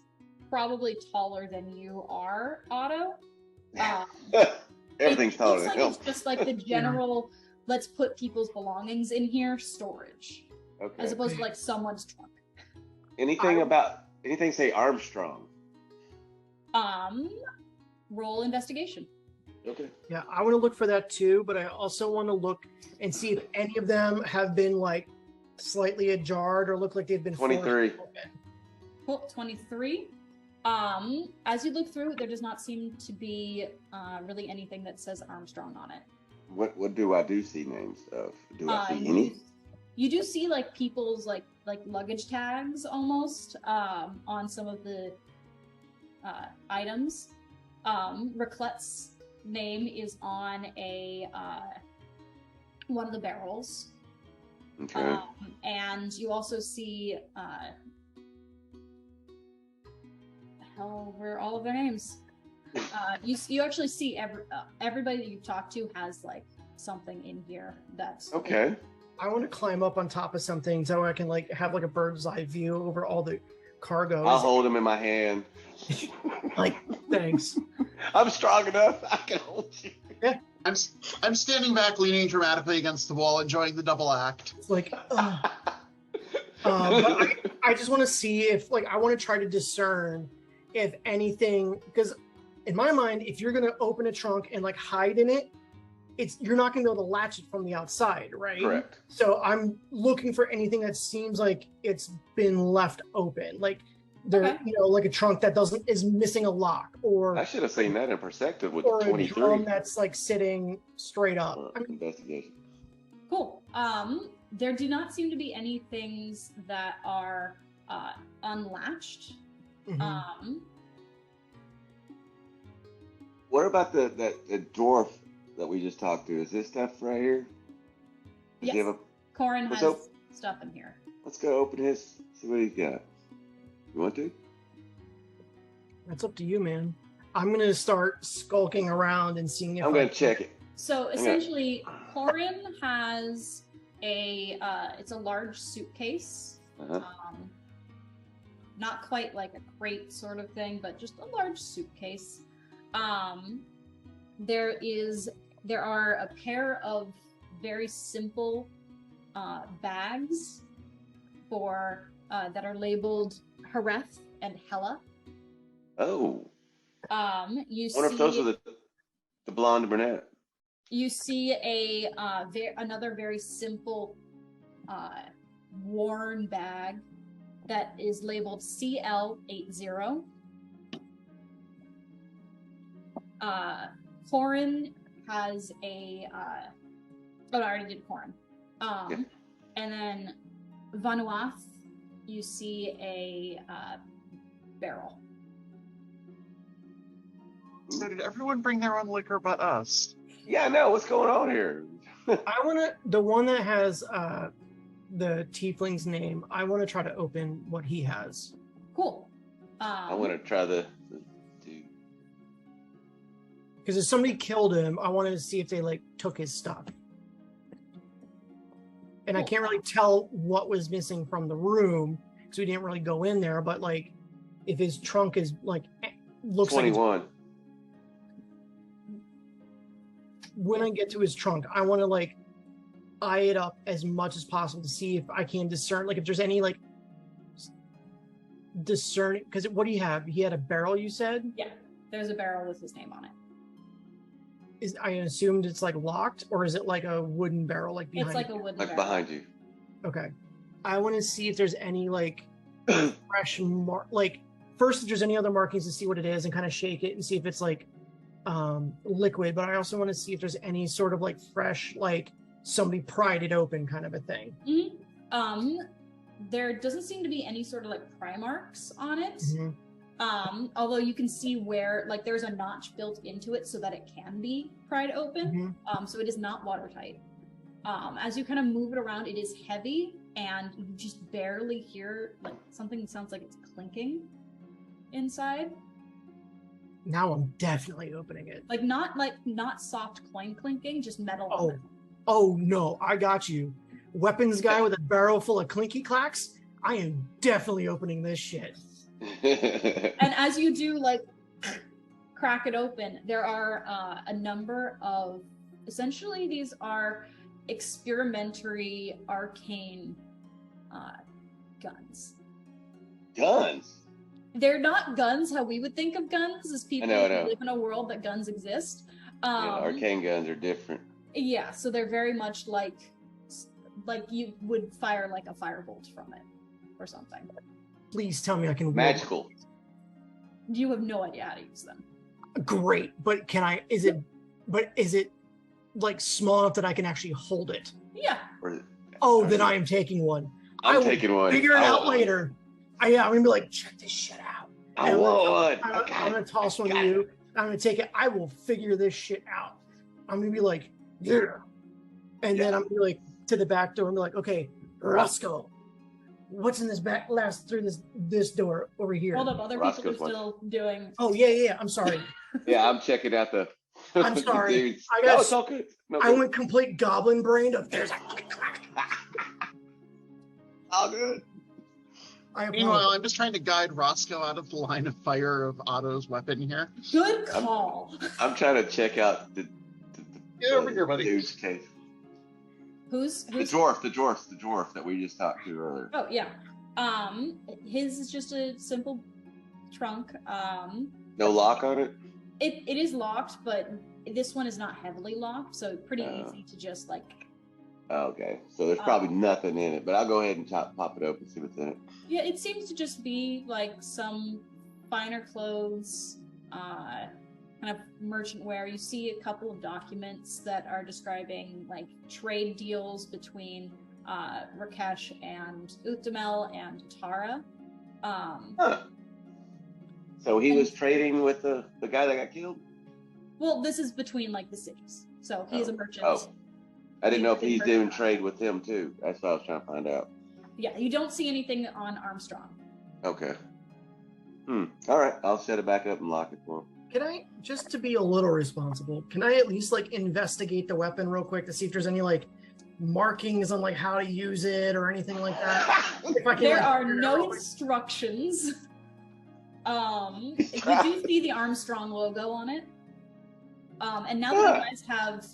probably taller than you are, Otto. Everything's taller looks than like him. it's just like the general, let's put people's belongings in here storage, Okay. as opposed to like someone's trunk. Anything say Armstrong? Roll investigation. Okay. Yeah, I want to look for that too, but I also want to look and see if any of them have been like slightly ajar or look like they've been 23. forced open. Cool, 23. As you look through, there does not seem to be really anything that says Armstrong on it. What do I do see names of? Do I see any? You do see like people's like luggage tags almost on some of the items. Raclette's name is on a one of the barrels. Okay. And you also see hell, where are all of their names? You actually see everybody that you've talked to has like something in here that's Okay. I want to climb up on top of something so I can like have like a bird's eye view over all the cargoes. I'll hold him in my hand. Like, thanks. I'm strong enough. I can hold you. I'm standing back, leaning dramatically against the wall, enjoying the double act. It's like, but I just want to see if, like, I want to try to discern if anything, because in my mind, if you're going to open a trunk and like hide in it, you're not going to be able to latch it from the outside, right? Correct. So I'm looking for anything that seems like it's been left open, like there, like a trunk that is missing a lock, or I should have seen that in perspective with or the a 23. drum that's like sitting straight up. Investigation. cool. There do not seem to be any things that are unlatched. Mhm. What about the dwarf that we just talked to? Is this stuff right here? Does he Yes. have Corin Let's has op- stuff in here. Let's go open his. See what he's got. You want to? That's up to you, man. I'm gonna start skulking around and seeing if I'm gonna check it. So essentially, Corin has it's a large suitcase. Uh-huh. Not quite like a crate sort of thing, but just a large suitcase. There are a pair of very simple bags for that are labeled Hareth and Hela. Oh. You Wonder if those are the blonde brunette. You see another very simple worn bag that is labeled CL80. Corin has a I already did Corin. Yeah. And then Vanuath, you see a barrel. So did everyone bring their own liquor but us? Yeah, no, what's going on here? I want to, the one that has the tiefling's name, I want to try to open what he has. Cool. I want to try the Because if somebody killed him, I wanted to see if they like took his stuff. And I Cool. can't really tell what was missing from the room because we didn't really go in there. But like, if his trunk is like looks 21. like when I get to his trunk, I want to like eye it up as much as possible to see if I can discern, like if there's any like discerning. Because what do you have? He had a barrel, you said. Yeah, there's a barrel with his name on it. Is I assumed it's like locked, or is it like a wooden barrel like behind? It's like you? a wooden Like barrel. behind you. Okay. I want to see if there's any like fresh like first if there's any other markings to see what it is and kind of shake it and see if it's like liquid, but I also want to see if there's any sort of like fresh, like somebody pried it open kind of a thing. Mm-hmm. There doesn't seem to be any sort of like pry marks on it. Mm-hmm. Although you can see where like there's a notch built into it so that it can be pried open. Mm-hmm. So it is not watertight. As you kind of move it around, it is heavy and you just barely hear like something that sounds like it's clinking inside. Now I'm definitely opening it. Like not soft coin clinking, just metal. on Oh, metal. oh no, I got you. Weapons guy with a barrel full of clinky clacks. I am definitely opening this shit. And as you do like crack it open, there are a number of, essentially these are experimentary arcane guns. Guns. They're not guns how we would think of guns as people I who know. live in a world that guns exist. Yeah, arcane guns are different. Yeah, so they're very much like you would fire like a firebolt from it or something. Please tell me I can wield Magical. You have no idea how to use them. it. Great, but is it like small enough that I can actually hold it? Yeah. Oh, then I am taking one. I'm I will taking one. Figure it I out want one. later. I'm gonna be like, check this shit out. I want one. I'm gonna toss one to you. I'm gonna take it. I will figure this shit out. I'm gonna be like, yeah. And then I'm gonna be like to the back door and be like, okay, Roscoe, what's in this back through this door over here? Hold up, other Roscoe's people are one. still doing. Oh yeah. I'm sorry. Yeah, I'm checking out the. I'm the sorry. dudes. I got- No, it's all good. No, I good. went complete goblin brained of there's a All good. I Meanwhile, apologize. I'm just trying to guide Roscoe out of the line of fire of Otto's weapon here. Good call. I'm trying to check out the Get over here, buddy. dude's case. Who's The dwarf that we just talked to earlier. Oh yeah. His is just a simple trunk. No lock on it. It is locked, but this one is not heavily locked, so pretty easy to just like. Okay, so there's probably nothing in it, but I'll go ahead and pop it open, see what's in it. Yeah, it seems to just be like some finer clothes, kind of merchant wear. You see a couple of documents that are describing like trade deals between Rakesh and Uthdamel and Tara. So he was trading with the guy that got killed? Well, this is between like the cities, so he is a merchant. Oh. I didn't know if he's doing trade with them too. That's what I was trying to find out. Yeah, you don't see anything on Armstrong. Okay. All right, I'll set it back up and lock it for him. Can I, just to be a little responsible, can I at least like investigate the weapon real quick to see if there's any like markings on like how to use it or anything like that? If I can, There like, are figure it no out real quick. instructions. You do see the Armstrong logo on it. And now that you guys have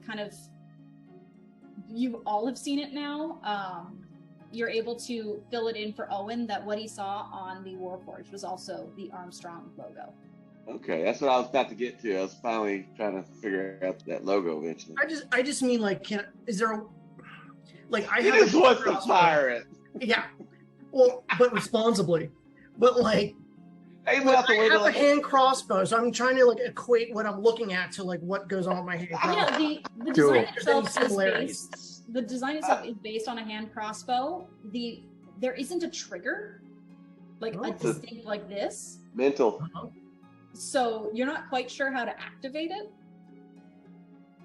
kind of, you all have seen it now, you're able to fill it in for Owen that what he saw on the Warforged was also the Armstrong logo. Okay, that's what I was about to get to. I was finally trying to figure out that logo eventually. I just mean like, is there a, like I He have just a wants to crossbow. fire it. Yeah, well, but responsibly. But like, Aim it well, out the I window. have a like- hand crossbow, so I'm trying to like equate what I'm looking at to like what goes on with my hand crossbow. Yeah, the Cool. design There's itself any is similarities. based. The design itself is based on a hand crossbow. There isn't a trigger like a Oh. distinct like this. Mental. Uh-huh. So you're not quite sure how to activate it.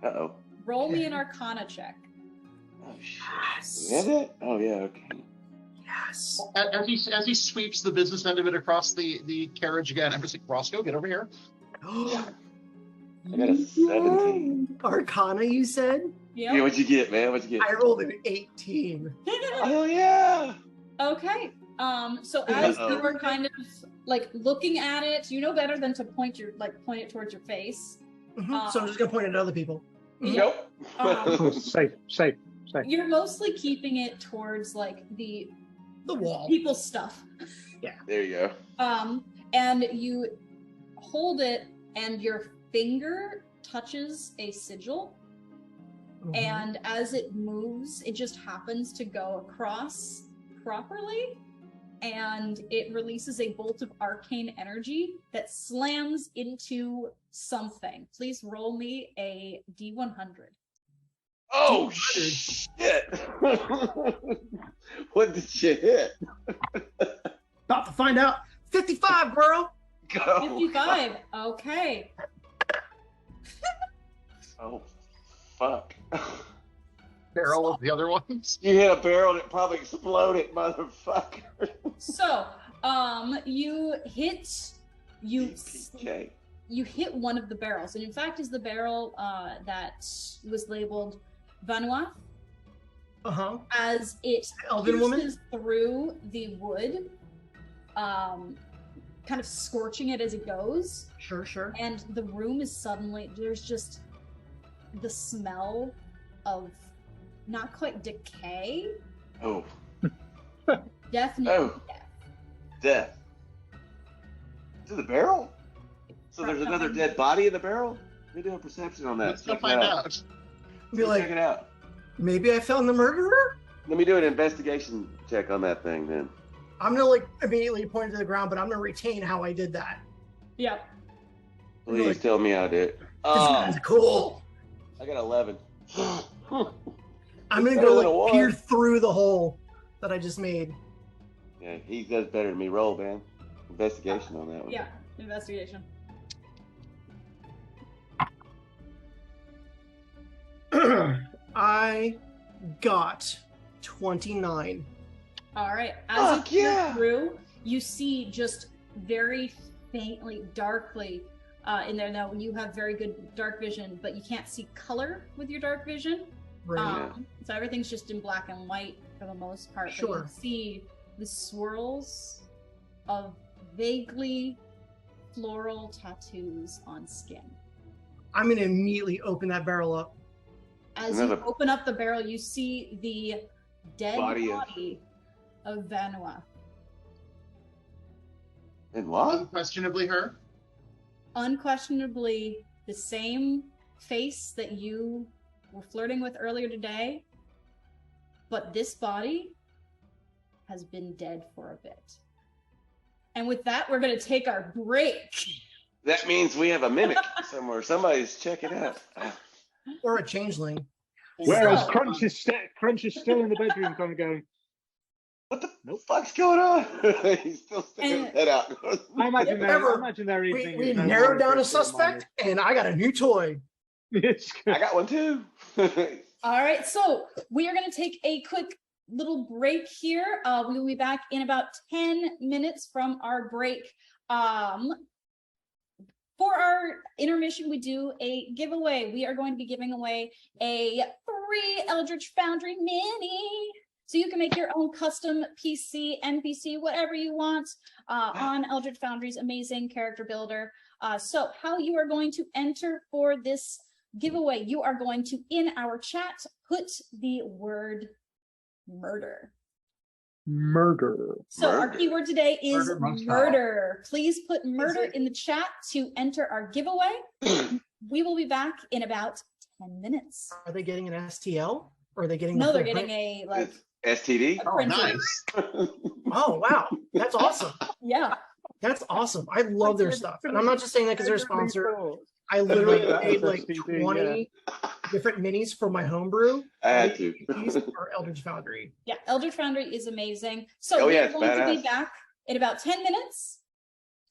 Uh-oh. Roll me Okay. an Arcana check. Oh, shit. Yes. Is it? Oh, yeah, okay. Yes. As he sweeps the business end of it across the carriage again, I'm just like, Roscoe, get over here. I got a 17. Arcana, you said? Yeah, Yeah. what'd you get, man? What'd you get? I rolled an 18. Oh, yeah. Okay. So as Uh-oh. you were kind of like looking at it, you know better than to point it towards your face. So I'm just gonna point it at other people. Yeah. Nope. Safe. You're mostly keeping it towards like the The wall. people's stuff. There you go. And you hold it, and your finger touches a sigil, Mhm. and as it moves, it just happens to go across properly, and it releases a bolt of arcane energy that slams into something. Please roll me a D100. Oh, 200. shit. What did you hit? About to find out. 55, girl. Go. 55. Okay. Oh, fuck. Barrel of the other ones. You hit a barrel that probably exploded, motherfucker. So, you hit Okay. you hit one of the barrels, and in fact is the barrel that was labeled Vanois, Uh-huh. as it Elven woman? pierces through the wood, kind of scorching it as it goes, Sure. and the room is suddenly, there's just the smell of not quite decay, Oh, definitely Oh. death. death. To the barrel? So there's another dead body in the barrel? Let me do a perception on that. Let's go Check it find out. out. Be Check like, it out. maybe I found the murderer? Let me do an investigation check on that thing then. I'm gonna like immediately point to the ground, but I'm gonna retain how I did that. Yep. Please Like- tell me I did. This Oh, guy's cool. I got 11. I'm gonna Better go than a like one. peer through the hole that I just made. Yeah, he does better than me. Roll, man. Investigation on that one. Yeah. Investigation. I got 29. All right. As Fuck you peer yeah! through, you see just very faintly, darkly in there. Now you have very good dark vision, but you can't see color with your dark vision. Right. So everything's just in black and white for the most part. But Sure. you see the swirls of vaguely floral tattoos on skin. I'm gonna immediately open that barrel up. As Another- you open up the barrel, you see the dead Body body, of- of Vanois. And what? Unquestionably her. Unquestionably the same face that you were flirting with earlier today, but this body has been dead for a bit. And with that, we're going to take our break. That means we have a mimic somewhere. Somebody's checking out. Or a changeling. Whereas So- Crunch is still in the bedroom, kind of going. What the Nope. fuck's going on? He's still sticking his And- head out. I imagine Whatever. their We evening. is no narrowed more down a interesting than suspect, and I got a new toy. mine is. I got one too. All right, so we are going to take a quick little break here. We will be back in about 10 minutes from our break. For our intermission, we do a giveaway. We are going to be giving away a free Eldritch Foundry Mini. So you can make your own custom PC, NPC, whatever you want on Eldritch Foundry's amazing character builder. So how you are going to enter for this giveaway, you are going to, in our chat, put the word murder. Murder. So our Murder. keyword today is Murder must murder. Please put murder in the chat to enter our giveaway. We will be back in about 10 minutes. Are they getting an STL? Or are they getting the No, they're full getting print? a like STD? a printer. Nice. Oh wow, that's awesome. Yeah. That's awesome. I love their stuff. And I'm not just saying that because they're a sponsor. I Yeah, literally that made is like STD, 20 different minis for my homebrew. I had to. These are Eldritch Foundry. Yeah, Eldritch Foundry is amazing. So Oh, we yeah, are it's going to be badass. back in about 10 minutes.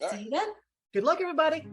All See right. you then. Good luck, everybody.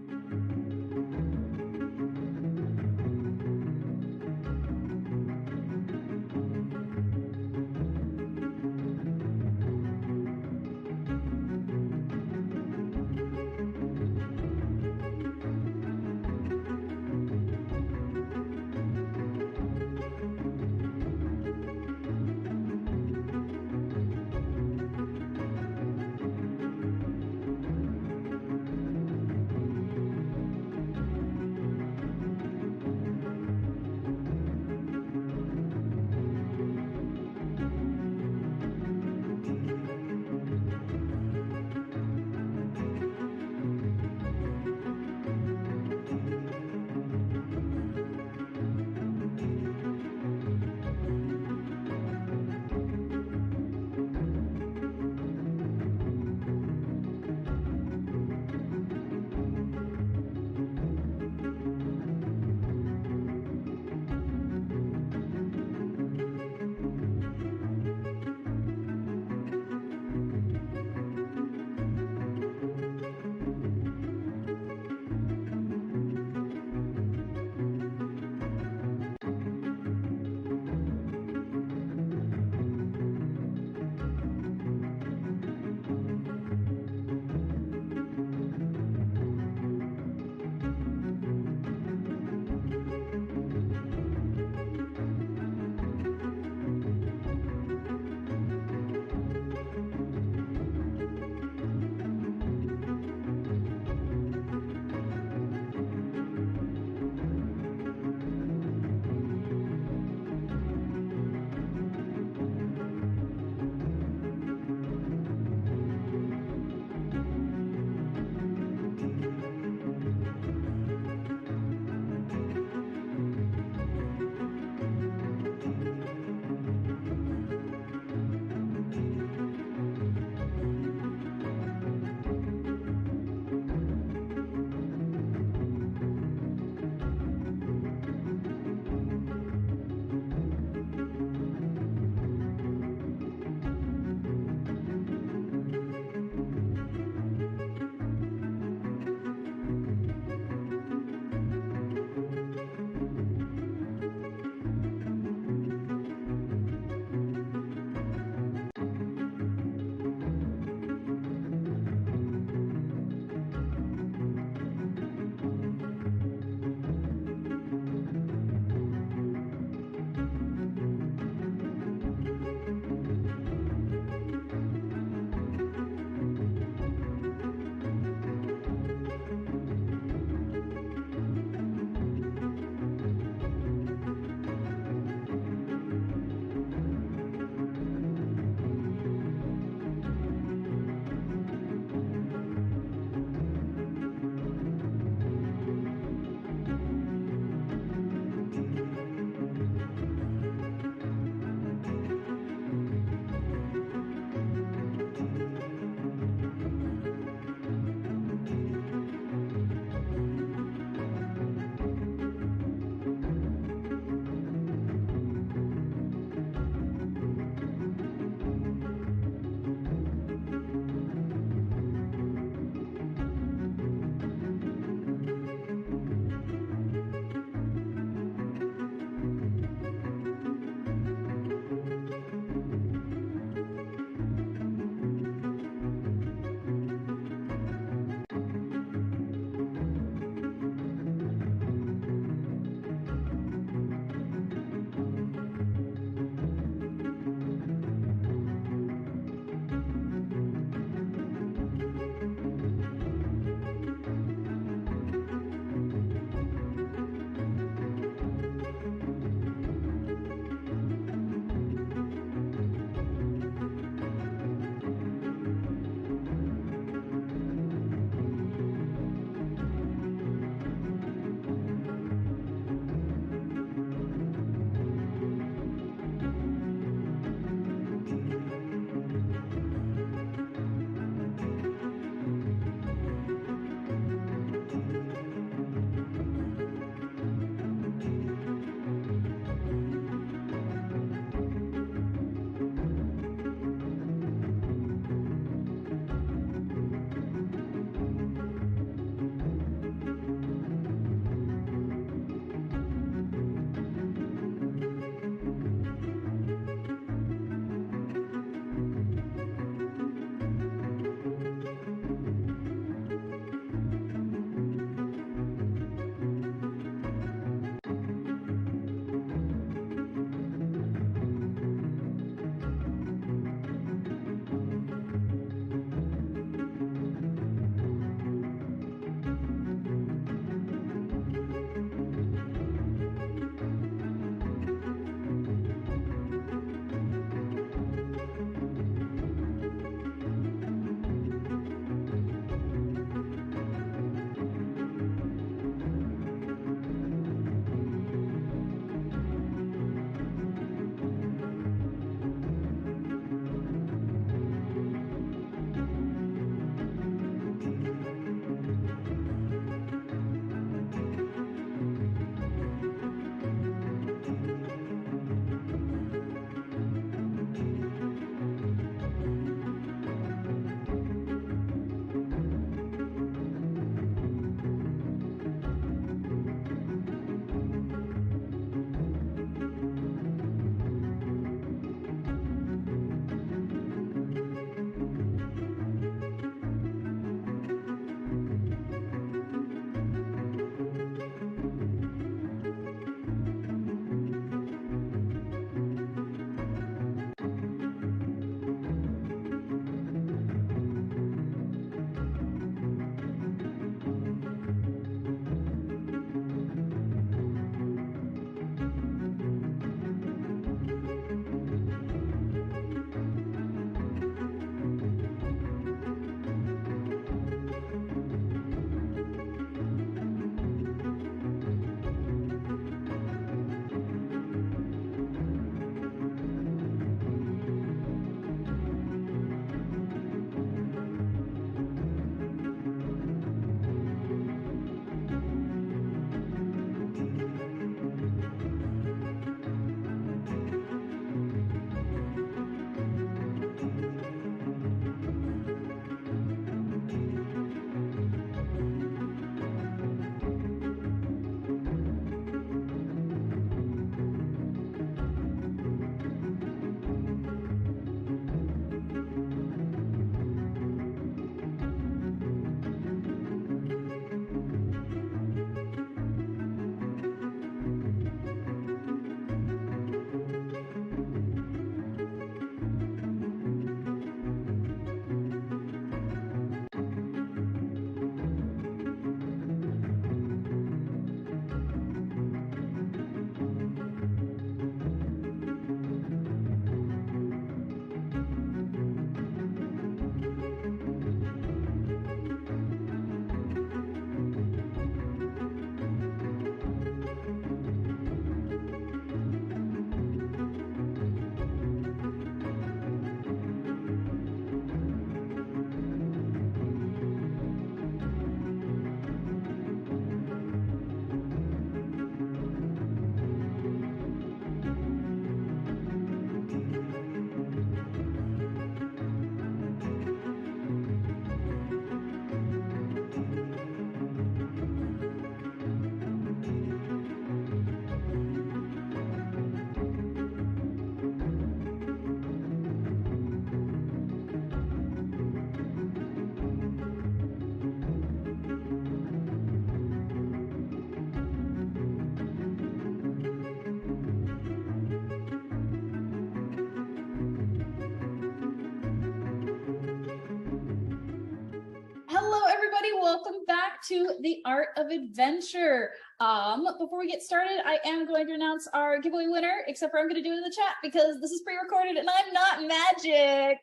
to the Art of Adventure. Before we get started, I am going to announce our giveaway winner, except for I'm going to do it in the chat because this is pre-recorded and I'm not magic.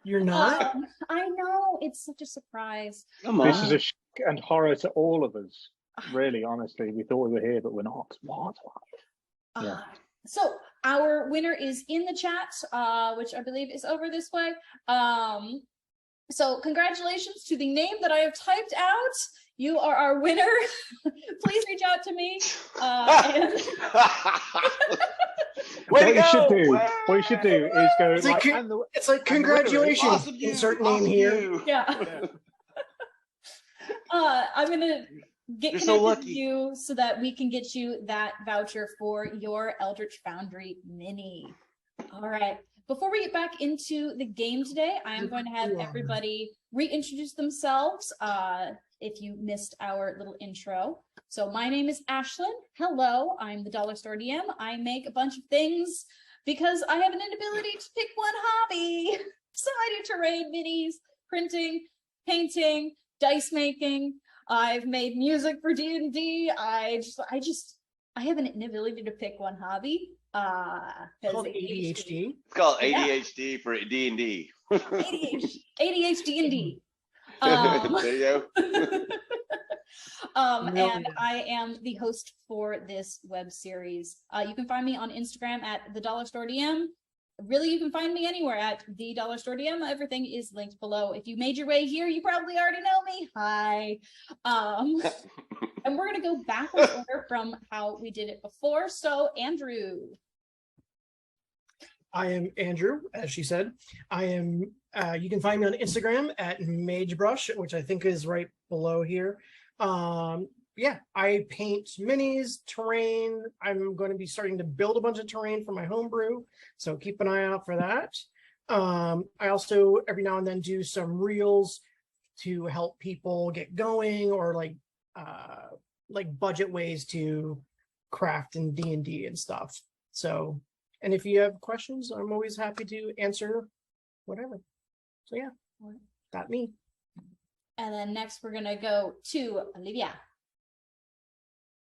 You're not? I know, it's such a surprise. Come on. This is a shock and horror to all of us. Really, honestly, we thought we were here, but we're not. What? Yeah. So our winner is in the chat, which I believe is over this way. So congratulations to the name that I have typed out. You are our winner. Please reach out to me. What you should do is go. It's like, it's like congratulations. Awesome Insert name here. Yeah. I'm gonna get You're connected so with lucky. you so that we can get you that voucher for your Eldritch Foundry Mini. All right. Before we get back into the game today, I am going to have everybody reintroduce themselves if you missed our little intro. So my name is Ashlyn. Hello, I'm the Dollar Store DM. I make a bunch of things because I have an inability to pick one hobby. So I do terrain minis, printing, painting, dice making. I've made music for D&D. I have an inability to pick one hobby. Called ADHD. It's called ADHD for D&D. ADHD and D. There you go. And I am the host for this web series. You can find me on Instagram at the Dollar Store DM. Really, you can find me anywhere at the Dollar Store DM. Everything is linked below. If you made your way here, you probably already know me. Hi. And we're gonna go backwards order from how we did it before. So, Andrew. I am Andrew, as she said. I am. You can find me on Instagram at MageBrush, which I think is right below here. Yeah, I paint minis, terrain. I'm going to be starting to build a bunch of terrain for my homebrew, so keep an eye out for that. I also every now and then do some reels to help people get going, or like budget ways to craft in D&D and stuff. So, and if you have questions, I'm always happy to answer whatever. So yeah, got me. And then next we're gonna go to Olivia.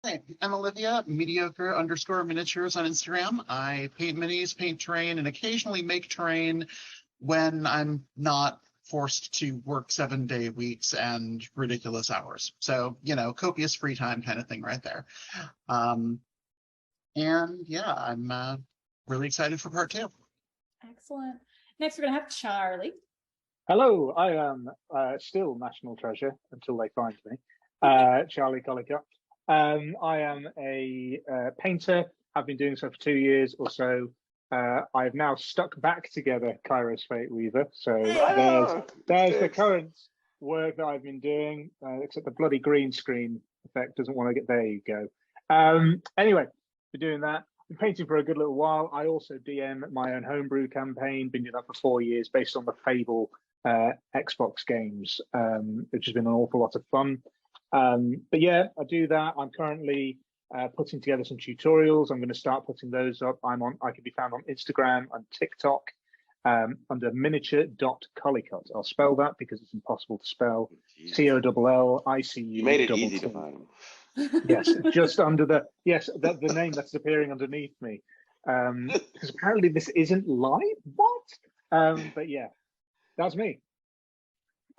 Hi, I'm Olivia, mediocre_miniatures on Instagram. I paint minis, paint terrain, and occasionally make terrain when I'm not forced to work 7-day weeks and ridiculous hours. So, you know, copious free time kind of thing right there. And yeah, I'm really excited for part 2. Excellent. Next we're gonna have Charlie. Hello, I am still national treasure until they find me. Charlie Collicott. I am a painter. I've been doing so for 2 years or so. I've now stuck back together Kairos Fate Weaver. So there's the current work that I've been doing, except the bloody green screen effect doesn't want to get. There you go. Anyway, been doing that. Been painting for a good little while. I also DM my own homebrew campaign. Been doing that for 4 years, based on the Fable Xbox games, which has been an awful lot of fun. But yeah, I do that. I'm currently putting together some tutorials. I'm going to start putting those up. I can be found on Instagram and TikTok under miniature.collicott. I'll spell that because it's impossible to spell. COLLICU. You made it easy to find them. Yes, just under the the name that's appearing underneath me. Because apparently this isn't live. What? But yeah, that's me.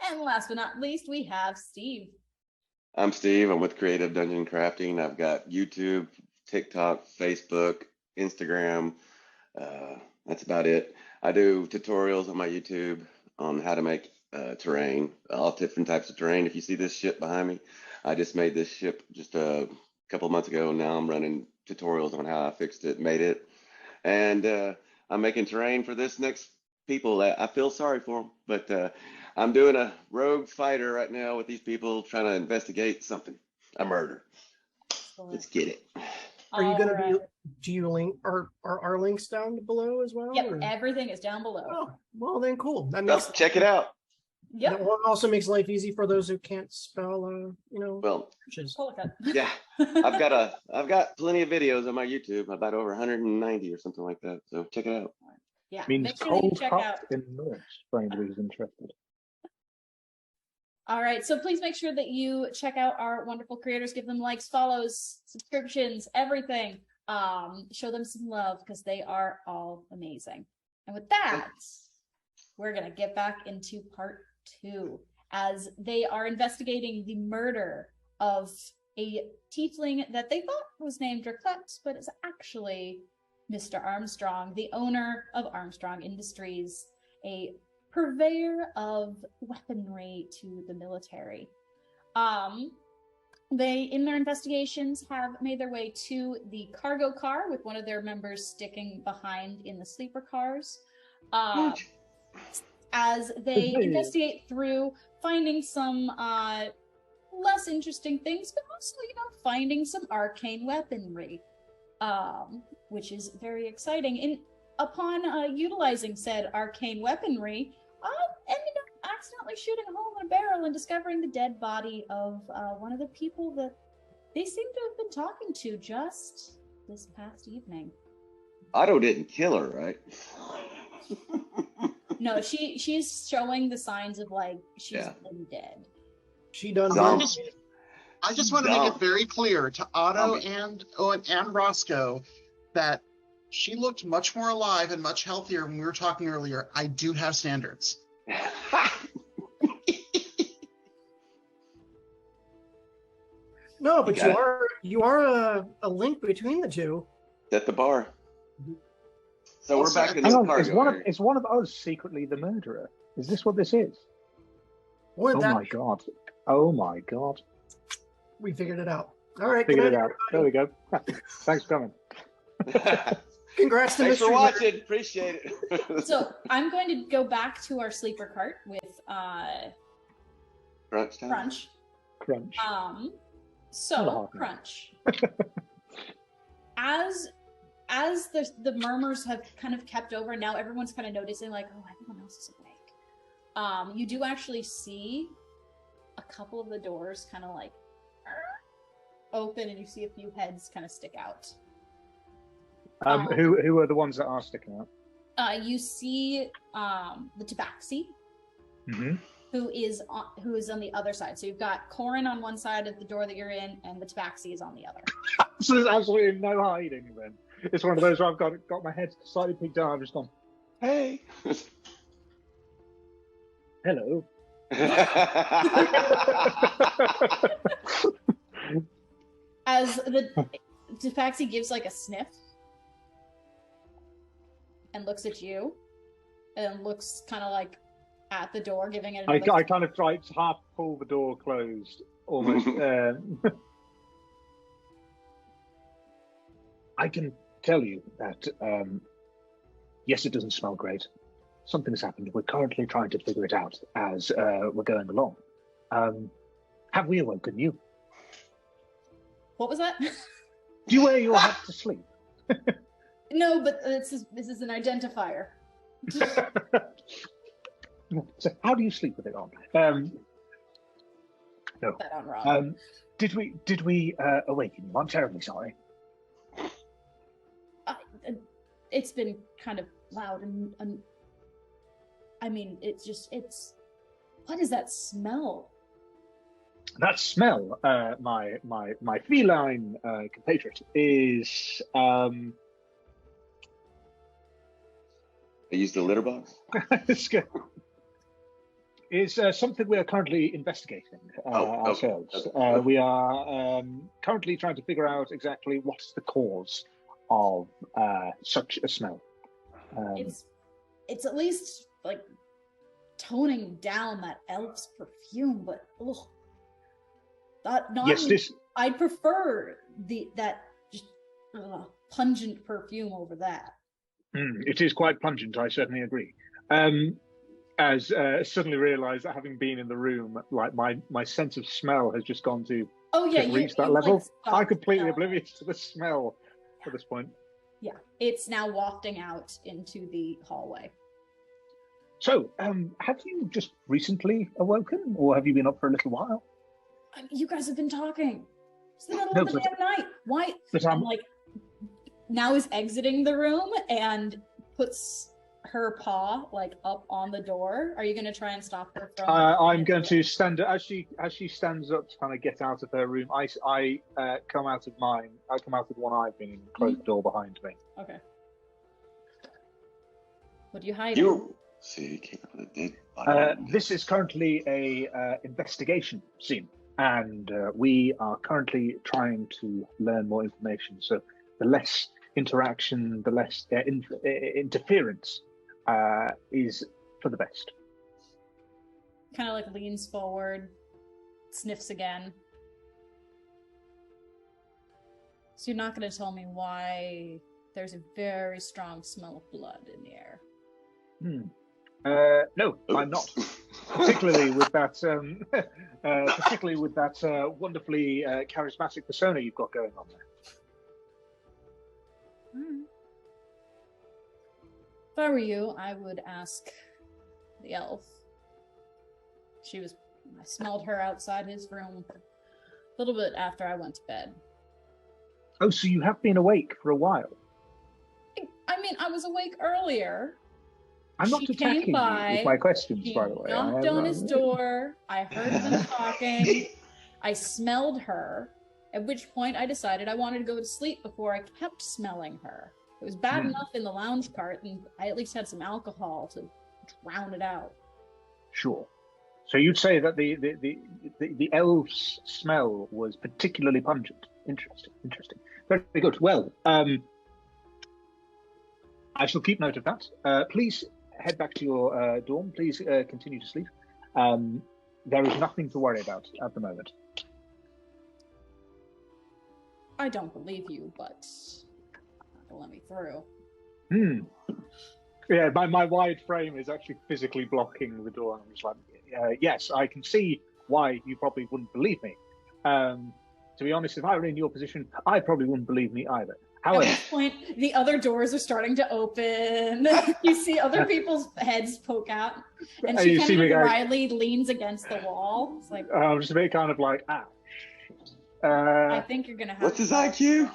And last but not least, we have Steve. I'm Steve. I'm with Creative Dungeon Crafting. I've got YouTube, TikTok, Facebook, Instagram. That's about it. I do tutorials on my YouTube on how to make terrain, all different types of terrain. If you see this ship behind me, I just made this ship just a couple of months ago, and now I'm running tutorials on how I fixed it, made it. And I'm making terrain for this next people that I feel sorry for them. But I'm doing a rogue fighter right now with these people trying to investigate something, a murder. Excellent. Let's get it. Are you going to Alright. do you link, are our links down below as well? Yep, or- everything is down below. Oh, well then cool. That Well, makes check it out. Yep. that also makes life easy for those who can't spell Well, churches. Collicott. yeah, I've got plenty of videos on my YouTube, about over 190 or something like that. So check it out. Yeah, Means make sure that you cold check cut out. in Norse, for anybody who's interested. All right, so please make sure that you check out our wonderful creators, give them likes, follows, subscriptions, everything. Show them some love because they are all amazing. And with that, we're gonna get back into part 2 as they are investigating the murder of a tiefling that they thought was named Draclept, but is actually Mr. Armstrong, the owner of Armstrong Industries, a purveyor of weaponry to the military. They, in their investigations, have made their way to the cargo car with one of their members sticking behind in the sleeper cars. As they investigate through finding some less interesting things, but also, finding some arcane weaponry, which is very exciting. Upon utilizing said arcane weaponry, ended up accidentally shooting a hole in a barrel and discovering the dead body of one of the people that they seem to have been talking to just this past evening. Otto didn't kill her, right? No, she's showing the signs of she's been dead. She done. I just want to make it very clear to Otto and Roscoe that she looked much more alive and much healthier when we were talking earlier. I do have standards. No, but you are a link between the two. At the bar. So Also, we're back in Hang the on, cargo. is one of us secretly the murderer? Is this what this is? More than that, My god. Oh my god. we figured it out. All right, Figured good it night, out. There we go. Thanks for coming. Congrats to Thanks for Mr. watching. Appreciate it. So I'm going to go back to our sleeper cart with Crunch time. Crunch. Crunch. So Crunch. As the murmurs have kind of kept over, and now everyone's kind of noticing, everyone else is awake. You do actually see a couple of the doors kind of open, and you see a few heads kind of stick out. Who are the ones that are sticking out? You see the Tabaxi, who is on the other side. So you've got Corin on one side of the door that you're in, and the Tabaxi is on the other. So there's absolutely no hiding then. It's one of those where I've got my head slightly peeked down. I've just gone, Hey. hello. As the Tabaxi gives a sniff and looks at you, and looks kind of at the door, giving it another I kind of try to half pull the door closed, almost. I can tell you that, yes, it doesn't smell great. Something has happened. We're currently trying to figure it out as we're going along. Have we awoken you? What was that? Do you wear your hat to sleep? No, but this is an identifier. So how do you sleep with it on? No. That on wrong. Did we awaken you? I'm terribly sorry. It's been kind of loud and I mean, it's what is that smell? That smell, my feline compatriot, is I used the litter box. is something we are currently investigating ourselves. Okay. We are currently trying to figure out exactly what's the cause of such a smell. It's at least toning down that elf's perfume, but I'd prefer that just pungent perfume over that. It is quite pungent, I certainly agree. As suddenly realised that having been in the room, my sense of smell has just gone to reach that level. I'm completely oblivious to the smell at this point. Yeah, it's now wafting out into the hallway. So, have you just recently awoken, or have you been up for a little while? You guys have been talking. It's the middle of the damn night. Why? Now is exiting the room and puts her paw like up on the door. Are you going to try and stop her from? I'm going to stand as she stands up to kind of get out of her room. I come out of mine. I come out of the one I've been in, and close the door behind me. Okay. What do you hide? You see, keep up with the dead body. This is currently a investigation scene, and we are currently trying to learn more information. So the less interaction, the less interference is for the best. Kind of like leans forward, sniffs again. So you're not going to tell me why there's a very strong smell of blood in the air? No, I'm not. Particularly with that, wonderfully charismatic persona you've got going on there. If I were you, I would ask the elf. I smelled her outside his room a little bit after I went to bed. Oh, so you have been awake for a while? I mean, I was awake earlier. I'm not She attacking came by, you with my questions, She by the way. knocked on his door. I heard them talking. I smelled her, at which point I decided I wanted to go to sleep before I kept smelling her. It was bad enough in the lounge cart, and I at least had some alcohol to drown it out. Sure. So you'd say that the elf's smell was particularly pungent. Interesting. Very good. Well, I shall keep note of that. Please head back to your dorm. Please continue to sleep. There is nothing to worry about at the moment. I don't believe you, but not gonna let me through. Yeah, my wide frame is actually physically blocking the door. I'm just like, yes, I can see why you probably wouldn't believe me. To be honest, if I were in your position, I probably wouldn't believe me either. At However, this point, the other doors are starting to open. You see other people's heads poke out, and she you see kind me of go- wryly leans against the wall. It's like, I'm just a bit kind of like, I think you're gonna have. What's his IQ?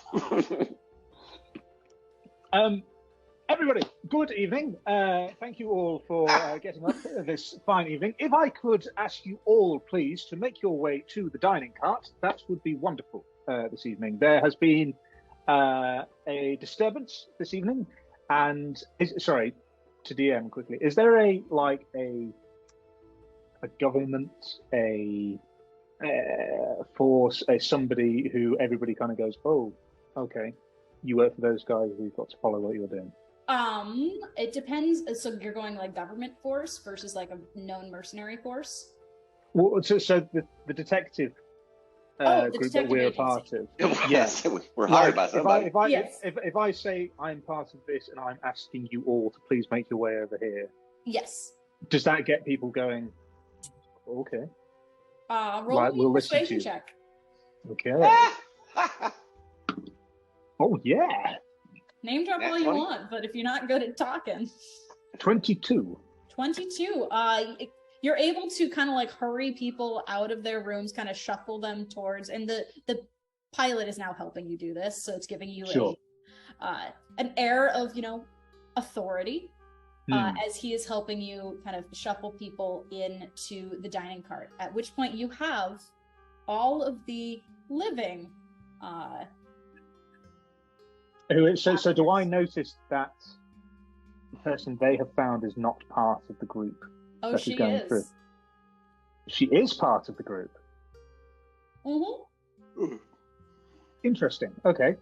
Everybody, good evening. Thank you all for getting up this fine evening. If I could ask you all, please, to make your way to the dining cart, that would be wonderful this evening. There has been a disturbance this evening, and sorry, to DM quickly. Is there a government, a force, somebody who everybody kind of goes, oh, okay, you work for those guys, we've got to follow what you're doing? It depends. So you're going like government force versus like a known mercenary force? Well, so the detective the group detective that we're a agency. part of. Yes, we're hired by somebody. Yes. If I say I'm part of this and I'm asking you all to please make your way over here, Yes. does that get people going, okay, Roll Right, me we'll a listen to persuasion you. check. okay. Oh, yeah. Name drop Nat all you 20? want, but if you're not good at talking. 22. 22. You're able to kind of like hurry people out of their rooms, kind of shuffle them towards, and the pilot is now helping you do this, so it's giving you Sure. an air of, authority. Hmm. As he is helping you kind of shuffle people into the dining cart, at which point you have all of the living. So do I notice that the person they have found is not part of the group? Oh, That is she going is. through. She is part of the group. Mm-hmm. Interesting. Okay.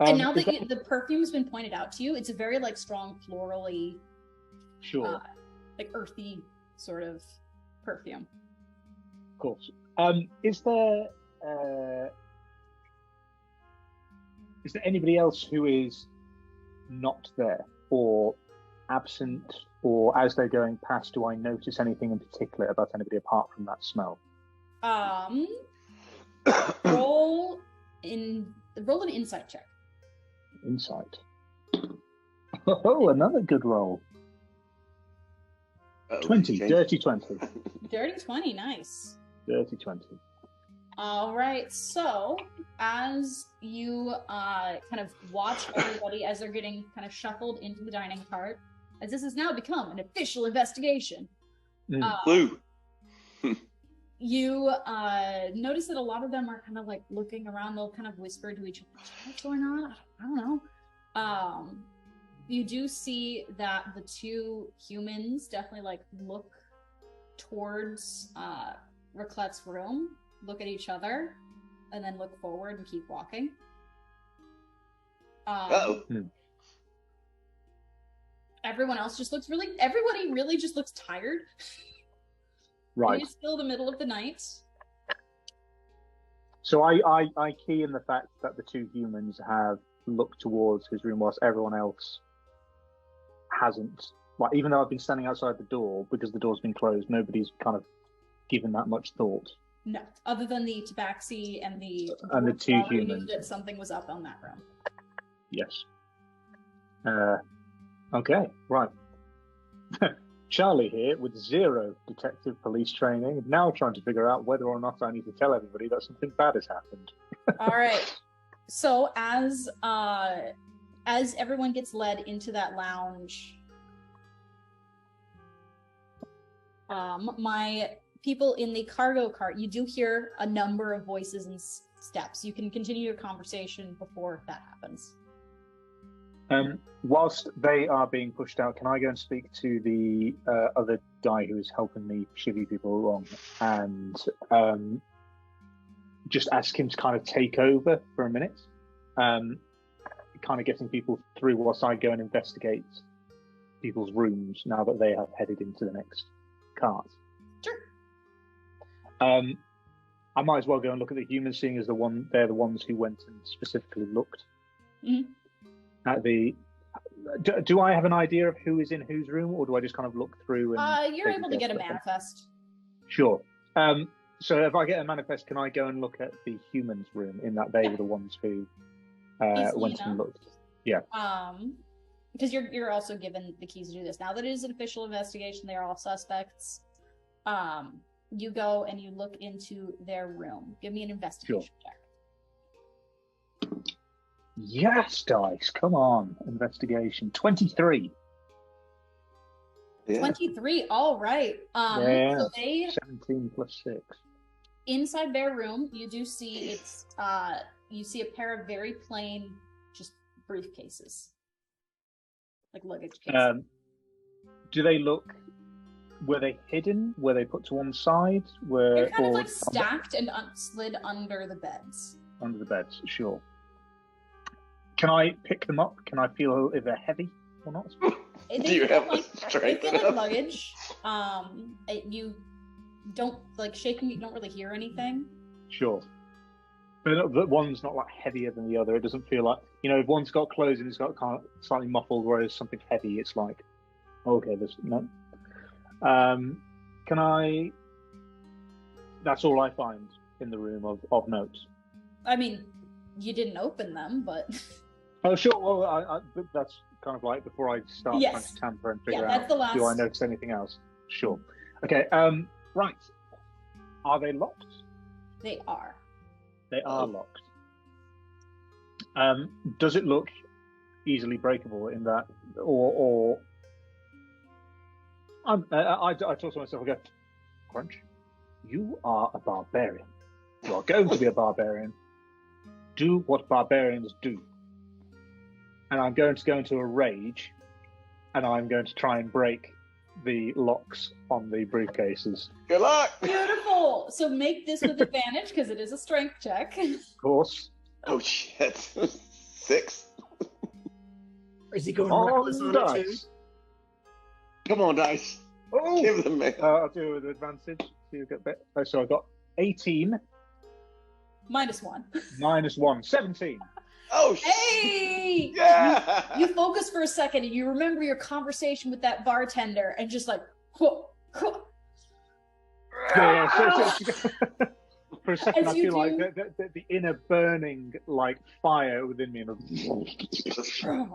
And now is that the perfume's been pointed out to you, it's a very like strong florally, sure, like earthy sort of perfume. of course. Is there anybody else who is not there or absent, or as they're going past, do I notice anything in particular about anybody apart from that smell? Roll an insight check. Insight. Oh, another good roll. 20, dirty 20. Dirty 20, nice. Dirty 20. All right, so as you kind of watch everybody as they're getting kind of shuffled into the dining cart, as this has now become an official investigation. Clue. You notice that a lot of them are kind of like looking around. They'll kind of whisper to each other, what's going on? I don't know. You do see that the two humans definitely like look towards Raclette's room, look at each other, and then look forward and keep walking. Everyone else just looks everybody really just looks tired. Right. It's still the middle of the night. So I key in the fact that the two humans have looked towards his room whilst everyone else hasn't. Like, even though I've been standing outside the door, because the door's been closed, nobody's kind of given that much thought. No, other than the tabaxi and the two knew humans. that something was up on that room. Yes. Okay, right. Charlie here with 0 detective police training, now trying to figure out whether or not I need to tell everybody that something bad has happened. All right. So as everyone gets led into that lounge, my people in the cargo cart, you do hear a number of voices and steps. You can continue your conversation before that happens. Whilst they are being pushed out, can I go and speak to the other guy who is helping me shivvy people along and just ask him to kind of take over for a minute? Kind of getting people through whilst I go and investigate people's rooms now that they have headed into the next cart. Sure. I might as well go and look at the humans, seeing as they're the ones who went and specifically looked at the. Do I have an idea of who is in whose room, or do I just kind of look through? And you're able to get a manifest. Sure. So if I get a manifest, can I go and look at the humans' room in that they were the ones who went and looked? Yeah. Because you're also given the keys to do this. Now that it is an official investigation, they are all suspects. You go and you look into their room. Give me an investigation check. Yes, dice. Come on, investigation. 23. Yeah. 23. All right. Yeah. So they 17 plus 6. inside their room, you do see you see a pair of very plain, just briefcases, like luggage cases. Do they look? Were they hidden? Were they put to one side? They're kind of like stacked and slid under the beds. Under the beds, sure. Can I pick them up? Can I feel if they're heavy or not? Do you have they strength feel like enough? luggage. You don't like shaking. You don't really hear anything. Sure. But one's not like heavier than the other. It doesn't feel like, if one's got clothes and it's got kind of slightly muffled, whereas something heavy, it's like, okay, there's no. Can I? That's all I find in the room of notes. I mean, you didn't open them, but. Oh, sure. Well, that's kind of like before I start trying to tamper and figure that's out, the last... do I notice anything else? Sure. Okay. Right. Are they locked? They are. They are locked. Does it look easily breakable in that, or I talk to myself. I go, Crunch, you are a barbarian. You are going to be a barbarian. Do what barbarians do. And I'm going to go into a rage, and I'm going to try and break the locks on the briefcases. Good luck. Beautiful. So make this with advantage because it is a strength check. Of course. Oh shit. 6. Or is he going reckless on it too? Dice. Come on, dice. Oh! Give them me. I'll do it with advantage. So you get better. Oh, so I got 18 -1. minus 1, 17. Oh shit. Hey! Yeah. You focus for a second and you remember your conversation with that bartender and just like, Yeah, so for a second, As I you feel like do. the inner burning like fire within me,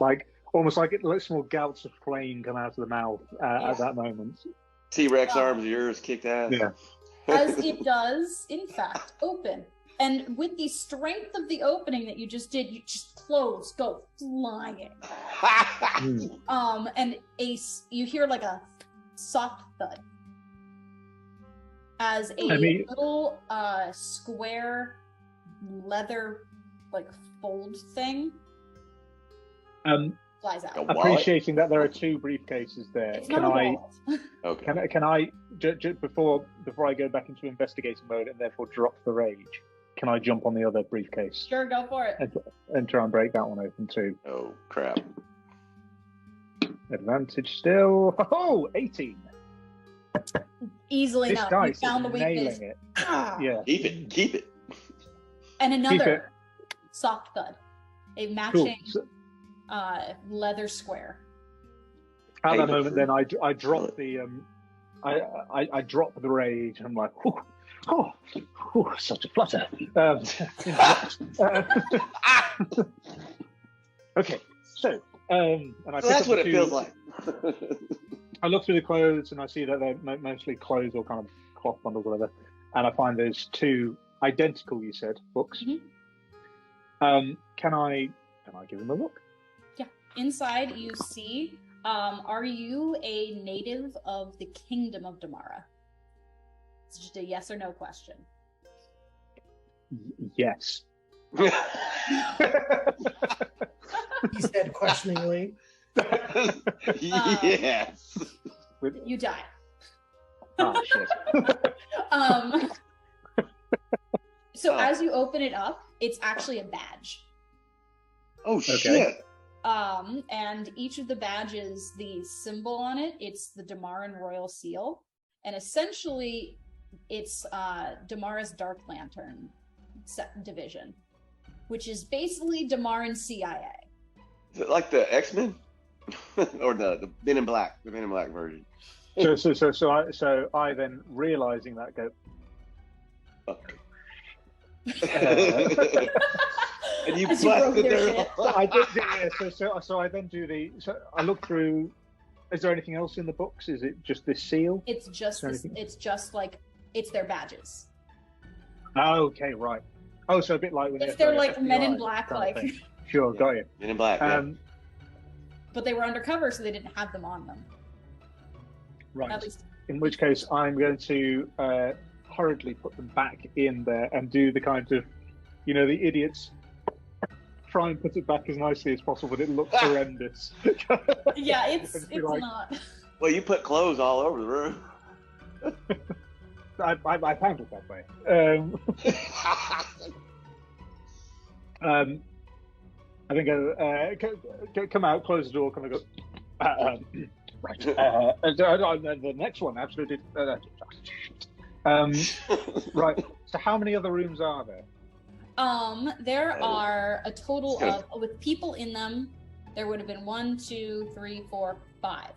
like almost like small gouts of flame come out of the mouth at that moment. T-Rex arms of yours kicked ass. Yeah. as it does, in fact, open. And with the strength of the opening that you just did, you just clothes go flying. And you hear like a soft thud as a little square leather like fold thing flies out. Appreciating that there are 2 briefcases there. It's not a wallet. Okay. Can I before I go back into investigating mode and therefore drop the rage? Can I jump on the other briefcase Sure, go for it. and try and break that one open too? Oh crap! Advantage still. Oh, 18. Easily This enough. guy You found the weakness. nailing it. Yeah. Keep it. And Keep another it. soft thud. A Cool. matching So, leather square. at that Painful. moment, then I drop the I drop the rage and I'm like, such a flutter. Okay, so and I pick That's up what the it 2 feels like. I look through the clothes and I see that they're mostly clothes or kind of cloth bundles or whatever, and I find there's 2 identical, you said, books. Mhm. Can I give them a look? Yeah. Inside you see, are you a native of the Kingdom of Damara? It's just a yes or no question. Yes. He said questioningly. Yes. You die. Oh shit. So Oh. as you open it up, it's actually a badge. Oh shit. And each of the badges, the symbol on it, it's the Damaran Royal Seal. And essentially, it's Damara's Dark Lantern division, which is basically Damaran CIA. Is it like the X-Men? Or the Men in Black, the Men in Black version? So I then realizing that go. Fuck. Uh, And you As you broke busted their their shit. I did, yeah. So I then do the. So I look through. Is there anything else in the books? Is it just this seal? It's just Is this, there anything? it's just like it's their badges. Oh, okay, right. Oh, so a bit like when It's their like FBI Men in kind Black, of like, thing. Sure, got you. Men in Black. Yeah. but they were undercover, so they didn't have them on them. Right. At least In which case, I'm going to hurriedly put them back in there and do the kind of, the idiots try and put it back as nicely as possible, but it looks horrendous. yeah, it's Just be like- not. Well, you put clothes all over the room. I found it that way. I think come out, close the door, kind of go. Right. The next one, absolutely. Right. So, how many other rooms are there? There are a total of, with people in them, there would have been 1, 2, 3, 4, 5.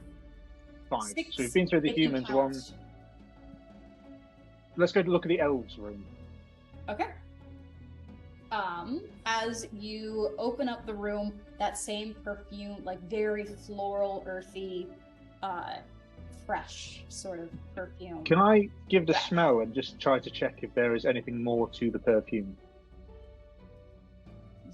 5. 6 So we've been through the if you humans count. one. Let's go to look at the elves room. Okay. As you open up the room, that same perfume, like very floral, earthy, fresh sort of perfume. Can I give the smell and just try to check if there is anything more to the perfume?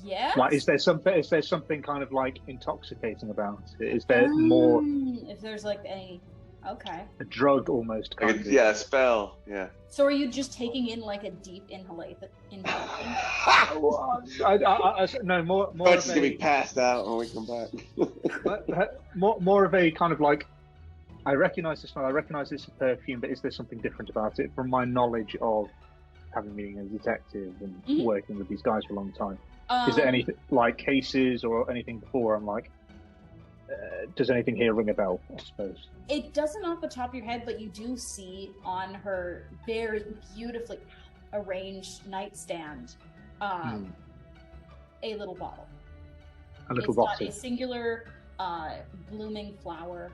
Yes. Like, is there something kind of like intoxicating about it? Is there more If there's like any, okay. a drug almost? Kind of? Yeah, a spell. Yeah. So are you just taking in like a deep inhalation? No, more Bunch of is gonna be a passed out when we come back. more of a kind of like. I recognize the smell. I recognize it's a perfume, but is there something different about it? From my knowledge of having been a detective and working with these guys for a long time, is there anything like cases or anything before? I'm like, does anything here ring a bell? I suppose. It doesn't off the top of your head, but you do see on her very beautifully arranged nightstand a little bottle. A little It's bottle. got a singular blooming flower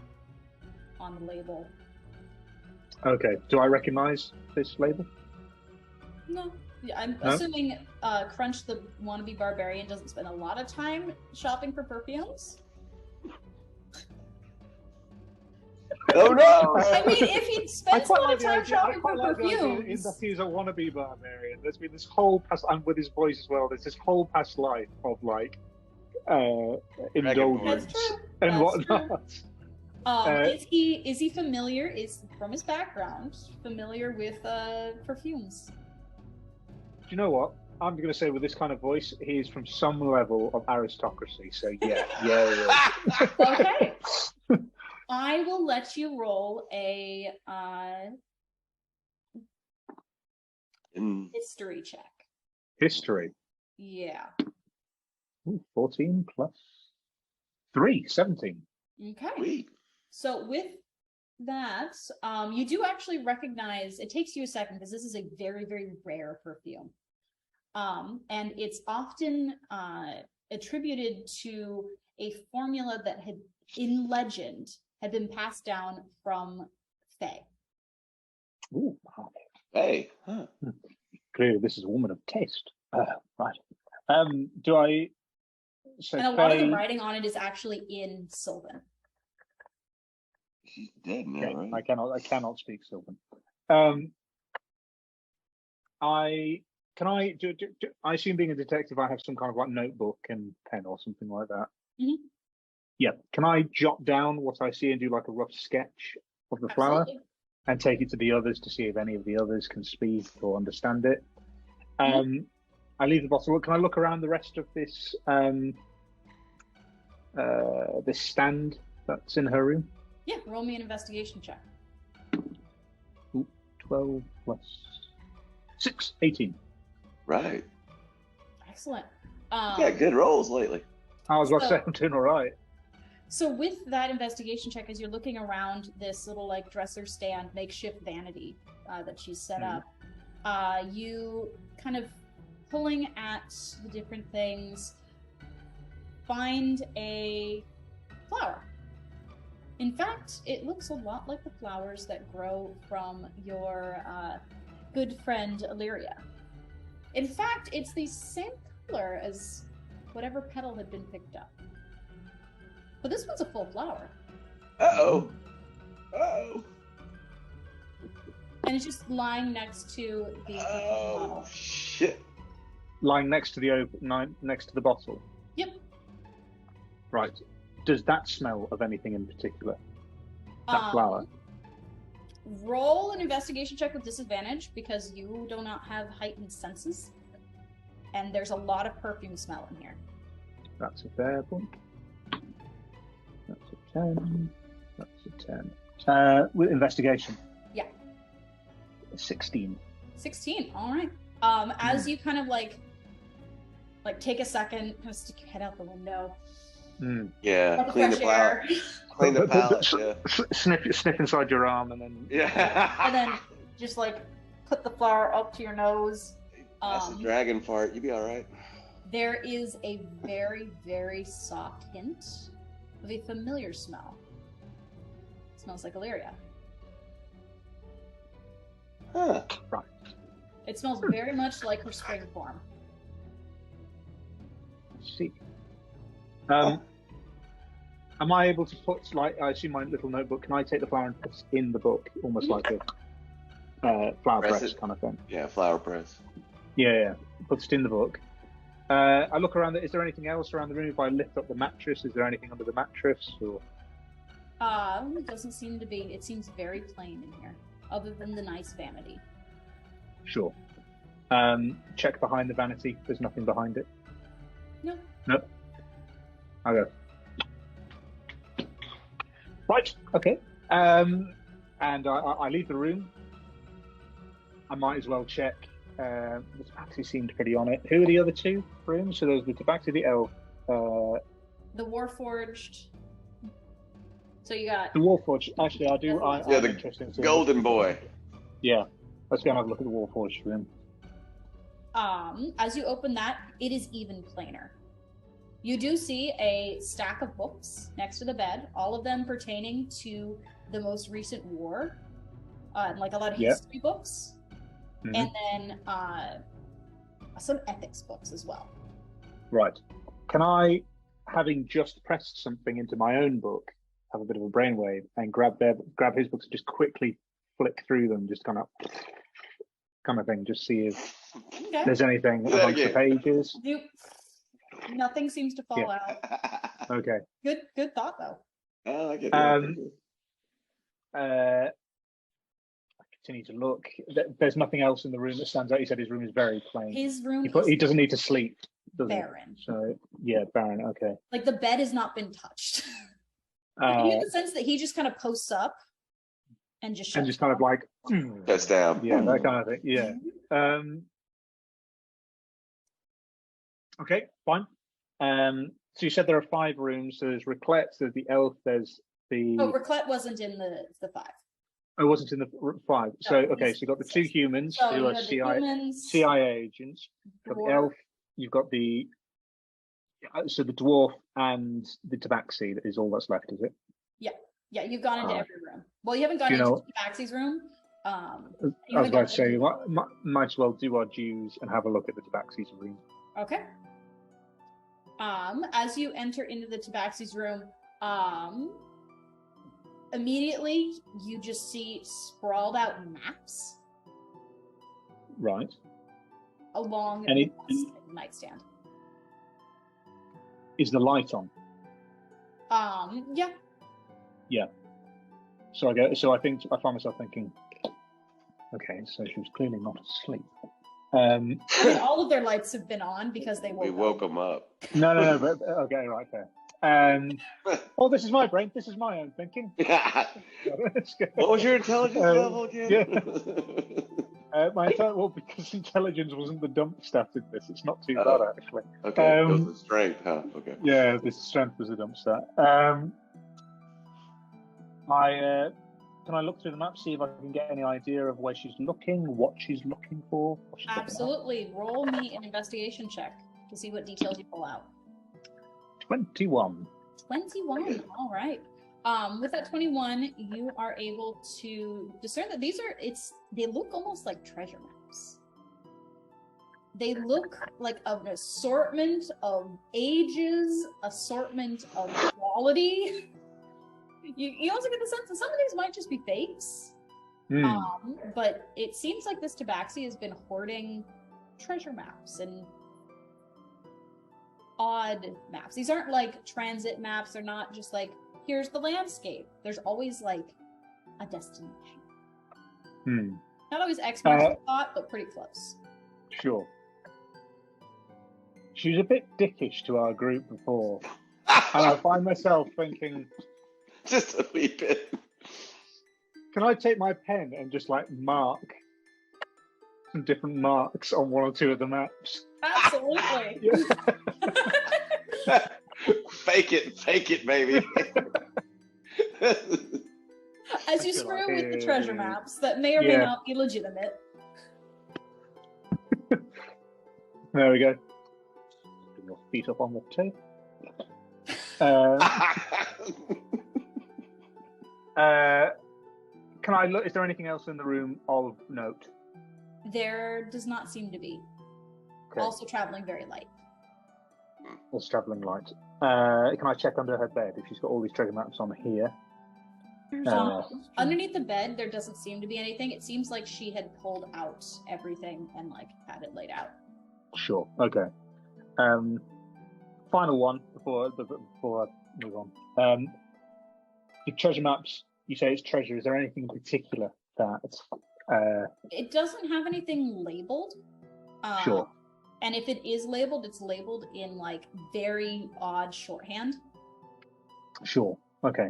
on the label. Okay. Do I recognize this label? No. Yeah, I'm No? assuming Crunch the wannabe barbarian doesn't spend a lot of time shopping for perfumes. Oh no! I mean, if he I spends a quite lot like of the time idea. I shopping quite for like the idea in perfumes. that he's a wannabe barbarian. There's been this whole past, and with his voice as well. There's this whole past life of like indulgence That's true. and That's whatnot. Is he familiar? Is from his background familiar with perfumes? Do you know what? I'm going to say with this kind of voice, he's from some level of aristocracy. So yeah. Okay. I will let you roll a Mm, history check. History. Yeah. Ooh, 14 plus 3, 17. Okay. sweet. So with that, you do actually recognize, it takes you a second because this is a very, very rare perfume. And it's often attributed to a formula that had, in legend, had been passed down from Fae. Ooh, wow. Hey, huh. Clearly this is a woman of taste. Right. Do I... So And a lot of the Faye- writing on it is actually in Sylvan. She's dead now, Okay, right? I cannot speak Sylvan. I assume being a detective, I have some kind of like notebook and pen or something like that. Mhm. Yeah. Can I jot down what I see and do like a rough sketch of the flower Absolutely. and take it to the others to see if any of the others can speak or understand it? I leave the bottle. Can I look around the rest of this this stand that's in her room? Yeah, roll me an investigation check. 12 plus 6, 18. Right. Excellent. Yeah, good rolls lately. I was about to So- say I'm doing all right. So with that investigation check, as you're looking around this little like dresser stand, makeshift vanity that she's set up, you kind of pulling at the different things, find a flower. In fact, it looks a lot like the flowers that grow from your good friend Illyria. In fact, it's the same color as whatever petal had been picked up. But this one's a full flower. Uh-oh. Uh-oh. And it's just lying next to the Oh, bottle. shit. Lying next to the next to the bottle. Yep. Right. Does that smell of anything in particular? That flower. Roll an investigation check with disadvantage because you do not have heightened senses. And there's a lot of perfume smell in here. That's a fair point. That's a 10. That's a 10. With investigation. Yeah. 16. 16. All right. As you kind of like take a second, kind of stick your head out the window. Yeah, Let clean the fresh air. palate. Clean the palate, yeah. Sniff inside your arm and then. Yeah. And then just like put the flower up to your nose. That's a dragon fart. You be all right. There is a very, very soft hint of a familiar smell. It smells like Illyria. Huh. Right. It smells very much like her spring form. Let's see. Am I able to put, like, I assume my little notebook, can I take the flower and put it in the book, almost like a flower Press press it. kind of thing? Yeah, flower press. Yeah. Put it in the book. I look around. Is there anything else around the room? If I lift up the mattress, is there anything under the mattress? Or It doesn't seem to be. It seems very plain in here, other than the nice vanity. sure. Check behind the vanity. There's nothing behind it. No. Nope. I go. Right. Okay. And I leave the room. I might as well check. The tabaxi seemed pretty on it. Who are the other two rooms? So there's the tabaxi, the elf, The Warforged. So you got the Warforged. Actually, I do. Yeah, I'm the interested in seeing Golden boy. Yeah. Let's go and have a look at the Warforged room. as you open that, it is even plainer. You do see a stack of books next to the bed, all of them pertaining to the most recent war, like a lot of history books, and then some ethics books as well. Right. Can I, having just pressed something into my own book, have a bit of a brainwave and grab his books and just quickly flick through them, just kind of thing, just see if Okay. there's anything Do that amongst the again. pages. Nothing seems to fall Yeah. out. Okay. Good thought though. Oh, I get I continue to look. There's nothing else in the room that stands out. He said his room is very plain. His room He is doesn't need to sleep, does he? barren. So yeah, barren. Okay. Like the bed has not been touched. You get the sense that he just kind of posts up and just shuts and just kind of down. like That's down. yeah, that kind of thing. Yeah. Okay, fine. So you said there are 5 rooms. So there's Raclette, there's the elf, there's the. Oh, Raclette wasn't in the 5. Oh, it wasn't in the 5. So No, okay, so you've got the 2 humans So who you are had the CIA humans, agents. You've got the dwarf. elf. You've got the. So the dwarf and the tabaxi is all that's left, is it? Yeah, you've gone into Ah. every room. Well, you haven't gone You into know- Tabaxi's room. You I was haven't about gone to say, into- we might as well do our dues and have a look at the tabaxi's room. Okay. As you enter into the Tabaxi's room, immediately you just see sprawled out maps Right. along Any- the nightstand. Is the light on? Yeah. So I think I find myself thinking, okay, so she was clearly not asleep. I mean, all of their lights have been on because they We woke woke them up. No, but okay, right there. Oh, this is my brain. This is my own thinking. What was your intelligence level again? Well, because intelligence wasn't the dump stat in this. It's not too bad Oh. actually. Okay, it was the strength, huh? Okay. Yeah, the strength was a dump stat. Can I look through the map, see if I can get any idea of where she's looking, what she's looking for? What she's looking at? Absolutely. Roll me an investigation check to see what details you pull out. 21. 21. All right. With that 21, you are able to discern that they look almost like treasure maps. They look like an assortment of ages, assortment of quality. You also get the sense that some of these might just be fakes. But it seems like this Tabaxi has been hoarding treasure maps and odd maps. These aren't like transit maps. They're not just like, here's the landscape. There's always like a destination. Not always X marks the spot, but pretty close. Sure. She was a bit dickish to our group before. And I find myself thinking, Just a wee bit. can I take my pen and just like mark some different marks on 1 or 2 of the maps? Absolutely. Fake it, baby. As you I feel screw like with the treasure maps that may or may Yeah. not be legitimate. There we go. Put your feet up on the table. Can I look? Is there anything else in the room of note? There does not seem to be. Okay. Also traveling very light. Also traveling light. Can I check under her bed if she's got all these treasure maps on here? Underneath the bed, there doesn't seem to be anything. It seems like she had pulled out everything and like had it laid out. Sure. Okay. Final one before I move on. The treasure maps. You say it's treasure. Is there anything in particular that? It doesn't have anything labeled. Sure. And if it is labeled, it's labeled in like very odd shorthand. Sure. Okay.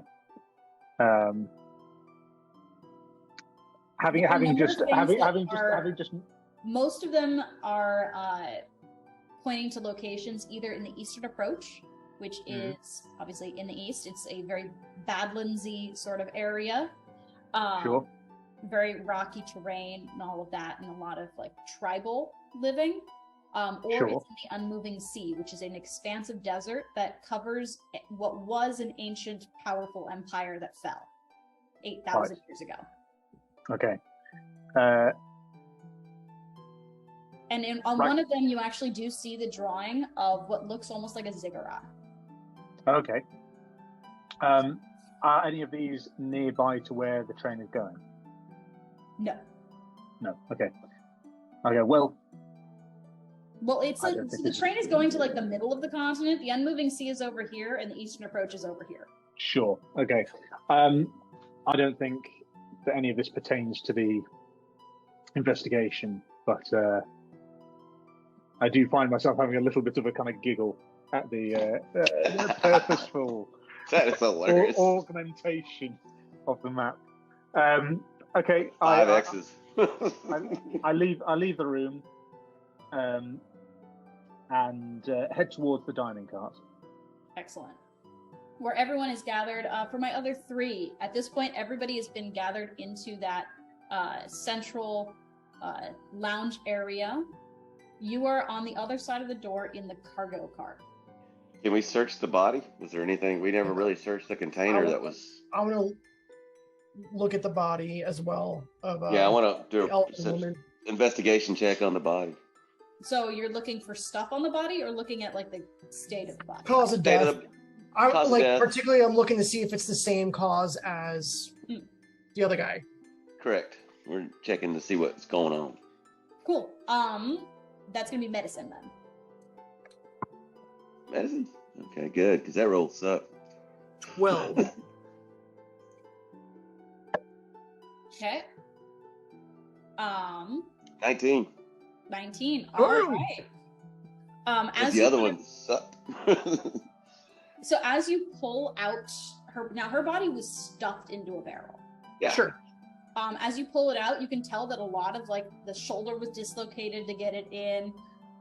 Having just Most of them are pointing to locations either in the eastern approach, which is obviously in the east. It's a very Badlandsy sort of area. Sure. Very rocky terrain and all of that, and a lot of like tribal living. Or Sure. it's in the unmoving sea, which is an expansive desert that covers what was an ancient, powerful empire that fell 8,000 years ago. Okay. And on Right. one of them, you actually do see the drawing of what looks almost like a ziggurat. Okay. Are any of these nearby to where the train is going? No. No. Okay. Okay. Well, It's I like don't think so the this- train is going to like the middle of the continent. The unmoving sea is over here, and the eastern approach is over here. sure. Okay. I don't think that any of this pertains to the investigation, but I do find myself having a little bit of a kind of giggle at the purposeful That is hilarious. augmentation of the map. Okay. 5 X's. I leave the room and head towards the dining cart. Excellent. Where everyone is gathered. For my other three, at this point, everybody has been gathered into that central lounge area. You are on the other side of the door in the cargo cart. Can we search the body? Was there anything? We never really searched the container that was. I want to look at the body as well. Of Yeah, I want to the do elven a woman. investigation check on the body. So you're looking for stuff on the body, or looking at like the state of the body? Cause of State death. of the- I cause of like death. particularly. I'm looking to see if it's the same cause as the other guy. Correct. We're checking to see what's going on. Cool. That's gonna be medicine then. Medicine? Okay, good, because that roll sucked. Well, Okay. 19. 19. All Ooh. right. Because As the you other kind one sucked. so as you pull out her body was stuffed into a barrel. Yeah. sure. As you pull it out, you can tell that a lot of like the shoulder was dislocated to get it in.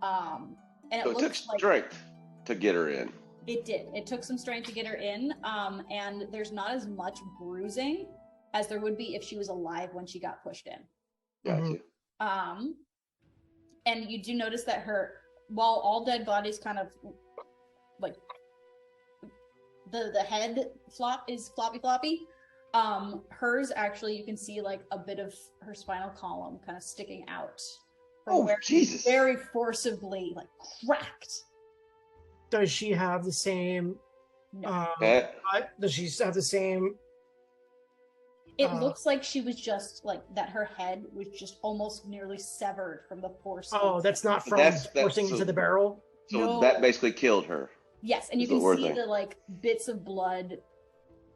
And it So it took looks like strength to get her in. it did. It took some strength to get her in. And there's not as much bruising as there would be if she was alive when she got pushed in. Gotcha. And you do notice that while all dead bodies kind of like the head is floppy, hers actually, you can see like a bit of her spinal column kind of sticking out from Oh, where Jesus. very forcibly like cracked. Does she have the same? No. Does she have the same? It looks like she was just like that. Her head was just almost nearly severed from the force. Oh, that's not from That's- forcing so- into the barrel. So No. that basically killed her. Yes, and you Is the can word see thing. the like bits of blood.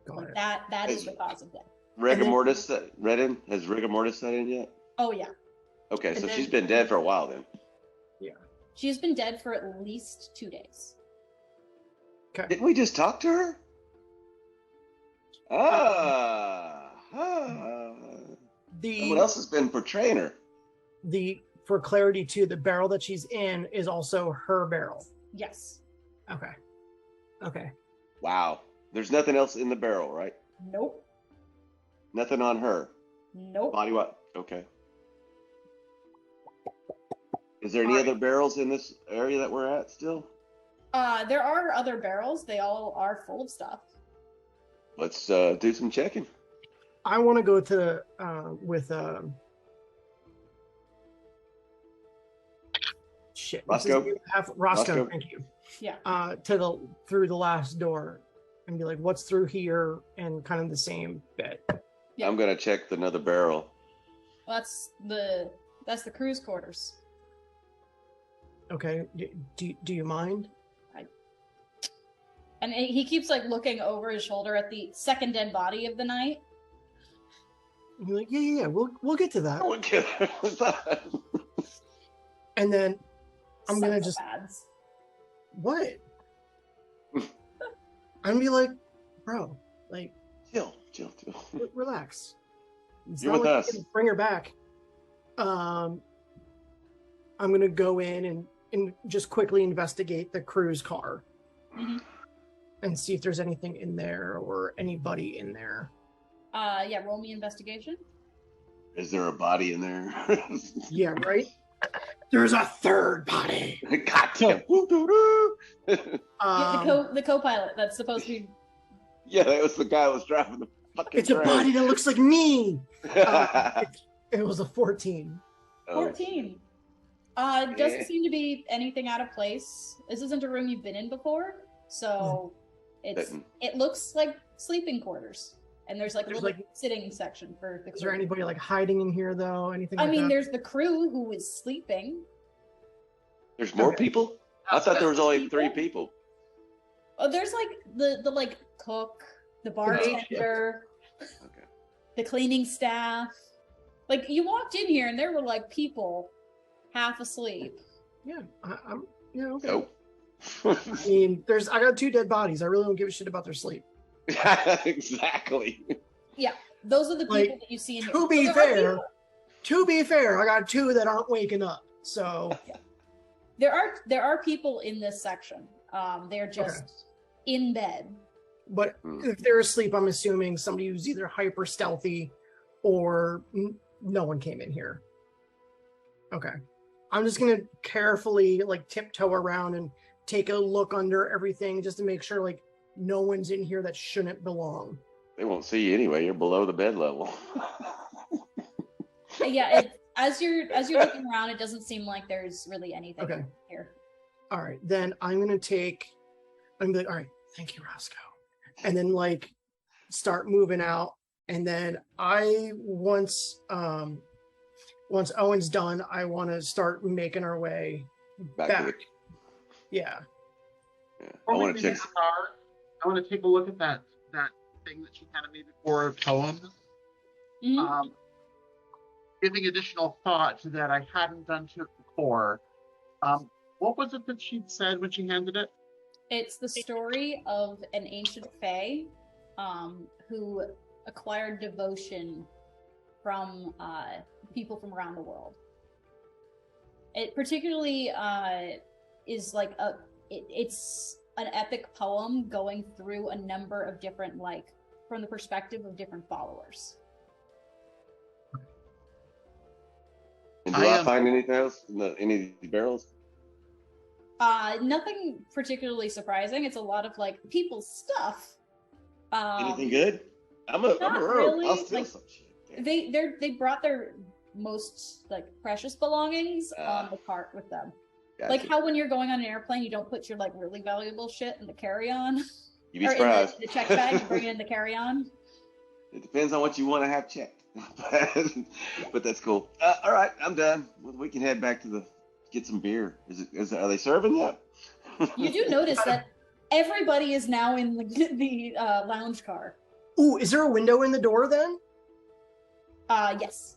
Got Like it. that is the cause of death. Rigor then- mortis read in? Has rigor mortis set in yet? Oh yeah, Okay, And so then- she's been dead for a while then. she has been dead for at least 2 days. Didn't we just talk to her? Someone The else has been portraying her. for clarity too, the barrel that she's in is also her barrel. Yes. Okay. Okay. Wow. There's nothing else in the barrel, right? Nope. Nothing on her. Nope. Body what? Okay. Is there any other barrels in this area that we're at still? There are other barrels. They all are full of stuff. Let's do some checking. I want to go to with shit. what's his Roscoe? name? Roscoe, Roscoe? thank you. Yeah. Through the last door and be like, what's through here, and kind of the same bit. Yeah. I'm gonna check another barrel. Well, that's the crew's quarters. Okay. Do you mind? And he keeps like looking over his shoulder at the second dead body of the night. You're like, yeah. We'll get to that. Okay. And then I'm gonna just Psychopaths. what? I'm gonna be like, bro, like, Chill. relax. It's You're not with like us. you can bring her back. I'm gonna go in and just quickly investigate the cruise car Mhm. and see if there's anything in there or anybody in there. Yeah, roll me investigation. Is there a body in there? Yeah, right. There's a third body. God damn. Woo-doo-doo. Yeah, the co-pilot that's supposed to be. Yeah, that was the guy who was driving the fucking It's a train. body that looks like me. It was a 14. Oh, 14. Doesn't Yeah. seem to be anything out of place. This isn't a room you've been in before, so It looks like sleeping quarters, and there's like a There's, little like- sitting section for the Is there crew. anybody like hiding in here though? Anything? I like mean, that? there's the crew who is sleeping. There's more Okay. people? I thought there was only People? 3 people. Oh, there's like the like cook, the bartender, Okay. the cleaning staff. Like you walked in here and there were like people half asleep. Yeah, I'm. Yeah, okay. Nope. I mean, I got 2 dead bodies. I really don't give a shit about their sleep. Exactly. Those are the people Like, that you see in here. To be So there are fair, people- I got 2 that aren't waking up. So there are people in this section. They're just in bed. but Hmm. if they're asleep, I'm assuming somebody who's either hyper stealthy or no one came in here. Okay. I'm just gonna carefully like tiptoe around and take a look under everything just to make sure like no one's in here that shouldn't belong. They won't see you anyway. You're below the bed level. Yeah, as you're looking around, it doesn't seem like there's really anything Okay. here. All right, then I'm gonna be like, all right, thank you, Roscoe. And then like start moving out. And then once Owen's done, I want to start making our way Back to the, yeah. yeah. I Before we want to begin check. the car, I want to take a look at that thing that she kind of made before, a poem. Mhm. Giving additional thought that I hadn't done to it before. What was it that she'd said when she handed it? It's the story of an ancient fae who acquired devotion from people from around the world. It particularly is like it's an epic poem going through a number of different, like, from the perspective of different followers. And do I I find anything else in any of these barrels? Nothing particularly surprising. It's a lot of like people's stuff. Anything good? I'm a not rogue. really, I'll steal like, some shit. Damn. They brought their most like precious belongings on the cart with them. Gotcha. Like how when you're going on an airplane, you don't put your like really valuable shit in the carry-on You'd be or in surprised. the check bag. You bring it in the carry-on. It depends on what you want to have checked. But that's cool. All right, I'm done. We can head back to get some beer. Are they serving yet? You do notice that everybody is now in the lounge car. Ooh, is there a window in the door then? Yes.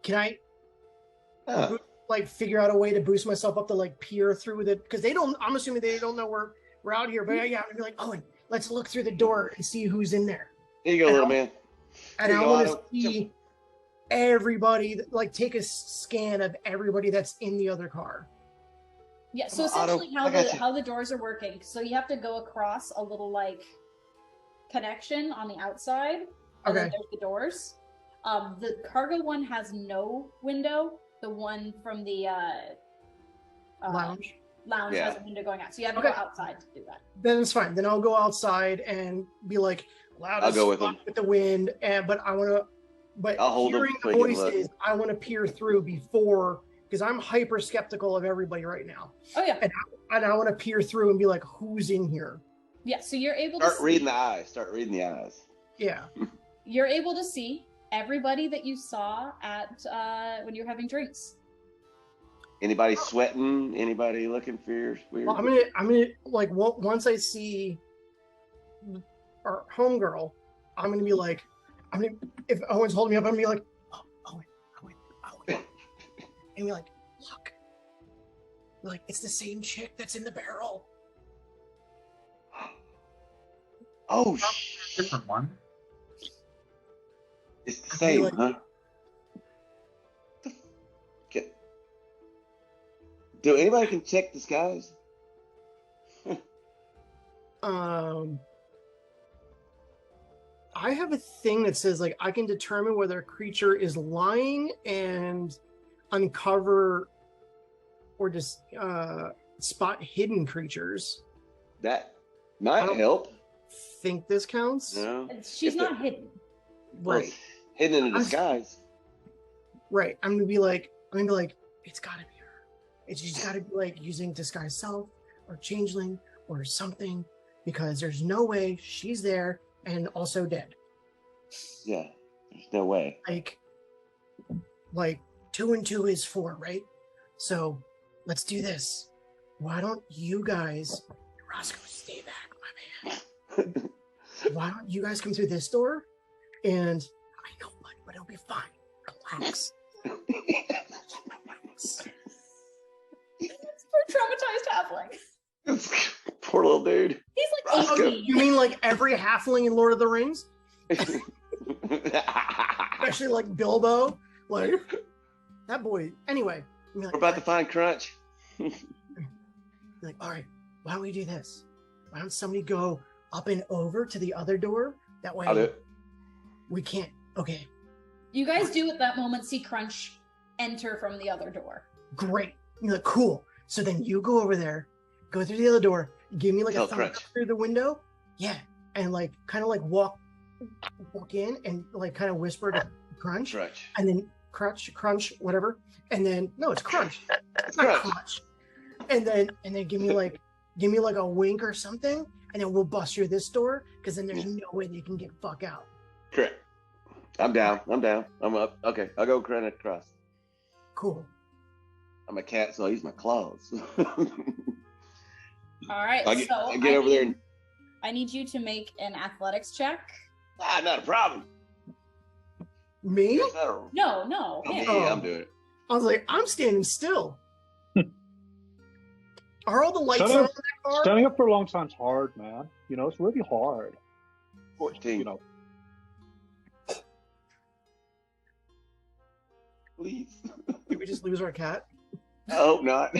Can I Huh. like figure out a way to boost myself up to like peer through the, because I'm assuming they don't know we're out here, but yeah, I'm gonna be like, Owen, let's look through the door and see who's in there. Here you go, little man. And Here I you go, want to Otto. see everybody, like take a scan of everybody that's in the other car. Yeah. So Come on, Otto. essentially, I got you. how the doors are working. So you have to go across a little like connection on the outside. And then Okay. there's the doors. The cargo one has no window. The one from the Lounge. lounge Yeah. has a window going out. So you have to Okay. go outside to do that. Then it's fine. Then I'll go outside and be like loud I'll as go with fuck them. with the wind. But I'll hold them hearing so the you can look. voices, I want to peer through before, because I'm hyper skeptical of everybody right now. Oh yeah. And I want to peer through and be like, who's in here? Yeah. So you're able to Start see, reading the eyes. Start reading the eyes. Yeah. you're able to see everybody that you saw at when you were having drinks. Anybody sweating? Anybody looking fierce? Weird? Well, I'm gonna like once I see our homegirl, I'm gonna be like, if Owen's holding me up, I'm gonna be like, oh, Owen, and be like, look, like it's the same chick that's in the barrel. Oh, Different one. it's the I same, feel huh? Do anybody can check disguise? I have a thing that says like I can determine whether a creature is lying and uncover or just spot hidden creatures. That I might don't- help. Think this counts? No, And she's If not hidden. Well, Right. it's hidden in a I'm- disguise. Right. I'm gonna be like, it's gotta be her. She's gotta be like using disguise self or changeling or something. because there's no way she's there and also dead. Yeah, there's no way. Like 2 and 2 is 4, right? So let's do this. Why don't you guys, Roscoe, stay back, my man. Why don't you guys come through this door? And I know, but it'll be fine. Relax. Poor traumatized halfling. Poor little dude. He's like Roscoe. 18. You mean like every halfling in Lord of the Rings? Especially like Bilbo? Like, that boy. Anyway. We're about to find Crunch. Like, all right, why don't we do this? Why don't somebody go up and over to the other door? That way I'll do it. we can't. Okay, You guys do at that moment see Crunch enter from the other door. great. You're like, cool. So then you go over there, go through the other door, give me like Tell a thumbs Crunch. up through the window. Yeah. And like kind of like walk in and like kind of whisper to Crunch. Crunch. And then Crunch, whatever. And then no, it's Crunch. It's Not Crunch. Crunch. And then give me like a wink or something, and then we'll bust through this door because then there's no way they can get fuck out. Correct. I'm down. I'm up. Okay, I'll go Crunch across. Cool. I'm a cat, so I use my claws. All right. I get over there and I need you to make an athletics check. not a problem. Me? Yes, that'll- No. Oh, him. yeah, I'm doing it. I was like, I'm standing still. Are all the lights on in Standing- that car? Standing up for a long time's hard, man. You know, it's really hard. 14. You know, Please. Did we just lose our cat? I hope not.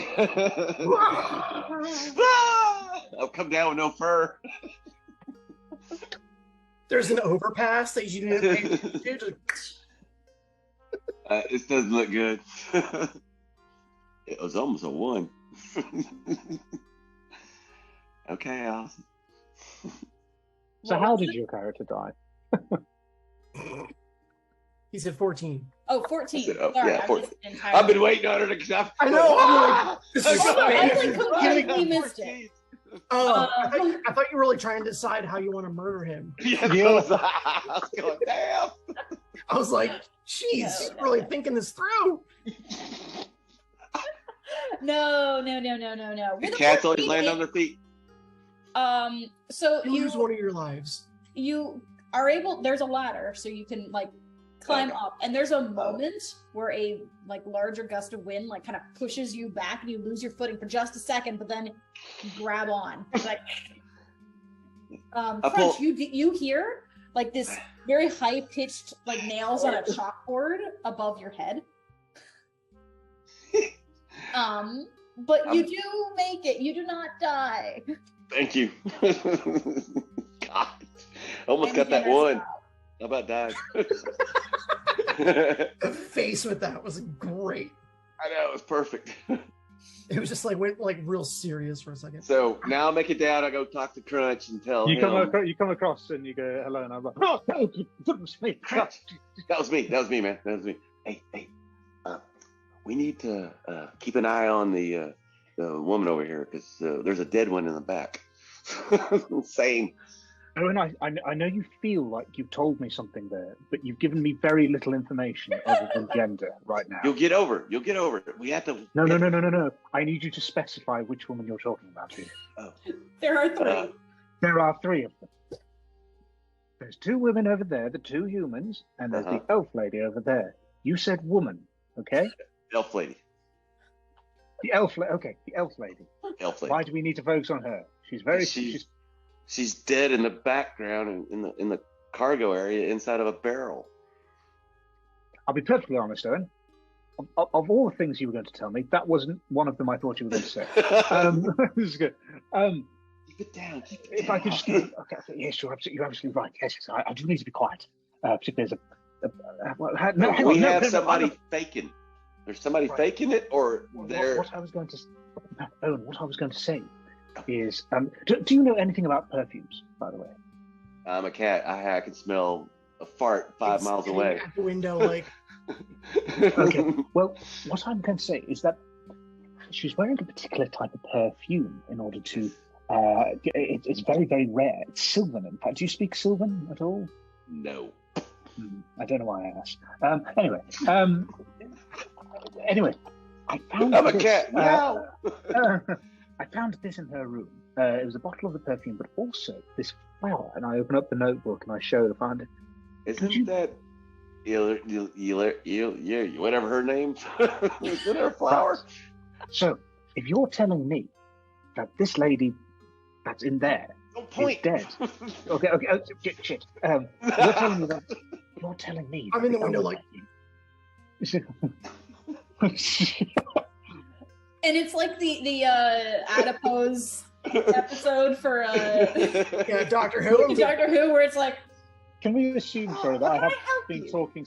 I'll come down with no fur. There's an overpass that you didn't pay attention to. This doesn't look good. It was almost a 1. Okay, awesome. so What how was did it? your character die? He said 14. Oh, 14. I said, oh, Sorry, yeah, I 14. was entirely. I've been waiting on her to stop. I know, I'm like, this is Oh, no, I like amazing. completely missed it. Oh, I thought you were like trying to decide how you want to murder him. Yeah, Yeah. so I was going, damn. I was like, geez, No, she's no, really no. thinking this through. No. The With a cats always 14, land on their feet. So You lose one of your lives. you are able. There's a ladder, so you can like climb Okay. up, and there's a moment where a like larger gust of wind like kind of pushes you back, and you lose your footing for just a second, but then you grab on. It's like, I Crunch, pull- you hear like this very high pitched like nails on a chalkboard above your head. But you do make it. You do not die. Thank you. God, almost And got that you one. messed up. How about died? The face with that was great. I know, it was perfect. It was just like went like real serious for a second. So now I make it down. I go talk to Crunch and tell You him. come across and you go hello, and I'm like, oh, thank you. That was me. Crunch. That was me, man. That was me. Hey, we need to keep an eye on the woman over here because there's a dead one in the back. Same. Oh, and I know you feel like you've told me something there, but you've given me very little information other than gender right now. You'll get over it. We have to. No. I need you to specify which woman you're talking about here. Oh. There are three. There are 3 of them. There's 2 women over there, the 2 humans, and there's the elf lady over there. You said woman, okay? Elf lady. The elf lady. Okay, the elf lady. Elf lady. Why do we need to focus on her? She's dead in the background in the cargo area inside of a barrel. I'll be perfectly honest, Owen. Of all the things you were going to tell me, that wasn't one of them I thought you were going to say. This is good. Keep it down. If I could just give, okay, yes, you're absolutely right. Yes, I do need to be quiet. Particularly as We have somebody faking. There's somebody faking it, or they're. What I was going to say is, do you know anything about perfumes, by the way? I'm a cat. I can smell a fart 5 miles Standing away. at the window, like Okay. Well, what I'm going to say is that she's wearing a particular type of perfume in order to It's very, very rare. It's Sylvan, in fact. Do you speak Sylvan at all? No. I don't know why I asked. Anyway, I found I'm a this, cat. Meow. I found this in her room. It was a bottle of the perfume, but also this flower. And I open up the notebook and I show her. I found it. Isn't that whatever her name? Isn't her flower? Right. So, if you're telling me that this lady that's in there Don't is point. dead, okay, shit. You're telling me. I'm in the window like. And it's like the adipose episode for Yeah, Doctor Who. Doctor Who, where it's like, Can we assume, sorry, that I How have can I help been you? talking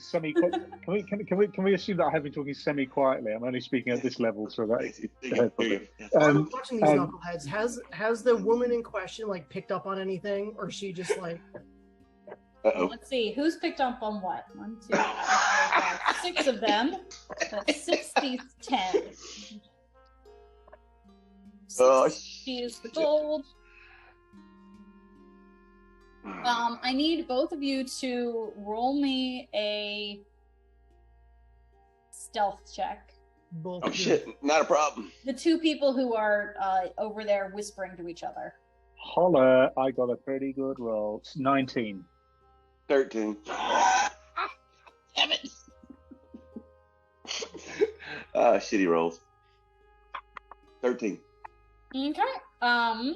can we assume that I have been talking semi-quietly? I'm only speaking at this level, so that it's heard properly. I'm watching these um, knuckleheads. Has the woman in question like picked up on anything, or is she just like? Uh-oh. let's see, who's picked up on what? 1, 2, 3, 4, 5, 6 of them. That's 60, 10. Oh, 60 is the gold. I need both of you to roll me a stealth check. Both Oh shit, not a problem. The two people who are over there whispering to each other. Holler, I got a pretty good roll. It's 19. 13. Damn it. Shitty rolls. 13. Okay.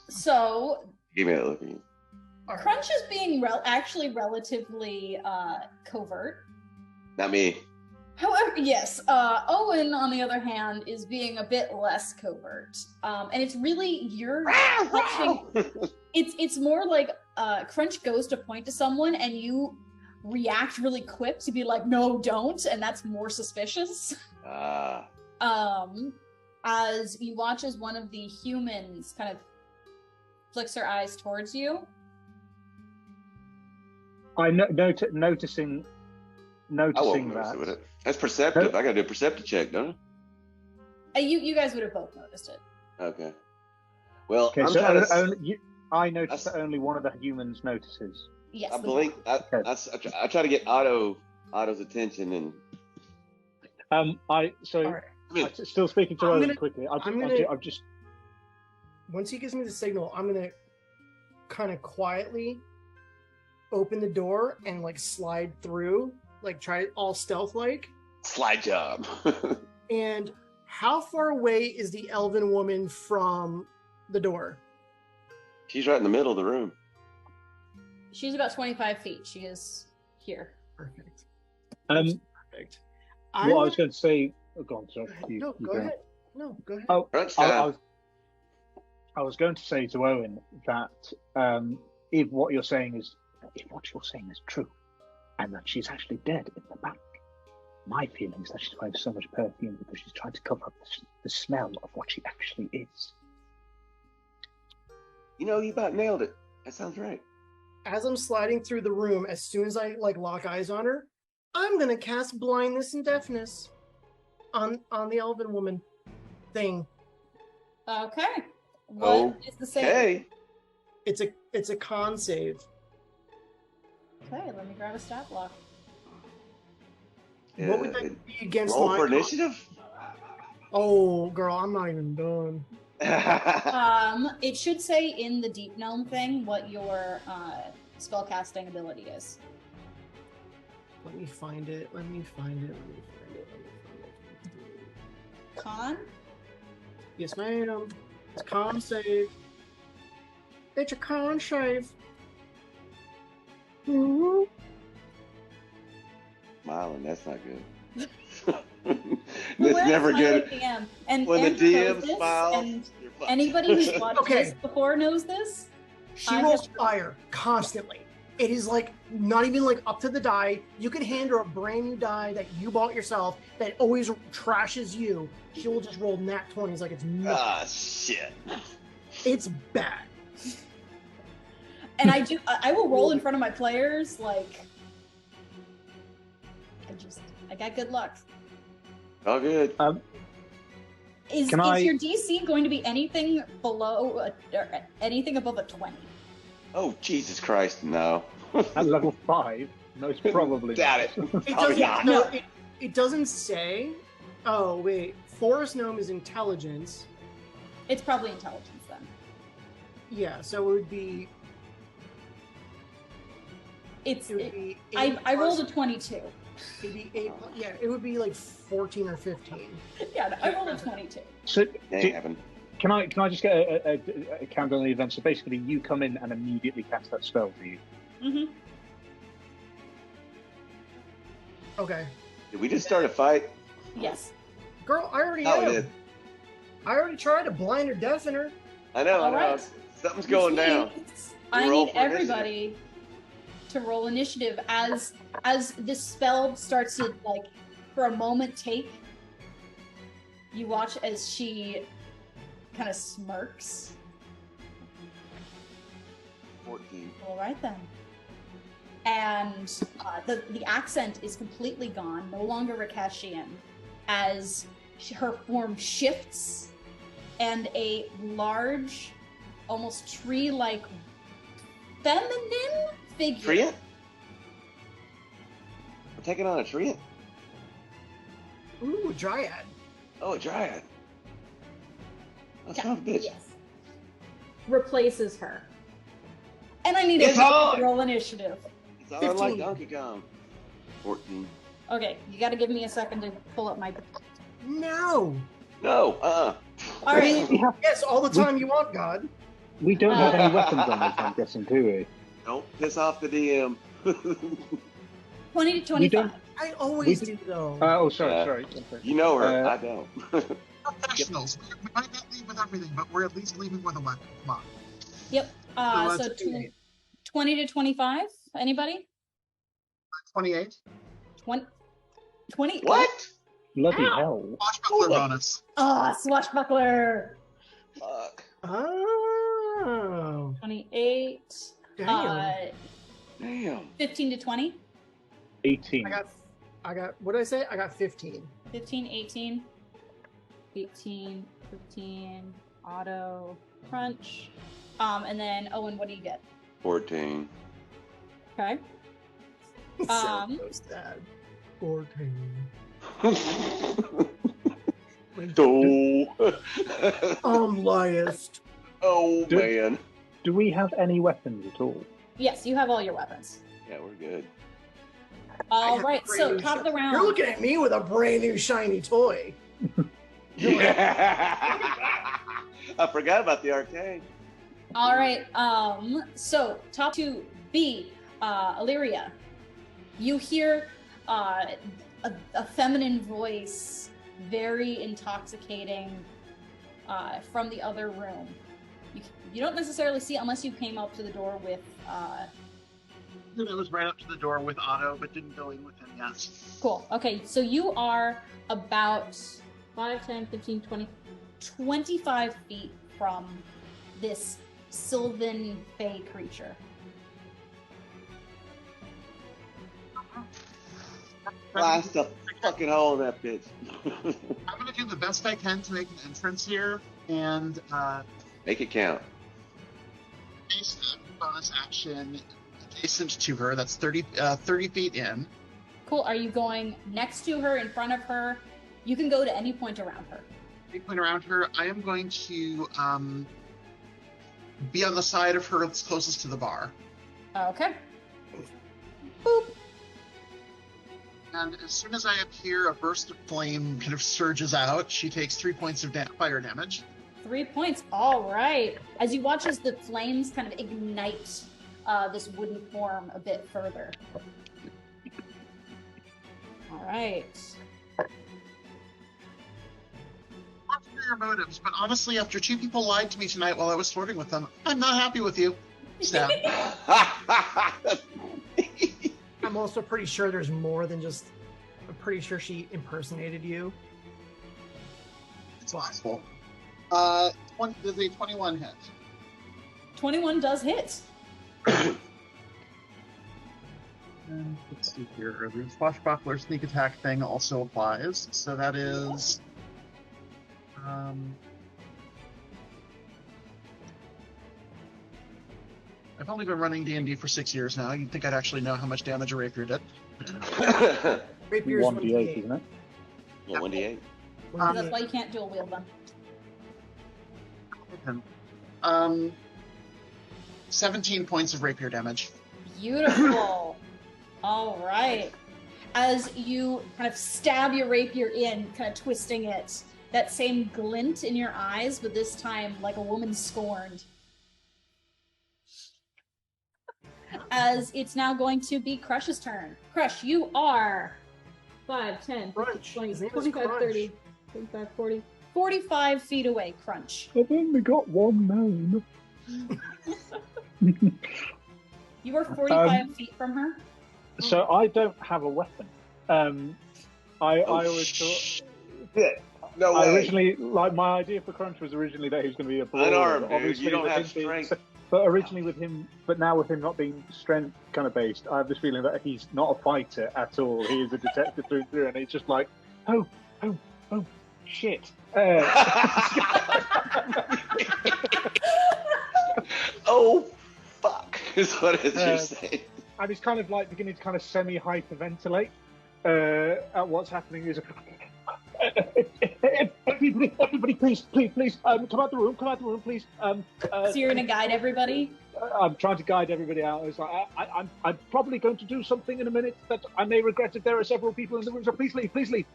So Give me that look again. Crunch is being actually relatively covert. Not me. However, yes, Owen, on the other hand, is being a bit less covert. And it's really you're touching. It's more like Crunch goes to point to someone and you react really quick to be like, no, don't, and that's more suspicious. As you watch as one of the humans kind of flicks her eyes towards you. I noticing I won't notice it with that. it. That's perceptive. I gotta do a perceptive check, don't You guys would have both noticed it. I? Okay. Well, Okay, I'm so trying to. I noticed that only one of the humans notices. Yes. I the blink. I try to get Otto's attention, and All right. Still speaking to I'm Owen gonna- quickly. I've just Once he gives me the signal, I'm gonna kind of quietly open the door and like slide through, like try it all stealth like. slide job. And how far away is the elven woman from the door? She's right in the middle of the room. She's about 25 feet. She is here. Perfect. what Perfect. I was going to say. Oh, go on, sorry. No, go ahead. No, go ahead. Oh, Crunch I time. was going to say to Owen that if what you're saying is true, and that she's actually dead in the back, my feeling is that she's wearing so much perfume because she's trying to cover up the smell of what she actually is. You know, you about nailed it. That sounds right. As I'm sliding through the room, as soon as I like lock eyes on her, I'm gonna cast blindness and deafness on the elven woman thing. Okay. What is the save? Okay. It's a con save. Okay, let me grab a stat block. What would that be against Roll my for initiative. Oh, girl, I'm not even done. It should say in the Deep Gnome thing what your spellcasting ability is. Let me find it. Con? Yes, ma'am. It's con save. It's a con save. Smiling, that's not good. It's never good. DM. And When the Andrew knows DM this, smiles, and you're fucked. anybody who's watched Okay. this before knows this. She I rolls have- fire constantly. It is like not even like up to the die. You can hand her a brand new die that you bought yourself that always trashes you. She will just roll nat 20s like it's nothing. Ah, shit. It's bad. And I will roll in front of my players, like I got good luck. All good. Is your DC going to be anything below or anything above a 20? Oh, Jesus Christ, no. At level 5, most probably. Doubt it. It Probably doesn't. not. No, it doesn't say. Oh wait, forest gnome is intelligence. It's probably intelligence then. Yeah, so it would be. I rolled a 22. It'd be 8. Yeah, it would be like 14 or 15. Yeah, I rolled a 22. So, Ain't happened. can I just get a countdown on the event? So basically, you come in and immediately cast that spell, do you? Mm-hmm. Okay. Did we just start a fight? Yes. Girl, I already Oh, we am. did. I already tried to blind or deafen her. I know. All right. Something's going Which down. means I Roll need for everybody to roll initiative as this spell starts to, like, for a moment take. You watch as she kind of smirks. 14. All right then. And the accent is completely gone, no longer Rakeshian, as her form shifts and a large, almost tree-like feminine figure. Treant? We're taking on a treant? Ooh, dryad. Oh, a dryad. That's not a bitch. Yes. Replaces her. And I need It's everybody on! to roll initiative. It's on like 15. Donkey Kong. 14. Okay, you got to give me a second to pull up my. No. No, All right. Yes, all the time you want, God. We don't have any weapons on us, I'm guessing, do we? Don't piss off the DM. 20 to 25. I always We do though. Oh, sorry, Yeah. sorry. You know her. Uh, I don't. Professionals. We might not leave with everything, but we're at least leaving with a weapon. Come on. Yep. No, So that's okay. 20 to 25. Anybody? 28. 20. What? Bloody Ow. hell. Swashbuckler bonus. Ah, swashbuckler. Fuck. Oh. 28. Damn. Damn. 15 to 20. 18. I got. What did I say? I got 15. 15, 18. 18, 15. Auto. Crunch. And then, Owen, what do you get? 14. Okay. So sad. 14. Liest. Oh, Do- man. Do we have any weapons at all? Yes, you have all your weapons. Yeah, we're good. All have right, brand so new top of the round. You're looking at me with a brand new shiny toy. I forgot about the arcade. All right. So top to B, Illyria. You hear a feminine voice, very intoxicating, from the other room. You don't necessarily see it unless you came up to the door with. I was right up to the door with Otto, but didn't go in with him yet. Cool. Okay, so you are about 5, 10, 15, 20, 25 feet from this sylvan fey creature. Blast a fucking hole in that bitch. I'm going to do the best I can to make an entrance here, and Make it count. bonus action adjacent to her. That's 30 feet in. Cool. Are you going next to her, in front of her? You can go to any point around her. Any point around her, I am going to be on the side of her that's closest to the bar. Okay. Boop. And as soon as I appear, a burst of flame kind of surges out. She takes 3 points of fire damage. 3 points. All right. As you watch as the flames kind of ignite this wooden form a bit further. All right. Not for your motives, but honestly, after 2 people lied to me tonight while I was flirting with them, I'm not happy with you. Stab. I'm also pretty sure there's more than just. I'm pretty sure she impersonated you. It's possible. Does a 21 hit? 21 does hit. And let's see here. The swashbuckler sneak attack thing also applies. So that is I've only been running D&D for 6 years now. You'd think I'd actually know how much damage a rapier did. Rapier's 1d8, isn't it? Yeah, 1d8. That's why you can't dual wield them. 17 points of rapier damage. Beautiful. All right. As you kind of stab your rapier in, kind of twisting it, that same glint in your eyes, but this time like a woman scorned. As it's now going to be Crush's turn. Crush, you are 5, 10, 15, Crunch. 20, His name is 25, Crunch. 30, 35, 40, 45 feet away, Crunch. I've only got one name. You are 45 feet from her. So I don't have a weapon. I always thought. Shit. No I way. originally, like, my idea for Crunch was originally that he was going to be a brawler. Unarmed, dude. Obviously, You don't with have him being- strength. But originally with him, but now with him not being strength kind of based, I have this feeling that he's not a fighter at all. He is a detective through and through, and he's just like, oh, shit. Oh, fuck, is what you're saying. And he's kind of like beginning to kind of semi-hyperventilate at what's happening. Is everybody, please, come out the room, please. So you're going to guide everybody? I'm trying to guide everybody out. It's like, I'm probably going to do something in a minute that I may regret if there are several people in the room, so please leave.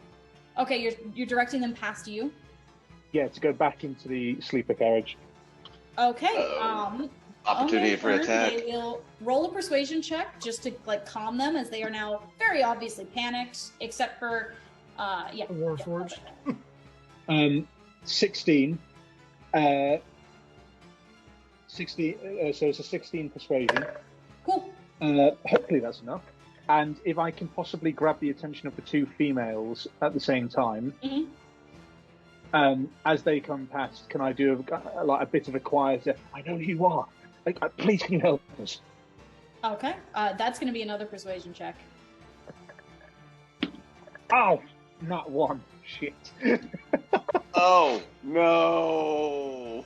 Okay, you're directing them past you? Yeah, to go back into the sleeper carriage. Okay, Opportunity on for their turn, attack. They will roll a persuasion check just to like calm them, as they are now very obviously panicked, except for yeah. Warforged. 16. 16. So it's a 16 persuasion. Cool. Hopefully that's enough. And if I can possibly grab the attention of the two females at the same time, as they come past, can I do a bit of a quieter? I know who you are. Like, please, can you help us? Okay, that's going to be another persuasion check. Oh, not one. Shit. Oh, no.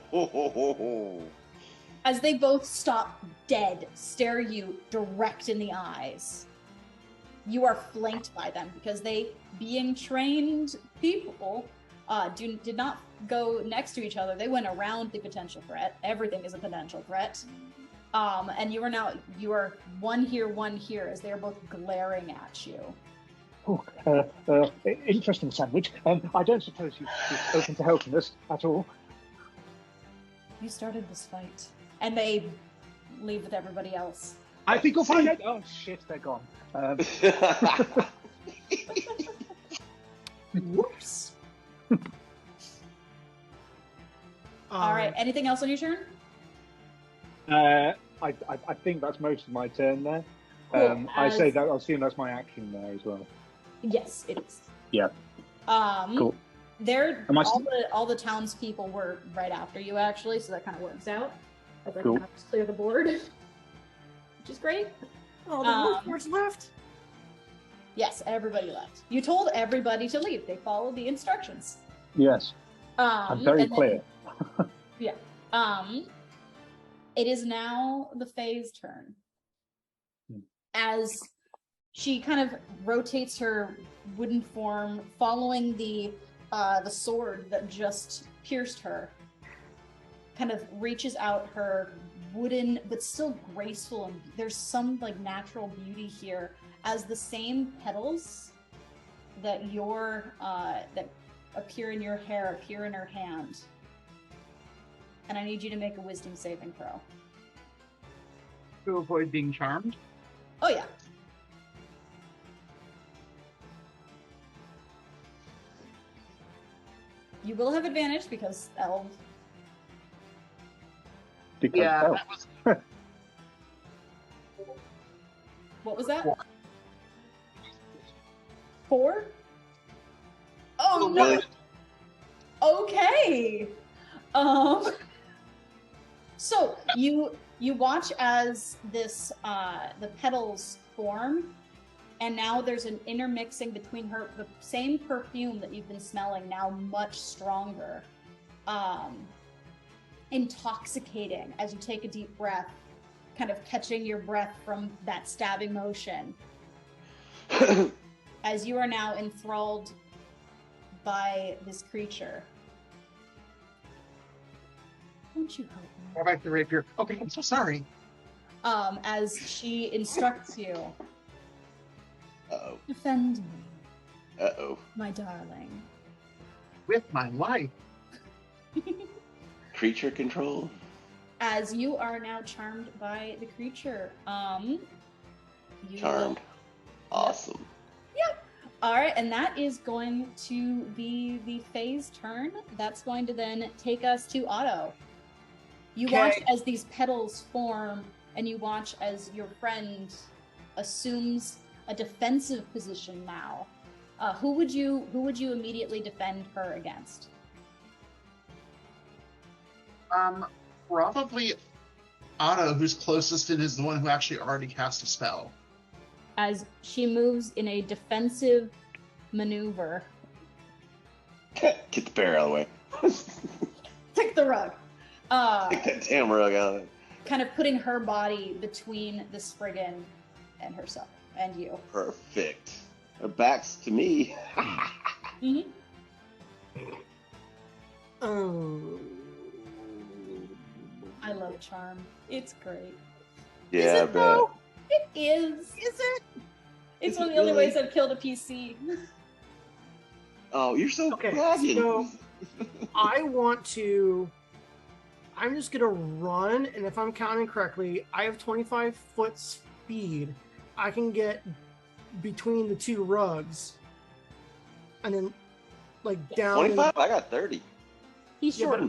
As they both stop dead, stare you direct in the eyes. You are flanked by them because they, being trained people, did not go next to each other. They went around the potential threat. Everything is a potential threat. And you are one here, as they are both glaring at you. Oh, interesting sandwich. I don't suppose you're open to helping us at all. You started this fight. And they leave with everybody else. I think you'll find out. Oh, shit, they're gone. Whoops. All right. Anything else on your turn? I think that's most of my turn there. Cool. I say that. I'll assume that's my action there as well. Yes, it is. Yeah. Cool. Am I All the townspeople were right after you, actually, so that kind of works out. As I Cool. kind of clear the board, which is great. Oh, the Warforged left. Yes, everybody left. You told everybody to leave. They followed the instructions. Yes. I'm very and then- clear. Yeah. It is now the Fae's turn. As she kind of rotates her wooden form, following the sword that just pierced her, kind of reaches out her wooden but still graceful, and there's some like natural beauty here as the same petals that that appear in your hair appear in her hand. And I need you to make a wisdom saving throw. To avoid being charmed. Oh yeah. You will have advantage because elf. Because, Yeah, oh, that was What was that? 4? Oh no. Really? Okay. So you watch as this the petals form, and now there's an intermixing between the same perfume that you've been smelling, now much stronger, intoxicating as you take a deep breath, kind of catching your breath from that stabbing motion. As you are now enthralled by this creature. Won't you help me? Go back to the rapier. Okay, I'm so sorry. As she instructs you, Uh-oh. defend me, Uh-oh. my darling. With my life. Creature control? As you are now charmed by the creature. You Charmed. Awesome. All right, and that is going to be the phase turn. That's going to then take us to Otto. You Okay. watch as these petals form, and you watch as your friend assumes a defensive position now. Who would you immediately defend her against? Probably Otto, who's closest and is the one who actually already cast a spell. As she moves in a defensive maneuver. Get the bear out of the way. Take the rug. Take that damn rug out of it. Kind of putting her body between the Spriggan and herself and you. Perfect. Her back's to me. Mm-hmm. Oh. I love charm. It's great. Yeah, I bet. though? It is. Is it? It's Is one it of the only really? ways I've killed a PC. Oh, you're so Okay, bragging. so I'm just gonna run, and if I'm counting correctly, I have 25-foot speed. I can get between the two rugs, and then like down. 25? I got 30. He's Yeah, short.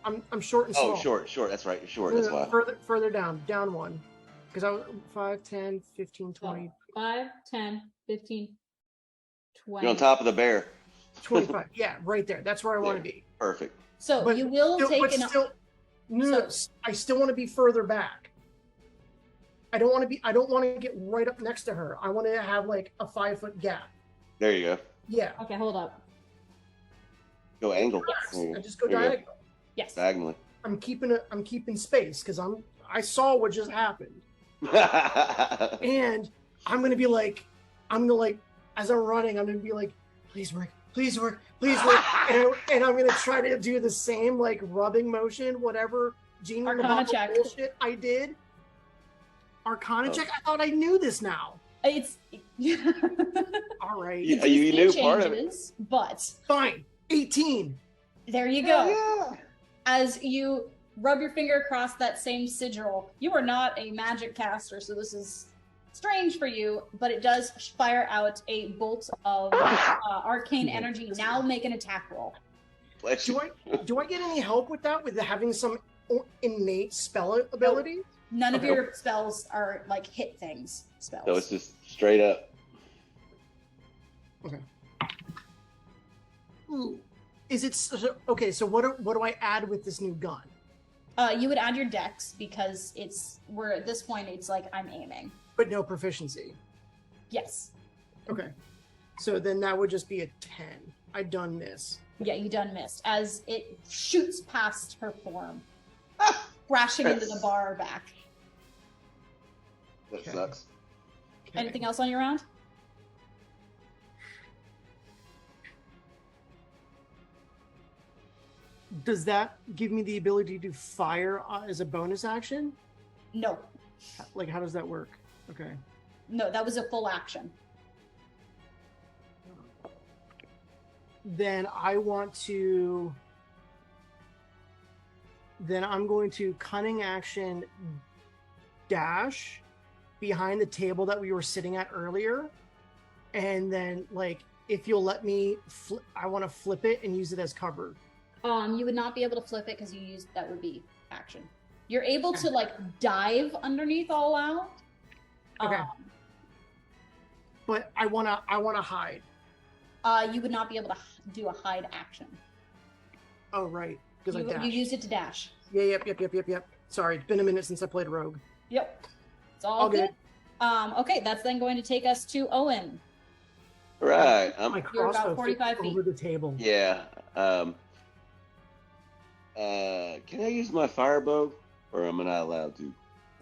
but I'm short and small. Oh, short. That's right. You're short. No, That's no, why. further down one, because I was 5, 10, 15, 20, 5, 10, 15, 20. You're on top of the bear. 25. Yeah, right there. That's where I want to be. Perfect. So But you will Still- take but an. still, no, I still want to be further back. I don't want to get right up next to her. I want to have like a 5-foot gap. There you go. Yeah. Okay, hold up. Go angle. Yes. There you I go. just go There you diagonal. Yes. Diagonally. I'm keeping space because I saw what just happened. And I'm gonna be like, as I'm running, I'm gonna be like, please work, please work, please work. and I'm gonna try to do the same like rubbing motion, whatever genie Arcana check. bullshit I did. Arcana Oh. check. I thought I knew this now. It's. All right, Yeah. You knew part of it. changes, but fine. 18. there you go. Yeah. As you rub your finger across that same sigil, you are not a magic caster, so this is strange for you, but it does fire out a bolt of arcane energy. Now make an attack roll. Bless you. Do I get any help with that? With having some innate spell ability? None of Okay. your spells are like hit things spells. So it's just straight up. Ooh. Is it okay? So what do I add with this new gun? You would add your dex because we're at this point. It's like I'm aiming. But no proficiency. Yes. Okay. So then that would just be a 10. I done miss. Yeah, you done missed as it shoots past her form, crashing into the bar back. That Okay. sucks. Okay. Anything else on your round? Does that give me the ability to fire as a bonus action? No. Like, how does that work? Okay. No, that was a full action. Then I want to. Then I'm going to cunning action dash behind the table that we were sitting at earlier. And then, like, if you'll let me, I want to flip it and use it as cover. You would not be able to flip it because that would be action. You're able to like dive underneath all out. Okay. But I wanna hide. You would not be able to do a hide action. Oh right, because I You dash. used it to dash. Yeah, yep. Sorry, it's been a minute since I played Rogue. Yep. It's all All good. good. Okay, that's then going to take us to Owen. Right. My You're about crossbow 45 fits over the table. Yeah. Can I use my fire bow, or am I not allowed to?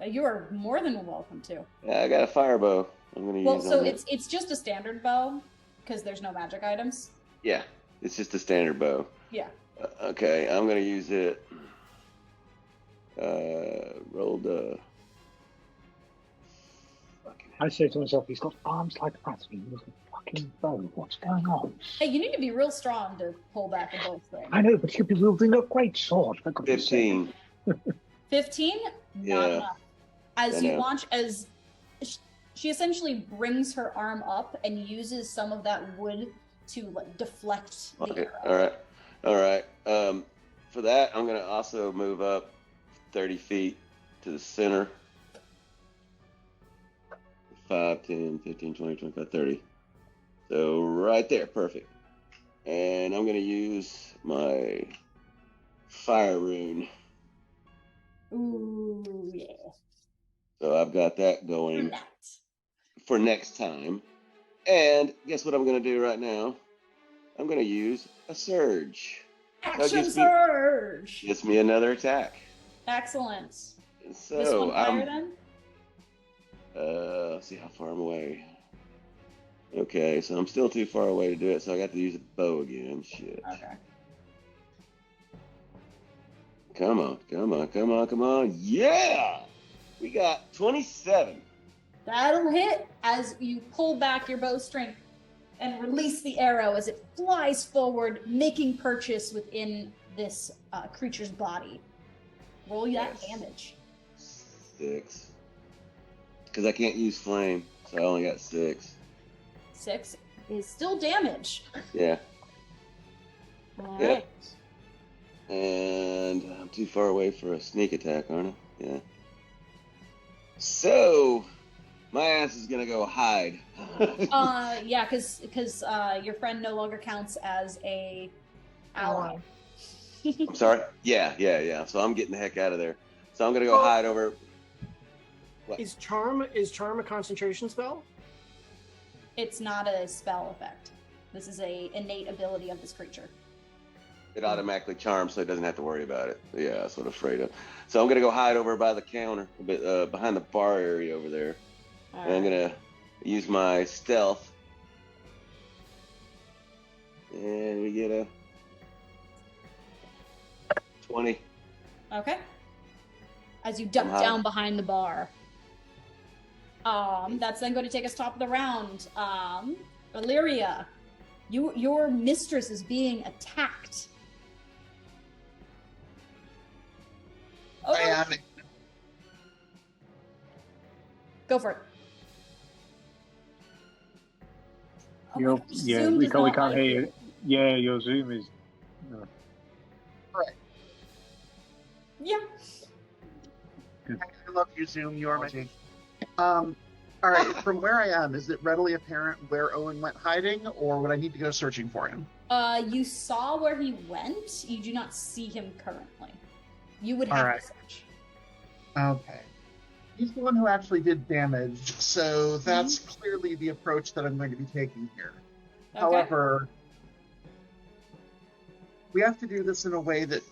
You are more than welcome to. Yeah, I got a fire bow. I'm gonna Well, use. so it's just a standard bow because there's no magic items. Yeah, it's just a standard bow. Yeah. Okay, I'm gonna use it. Rolled. I say to myself, he's got arms like that. He uses a fucking bow. What's going on? Hey, you need to be real strong to pull back a bow string. I know, but you'll be wielding a great sword. For goodness sake. 15. 15? Not Yeah. enough. As I you know. launch, as she essentially brings her arm up and uses some of that wood to like deflect the Okay. arrow. All right. For that, I'm gonna also move up 30 feet to the center. 5, 10, 15, 20, 25, 30. So right there, perfect. And I'm gonna use my fire rune. Ooh, yeah. So I've got that going That. for next time. And guess what I'm gonna do right now? I'm gonna use a surge. Action surge! Gets me another attack. Excellent. So This one higher then? Let's see how far I'm away. Okay, so I'm still too far away to do it, so I got to use a bow again. Shit. Okay. Come on, come on, come on, come on. Yeah! We got 27. That'll hit as you pull back your bowstring and release the arrow as it flies forward, making purchase within this creature's body. Roll that Yes. damage. 6. Because I can't use flame, so I only got 6. 6 is still damage. Yeah. All Yep. right. And I'm too far away for a sneak attack, aren't I? Yeah. So, my ass is gonna go hide. Yeah, because your friend no longer counts as a ally. I'm sorry? Yeah. So I'm getting the heck out of there. So I'm gonna go hide over. What? Is charm a concentration spell? It's not a spell effect. This is a innate ability of this creature. It automatically charms, so it doesn't have to worry about it. Yeah, that's what I'm afraid of. So I'm gonna go hide over by the counter, a bit behind the bar area over there. All And I'm right. gonna use my stealth. And we get a 20. Okay. As you duck Somehow. down behind the bar. That's then going to take us top of the round. Illyria, your mistress is being attacked. Oh, I no. am. Go for it. Oh my You're, gosh, yeah, Zoom we does can't, not like hear you. you. Yeah, your Zoom is. No. Yeah. I love you, Zoom. You are my team. All right. From where I am, is it readily apparent where Owen went hiding, or would I need to go searching for him? You saw where he went. You do not see him currently. You would have All right. to search. Okay. He's the one who actually did damage, so that's clearly the approach that I'm going to be taking here. Okay. However, we have to do this in a way that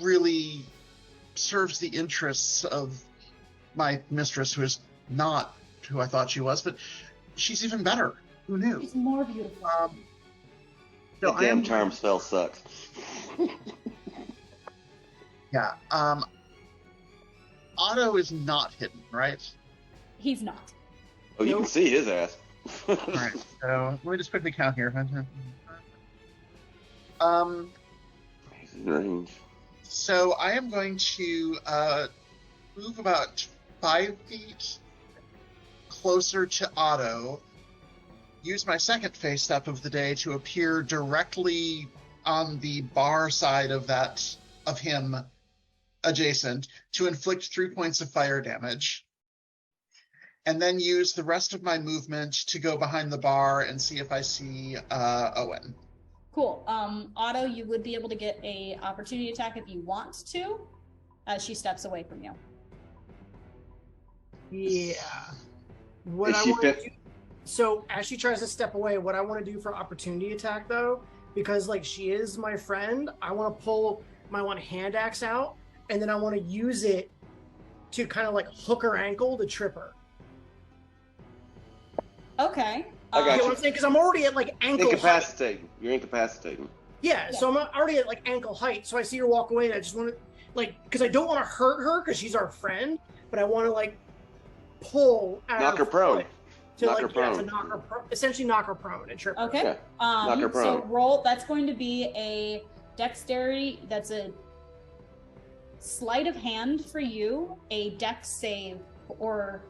really serves the interests of my mistress, who is not who I thought she was, but she's even better. Who knew? It's more beautiful. So That I damn am, charm spell sucks. yeah. Otto is not hidden, right? He's not. Oh, you can see his ass. All right. So let me just quickly count here. He's in range. So I am going to move about 5 feet closer to Otto, use my second face step of the day to appear directly on the bar side of him adjacent to inflict 3 points of fire damage, and then use the rest of my movement to go behind the bar and see if I see Owen. Cool. Otto, you would be able to get a opportunity attack if you want to, as she steps away from you. Yeah. What Is I she want to fit? do, so as she tries to step away, what I want to do for opportunity attack though, because like she is my friend, I want to pull my one hand axe out, and then I want to use it to kind of like hook her ankle to trip her. Okay. I got You know you. what I'm saying? Because I'm already at like ankle height. Incapacitating. You're incapacitating. Yeah, so I'm already at like ankle height. So I see her walk away, and I just want to like, because I don't want to hurt her because she's our friend, but I want to like pull out Knock her prone. foot to Knock like her prone. to knock her essentially knock her prone and trip her. Okay. Yeah. Knock her So prone. roll. That's going to be a dexterity. That's a sleight of hand for you. A dex save or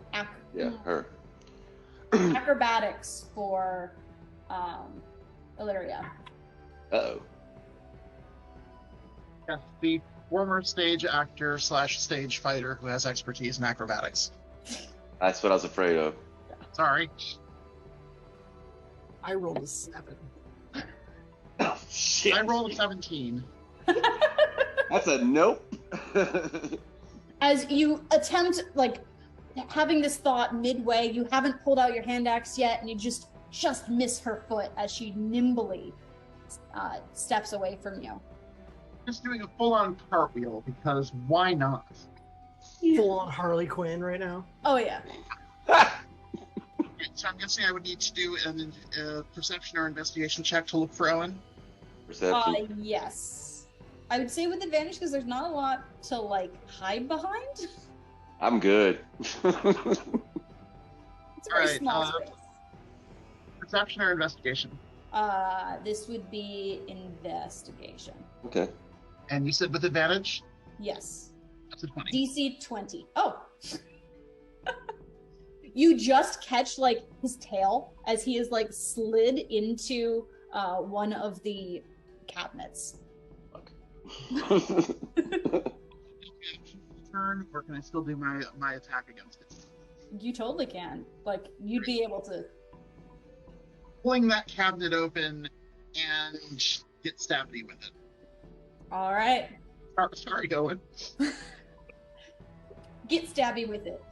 Yeah, her. acrobatics for Illyria. Uh-oh. Yeah, the former stage actor / stage fighter who has expertise in acrobatics. That's what I was afraid of. Sorry. I rolled a 7. Oh, shit. I rolled a 17. That's a nope. As you attempt, like, having this thought midway, you haven't pulled out your hand axe yet, and you just miss her foot as she nimbly steps away from you. Just doing a full-on cartwheel because why not? Full on Harley Quinn right now. Oh yeah. So I'm guessing I would need to do a perception or investigation check to look for Owen. Perception. Yes. I would say with advantage because there's not a lot to like hide behind. I'm good. It's a very Alright, small space. Perception or investigation? This would be investigation. Okay. And you said with advantage? Yes. That's a 20. DC 20. Oh. You just catch like his tail as he is like slid into one of the cabinets. Turn, or can I still do my attack against it? You totally can. Like you'd be able to. Pulling that cabinet open and get stabby with it. All right. Sorry, Owen. Get stabby with it.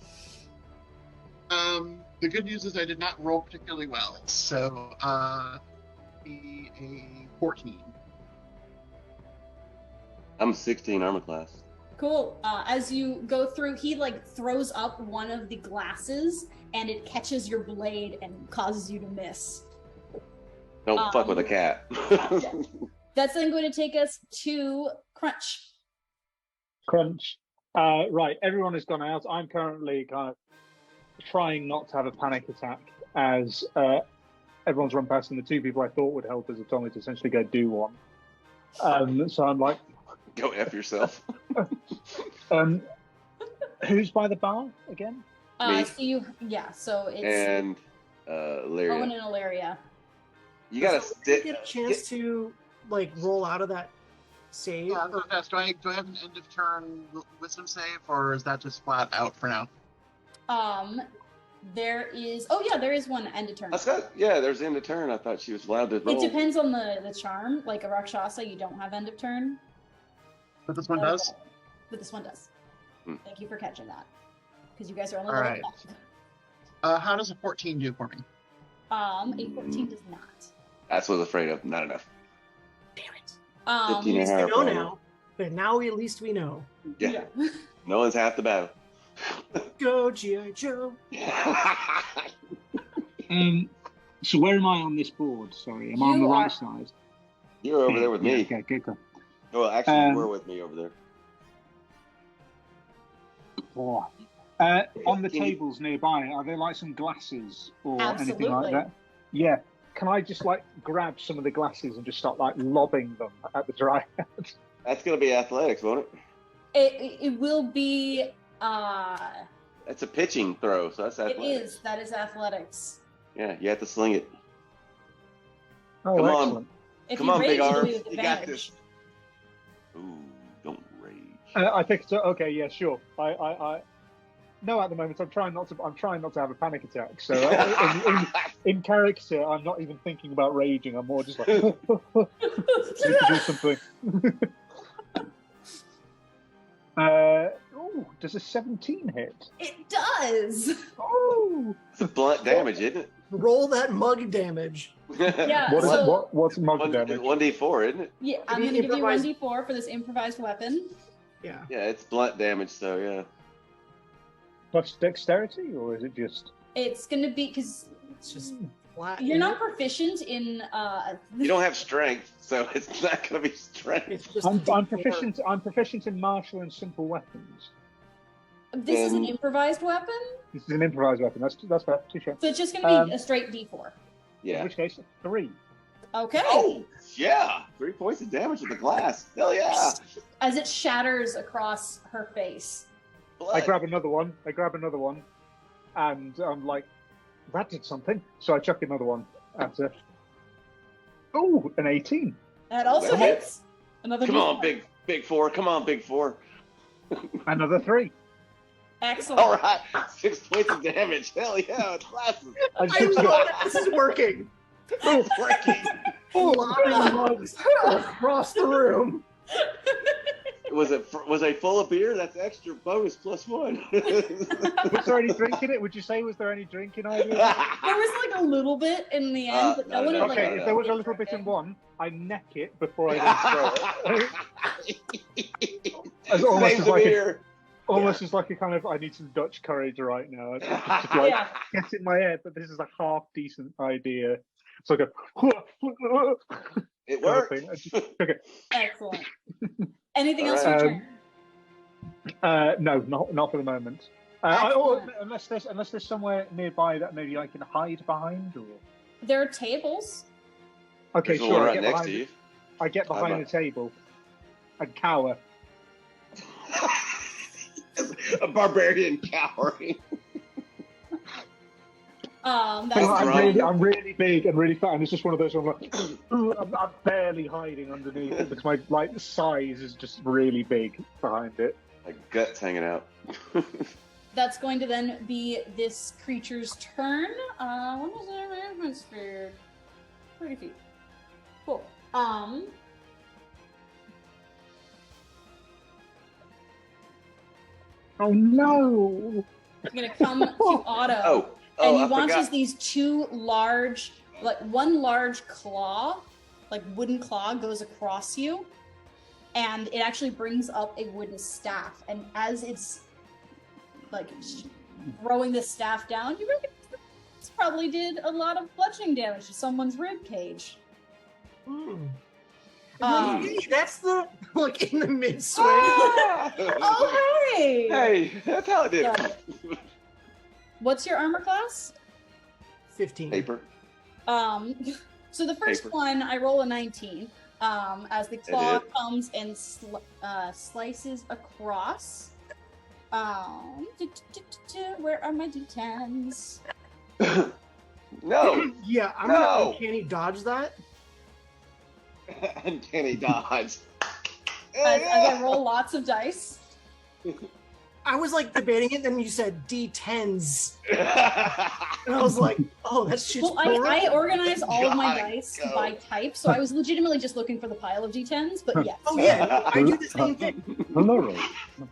The good news is I did not roll particularly well, so be a 14. I'm 16 armor class. Cool. As you go through, he like throws up one of the glasses and it catches your blade and causes you to miss. Don't fuck with a cat. That's then going to take us to Crunch. Crunch. Right, everyone has gone out. I'm currently kind of trying not to have a panic attack as everyone's run past, and the two people I thought would help us have told me to essentially go do one. So I'm like, Go F yourself. who's by the bar again? Me. So it's And Lyria. Owen and Illyria. You gotta Does someone stick. get a chance to like roll out of that save? Yeah, so fast. Do I have an end of turn wisdom save, or is that just flat out for now? There is one end of turn. There's end of turn. I thought she was allowed to roll. It depends on the charm. Like a Rakshasa, you don't have end of turn. But this one does? But this one does. Hmm. Thank you for catching that. Because you guys are only All level right. up. How does a 14 do for me? A 14 does not. That's what I was afraid of. Not enough. Damn it. 15 and a We half know armor. now, but now at least we know. Yeah. No one's half the battle. Go G.I. Joe. So where am I on this board? Sorry, am I on the You right are- side? You're over there with me. Okay, good. Well, actually, you Um, were with me over there. Oh. On the Can you- tables nearby, are there like some glasses or anything Absolutely. like that? Yeah. Can I just like grab some of the glasses and just start like lobbing them at the dryad? That's gonna be athletics, won't it? It will be. That's a pitching throw, so that's It athletics. is. That is athletics. Yeah, you have to sling it. Oh, Come on. excellent. If Come you on, rage, big it'll arm. be with You got advantage. this. Ooh, don't rage. I think so. Okay, yeah, sure. No, at the moment I'm trying not to have a panic attack. So in character, I'm not even thinking about raging. I'm more just like need to do something. Oh, does a 17 hit? It does. Oh, It's a blunt damage, isn't it? Roll that mug damage. Yeah. what is so what's mug damage? 1d4, isn't it? yeah, I'm Maybe gonna give you improvised- 1d4 for this improvised weapon. Yeah. Yeah, it's blunt damage, so yeah. Plus dexterity, or is it just? It's gonna be because It's just flat. you're not proficient in. You don't have strength, so it's not going to be strength. It's just I'm D4. proficient. I'm proficient in martial and simple weapons. This is an Then- improvised weapon, This is an improvised weapon. That's fair. Touche. so it's just gonna be Um, a straight d4. In Yeah. which case, 3. Okay. Oh, yeah. 3 points of damage with the glass. Hell yeah. As it shatters across her face. I Blood. grab another one. And I'm like, that did something. So I chuck another one at her. Oh, an 18. That also Come on. hits. Another Come on, d4. big 4. Come on, big 4. Another 3. Excellent. All right. 6 points of damage. Hell yeah. It's glasses. I I just love got- that this is working. It's working. Flying mugs across the room. Was I full of beer? That's extra bonus +1. Was there any drink in it? Would you say was there any drink in either? There was like a little bit in the end, but no one had, like, Okay, if there was a little bit in one, I neck it before I then throw it. As almost Saves as the like a, beer. almost as like a kind of I need some Dutch courage right now. It's just like Yeah. gets in my head that this is a half decent idea. So I go It kind of worked. thing. I just- okay. Excellent. Anything else All for right. your turn? No, not for the moment. Or Excellent. unless there's somewhere nearby that maybe I can hide behind. Or There are tables. okay, There's one sure. right next to you. I get behind the table and cower. A barbarian cowering. That's I'm really big and really fat, and it's just one of those. Where I'm barely hiding underneath it because my size is just really big behind it. Like guts hanging out. That's going to then be this creature's turn. What is their movement sphere? 30 feet. Cool. Oh no! I'm gonna come to Otto. Oh, And he I launches forgot. these two large, like one large claw, like wooden claw, goes across you, and it actually brings up a wooden staff. And as it's like throwing the staff down, you reckon this probably did a lot of bludgeoning damage to someone's rib cage. Hey, that's the like in the mid swing. Ah! Oh, hey! Hey, that's how it did. Yeah. What's your armor class? 15. Paper. So the first Paper. one, I roll a 19. As the claw hit. comes and slices across. Where are my d10s? No. Yeah, I'm No. gonna uncanny dodge that. Uncanny dodge. As I roll lots of dice. I was like debating it, then you said D10s, and I was like, "Oh, that's shit's Well, I organize all of my God, dice go. by type, so I was legitimately just looking for the pile of d10s. But yes, Oh yeah, no, I do the same thing. Hello.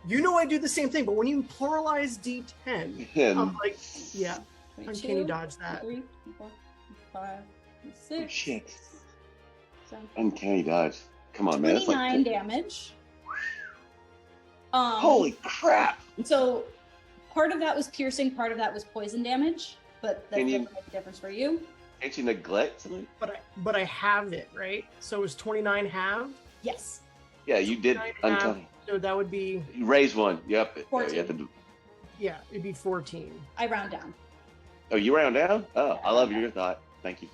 You know I do the same thing, but when you pluralize D10, I'm like, yeah, uncanny 2, dodge that. 3, 4, 5, Oh, 6, shit. 7, Uncanny dodge. Come on, man. That's 29 like damage. holy crap. So part of that was piercing, part of that was poison damage, but that Can you- doesn't make a difference for you. Can't you neglect something? But I have it right. So it was 29 halved. Yes. Yeah, you did 29 halved, uncanny. so that would be You raised one. Yep. You 14. have to do. yeah, it'd be 14. I round down. Oh, you round down? Oh, I love your thought. Thank you.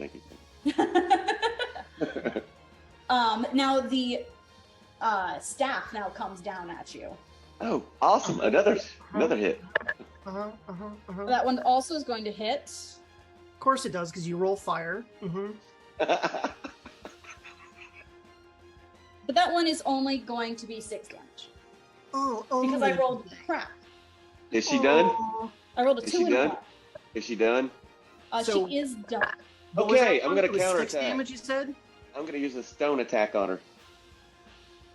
Now the staff now comes down at you. Oh, awesome. Another hit. That one also is going to hit. Of course it does, because you roll fire. But that one is only going to be 6 damage. Oh, Because I rolled crap. Is she done? I rolled a Is 2 she and a done? 1. Is she done? So- She is done. What was Okay, that I'm one? gonna It was 6 counterattack. damage, you said? I'm gonna use a stone attack on her.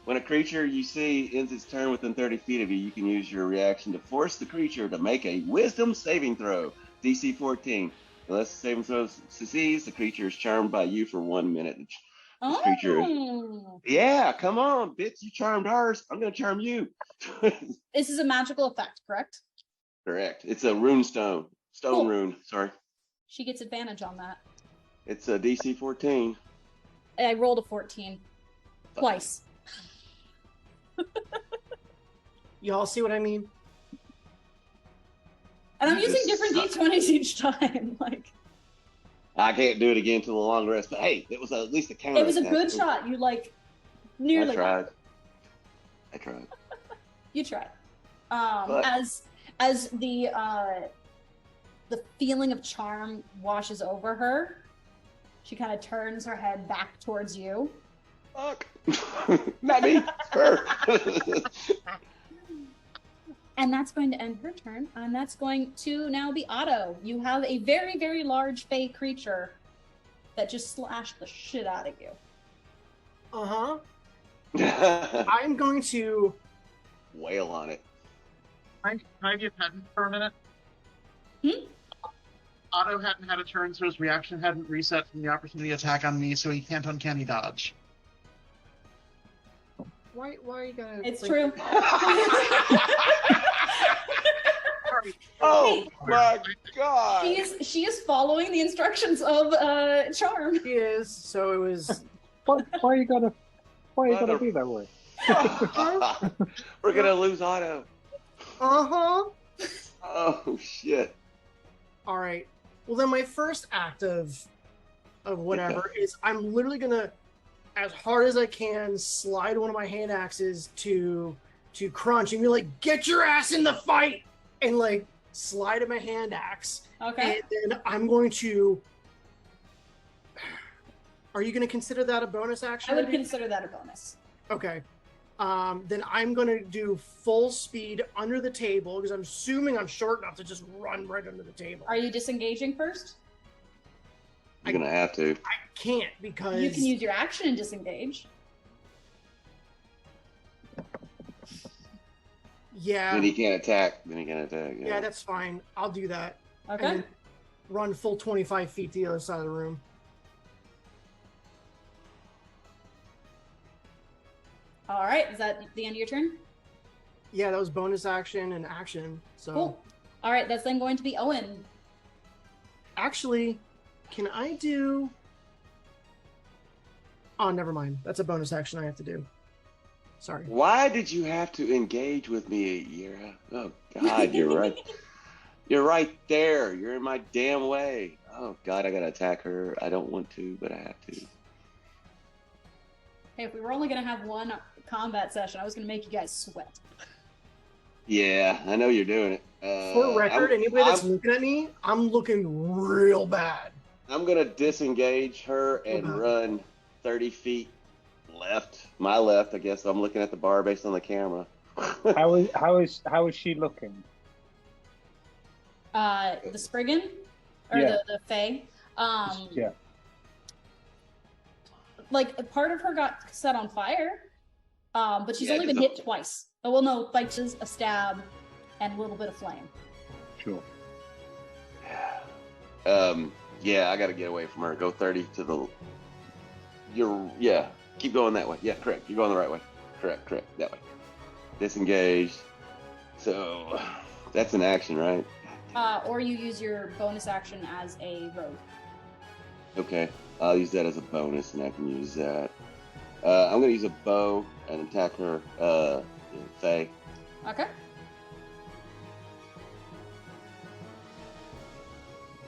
When a creature you see ends its turn within 30 feet of you, you can use your reaction to force the creature to make a Wisdom saving throw, DC 14. Unless the saving throw succeeds, the creature is charmed by you for 1 minute. This creature is... Yeah, come on, bitch. You charmed ours. I'm going to charm you. This is a magical effect, correct? Correct. It's a rune stone. Stone rune. Sorry. She gets advantage on that. It's a DC 14. I rolled a 14. Twice. Y'all see what I mean? And I'm using different d20s each time. Like, I can't do it again till the long rest, but hey, it was at least a counter. It was a good shot. You like nearly. I tried. You tried. As the feeling of charm washes over her, she kind of turns her head back towards you. Fuck. Not me. Her. And that's going to end her turn. And that's going to now be Otto. You have a very, very large fey creature that just slashed the shit out of you. I'm going to wail on it. Can I get Penton for a minute? Otto hadn't had a turn, so his reaction hadn't reset from the opportunity attack on me, so he can't uncanny dodge. Why you gotta... It's true. Oh my god! She is following the instructions of charm. She is. So it was... Why you gotta be that way? We're gonna lose Otto. Oh shit. All right. Well, then my first act of whatever is I'm literally gonna, as hard as I can, slide one of my hand axes to Crunch and be like, "Get your ass in the fight!" and like slide at my hand axe. Okay. And then I'm going to. Are you going to consider that a bonus action? I would consider that a bonus. Okay. Then I'm going to do full speed under the table because I'm assuming I'm short enough to just run right under the table. Are you disengaging first? You're going to have to. I can't because... You can use your action and disengage. Yeah. Then he can't attack. Yeah, that's fine. I'll do that. Okay. And run full 25 feet to the other side of the room. All right. Is that the end of your turn? Yeah, that was bonus action and action. So. Cool. All right. That's then going to be Owen. Actually, can I do... Oh, never mind. That's a bonus action I have to do. Sorry. Why did you have to engage with me, Yira? Oh, God, you're right. You're right there. You're in my damn way. Oh, God, I got to attack her. I don't want to, but I have to. Hey, if we were only going to have one combat session, I was going to make you guys sweat. Yeah, I know you're doing it. For record, anybody that's looking at me, I'm looking real bad. I'm going to disengage her and run 30 feet left. My left, I guess. I'm looking at the bar based on the camera. How is she looking? The Spriggan? Or Yeah. the Fae? Yeah. Like, a part of her got set on fire, but she's Yeah, only been just hit twice. Oh, well, no, like just a stab and a little bit of flame. Sure. Yeah, I got to get away from her. Go 30 to the... Keep going that way. Yeah, correct. You're going the right way. Correct. That way. Disengaged. So, that's an action, right? Or you use your bonus action as a rogue. Okay. I'll use that as a bonus, and I can use that. I'm going to use a bow and attack her, Faye. Okay.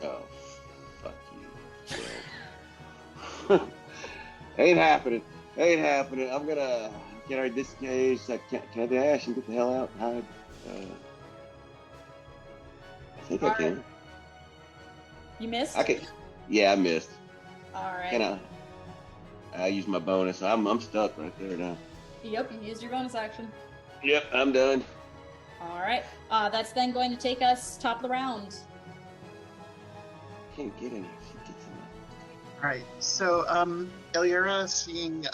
Oh, fuck you. Ain't happening. I'm gonna... Can I disengage? Can I dash and get the hell out? I think I can. You missed? I can. Yeah, I missed. All right. Can I use my bonus. I'm stuck right there now. Yep, you used your bonus action. Yep, I'm done. All right. That's then going to take us top of the round. Can't get any. She gets in All right. So, Eliera, seeing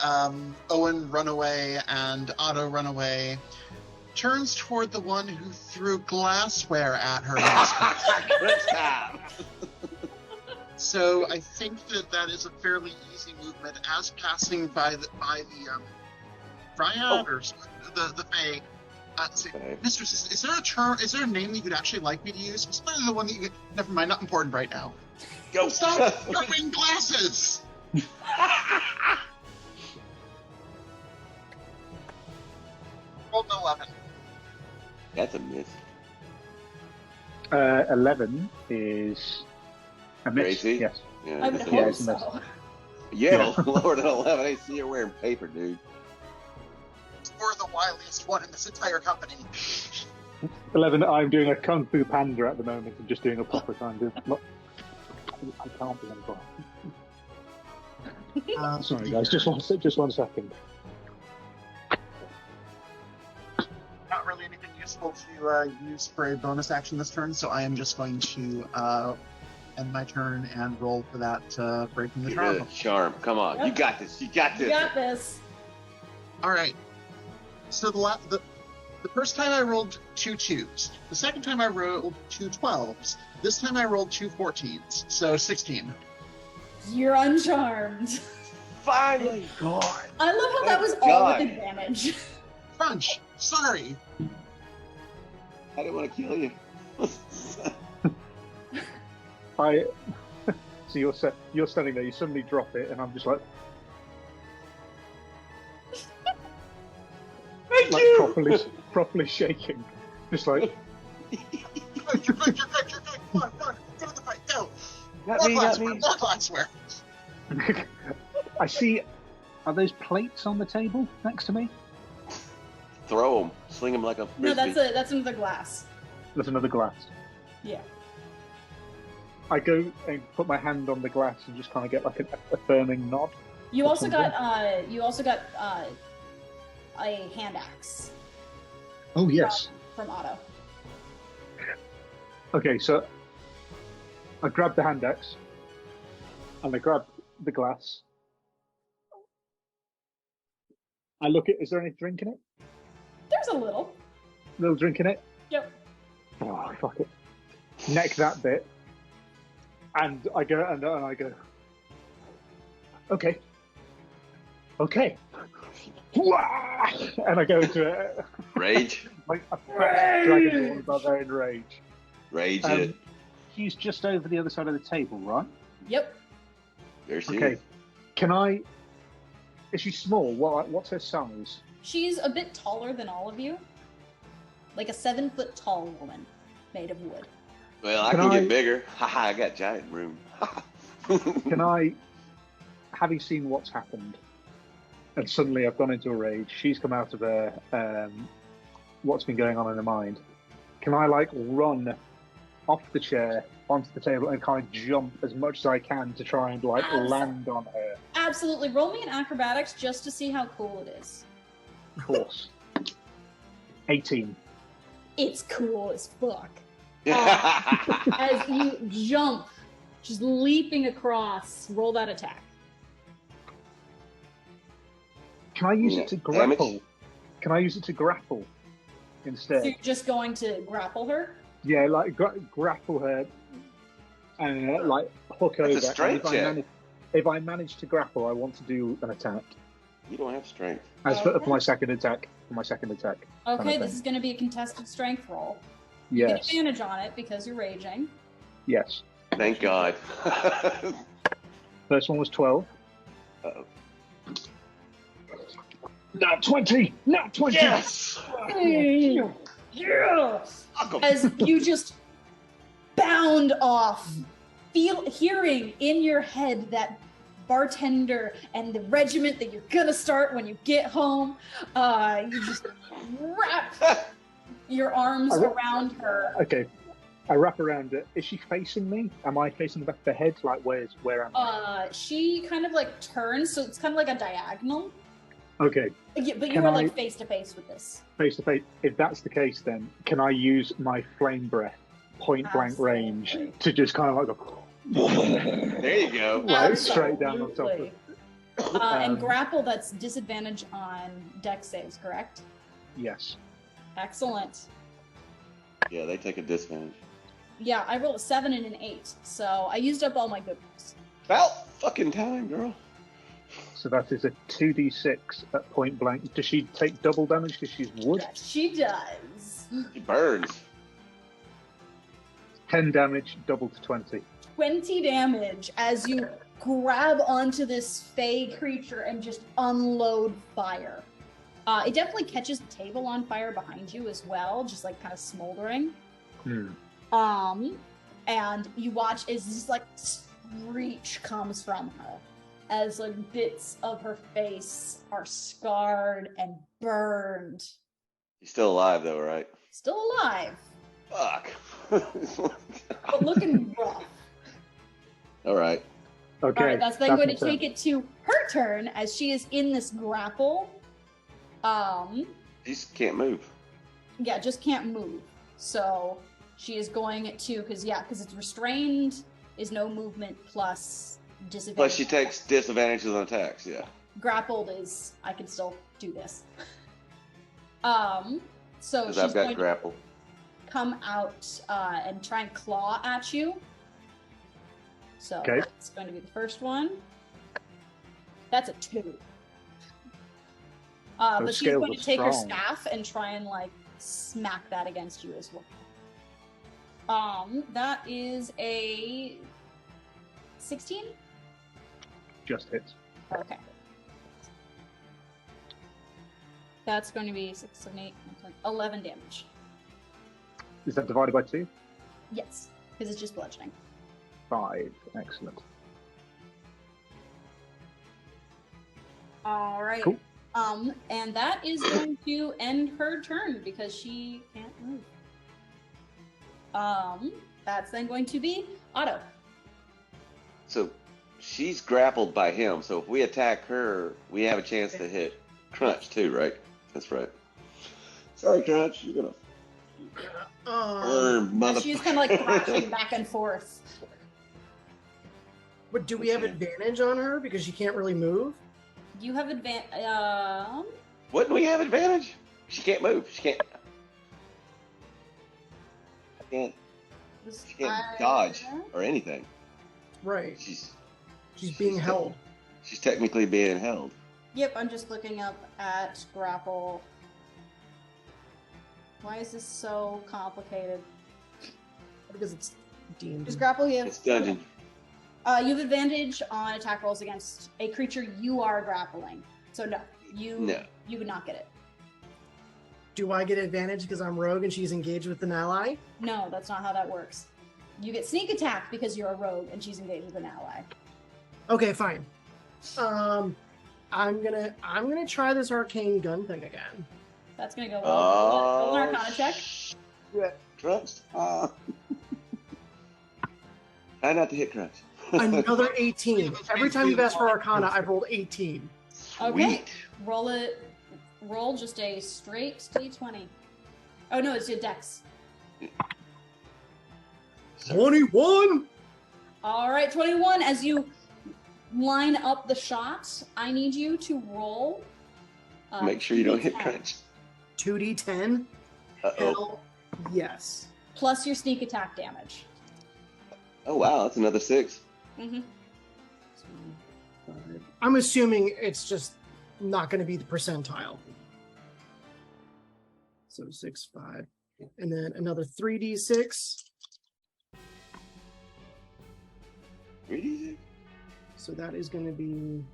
Owen run away and Otto run away, turns toward the one who threw glassware at her. Good job. So I think that is a fairly easy movement as passing by the Dryad or the Fae. Okay. Mistress, is there a term? Is there a name that you'd actually like me to use? Especially the one that you. Never mind, not important right now. Go. Stop throwing glasses. Rolled an 11. That's a miss. 11 is a miss. Crazy? Yes. Yeah, I would that's a hope miss. it's a miss. so. Yeah, lower than 11. I see you're wearing paper, dude. You're the wiliest one in this entire company. 11, I'm doing a Kung Fu Panda at the moment and just doing a proper kind of. I can't remember. Sorry, guys, just one second. Not really anything useful to use for a bonus action this turn, so I am just going to end my turn and roll for that breaking the charm. Good charm. Come on. Yep. You got this. You got You this. got this. All right. So the first time I rolled 2 2s. The second time I rolled 2 12s. This time I rolled 2 14s. So 16. You're uncharmed. Finally. God. I love how that Thank was all God. with advantage. Crunch. Sorry. I didn't want to kill you. So you're standing there. You suddenly drop it, and I'm just like properly shaking, just like. You're good. Come on. Go to the fight. Go. Got me. More glassware. I see. Are those plates on the table next to me? Throw them. Sling them like a No, frisbee. that's another glass. There's another glass. Yeah. I go and put my hand on the glass and just kind of get like a firming nod. You Or also got something. a hand axe Oh yes. from Otto. Okay, so I grab the hand axe and I grab the glass. I look at. Is there any drink in it? There's a little. Little drink in it. Yep. Oh fuck it. Neck that bit. And I go and I go. Okay. And I go into a Rage. like a dragon barbarian rage. Rage it. He's just over the other side of the table, right? Yep. There she Okay. is. Can I? Is she small? What's her size? She's a bit taller than all of you. Like a 7 foot tall woman made of wood. Well, I Can can I- get bigger. Haha, I got giant room. Can I, having seen what's happened, and suddenly I've gone into a rage, she's come out of her, what's been going on in her mind, can I like run off the chair onto the table and kind of jump as much as I can to try and like land on her? Absolutely. Roll me an acrobatics just to see how cool it is. Of course. 18. It's cool as fuck. As you jump, just leaping across, roll that attack. Can I use Yeah, it to damage. grapple? Can I use it to grapple So instead? you're just going to grapple her? Yeah, like grapple her and like hook That's a over. strength And check. if I manage to grapple, I want to do an attack. You don't have strength. As for Okay. my second attack. Okay, of this thing. is going to be a contested strength roll. You get Yes. advantage on it because you're raging. Yes. Thank God. First one was 12. Uh-oh. Nat 20! Nat 20! Yes! Yes! As you just bound off, hearing in your head that bartender and the regiment that you're gonna start when you get home, you just wrap your arms around her. Okay. I wrap around it. Is she facing me? Am I facing the back of the head? Like, where am I? She kind of like turns, so it's kind of like a diagonal. Okay. Yeah, but you Can are I- like face to face with this. Face to face. If that's the case, then can I use my flame breath point blank range Absolutely. to just kind of like go, There you go. Right, straight down on top of Absolutely. And Um, grapple, that's disadvantage on dex saves, correct? Yes. Excellent. Yeah, they take a disadvantage. Yeah, I rolled a 7 and an 8, so I used up all my good rolls. About fucking time, girl. So that is a 2d6 at point blank. Does she take double damage because she's wood? Yes, she does. She burns. 10 damage, double to 20. 20 damage as you grab onto this fey creature and just unload fire. It definitely catches the table on fire behind you as well, just like kind of smoldering. And you watch as this like screech comes from her, as like bits of her face are scarred and burned. She's still alive though, right? Still alive, Fuck. but looking rough. All right. Okay. All right, that's then going to her turn. take it to her turn as she is in this grapple. She just can't move. Yeah, just can't move. So she is going to, because it's restrained, is no movement plus disadvantage. Plus, she takes disadvantages on attacks. Yeah. Grappled is, I can still do this. So Because she's I've going got to grapple. come out and try and claw at you. So Okay. that's going to be the first one. That's a 2. But she's scales going are to take her strong. staff and try and like smack that against you as well. That is a 16. Just hits. Okay. That's going to be 6, 7, 8, 9, 10, 11 damage. Is that divided by 2? Yes, because it's just bludgeoning. 5. Excellent. All right. Cool. And that is going to end her turn because she can't move. That's then going to be Otto. So she's grappled by him. So if we attack her, we have a chance to hit Crunch too, right? That's right. Sorry, Crunch. You're gonna burn, mother. She's kind of like thrashing back and forth. But do we have advantage on her because she can't really move? You have advantage. Wouldn't we have advantage? She can't move. She can't. She can't dodge or anything. Right. She's Being held. She's technically being held. Yep, I'm just looking up at grapple. Why is this so complicated? Because it's deemed. Just grapple. You It's have, dungeon. you have advantage on attack rolls against a creature you are grappling. So no, you would not get it. Do I get advantage because I'm rogue and she's engaged with an ally? No, that's not how that works. You get sneak attack because you're a rogue and she's engaged with an ally. Okay, fine. I'm gonna try this arcane gun thing again. That's gonna go well. Roll an Arcana check. Yeah, Crunch. Try not to hit Crunch. Another 18. Every time you've asked for Arcana, I've rolled 18. Okay. Sweet. Roll it. Roll just a straight d20. Oh no, it's your dex. 21. All right, 21. As you line up the shot, I need you to roll. Make sure you don't hit 2d10 Crunch. 2d10. Uh-oh. Hell yes. plus your sneak attack damage. Oh, wow. That's another 6. Mm-hmm. I'm assuming it's just not going to be the percentile. So 6, 5. And then another 3d6. 3d6? So that is going to be...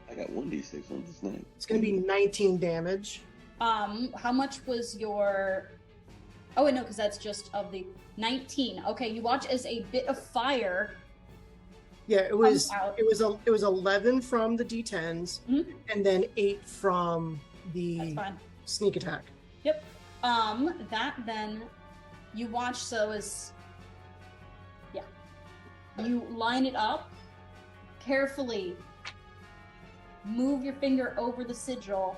I got 1d6 on this night. It's going to be 19 damage. How much was your... Oh, wait, no, because that's just of the 19. Okay, you watch as a bit of fire... Yeah, it was out. it was 11 from the d10s, Mhm. and then 8 from That's the fine. sneak attack. Yep. That then you watch so as you line it up carefully, move your finger over the sigil.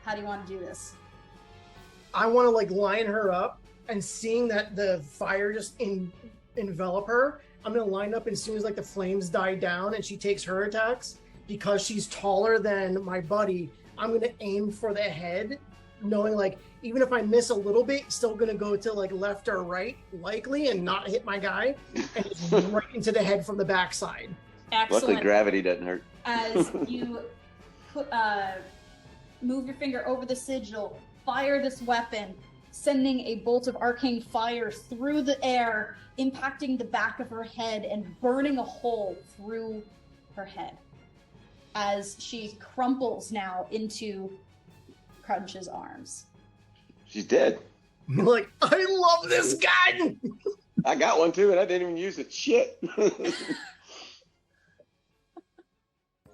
How do you want to do this? I want to like line her up and seeing that the fire just envelop her. I'm gonna line up as soon as like the flames die down and she takes her attacks. Because she's taller than my buddy, I'm gonna aim for the head, knowing like even if I miss a little bit, still gonna go to like left or right, likely, and not hit my guy, and just right into the head from the backside. Excellent. Luckily, gravity doesn't hurt. As you put, move your finger over the sigil, fire this weapon, sending a bolt of arcane fire through the air, impacting the back of her head and burning a hole through her head as she crumples now into Crunch's arms. She's dead. Like, I love this gun! I got one too, and I didn't even use it. Shit.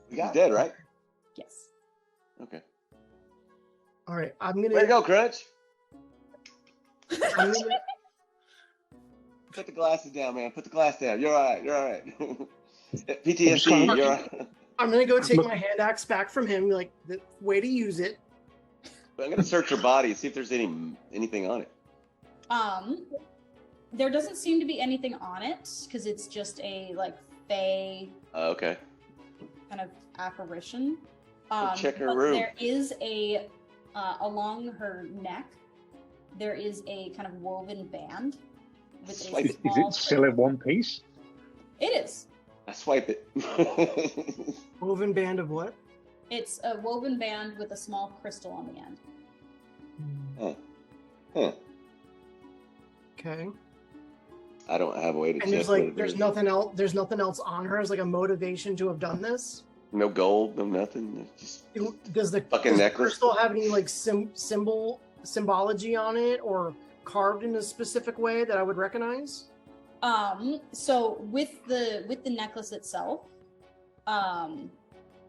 You got dead, right? Yes. Okay. All right, I'm gonna. Way to go, Crunch. I'm gonna- Put the glasses down, man. Put the glass down. You're all right. You're all right. PTSD. You're all right. I'm gonna go take my hand axe back from him. Like the way to use it. But I'm gonna search her body and see if there's anything on it. There doesn't seem to be anything on it because it's just a like fey Okay. kind of apparition. Check her but room. There is a along her neck. There is a kind of woven band with Swipe a it. Is small. it still in one piece? It is. I swipe it. Woven band of what? It's a woven band with a small crystal on the end. Huh. Okay. I don't have a way to check. And there's what like it there's is. nothing else. There's nothing else on her as like a motivation to have done this. No gold, no nothing. It's just Does the Fucking does the necklace. crystal have any like symbology on it or carved in a specific way that I would recognize? So with the necklace itself,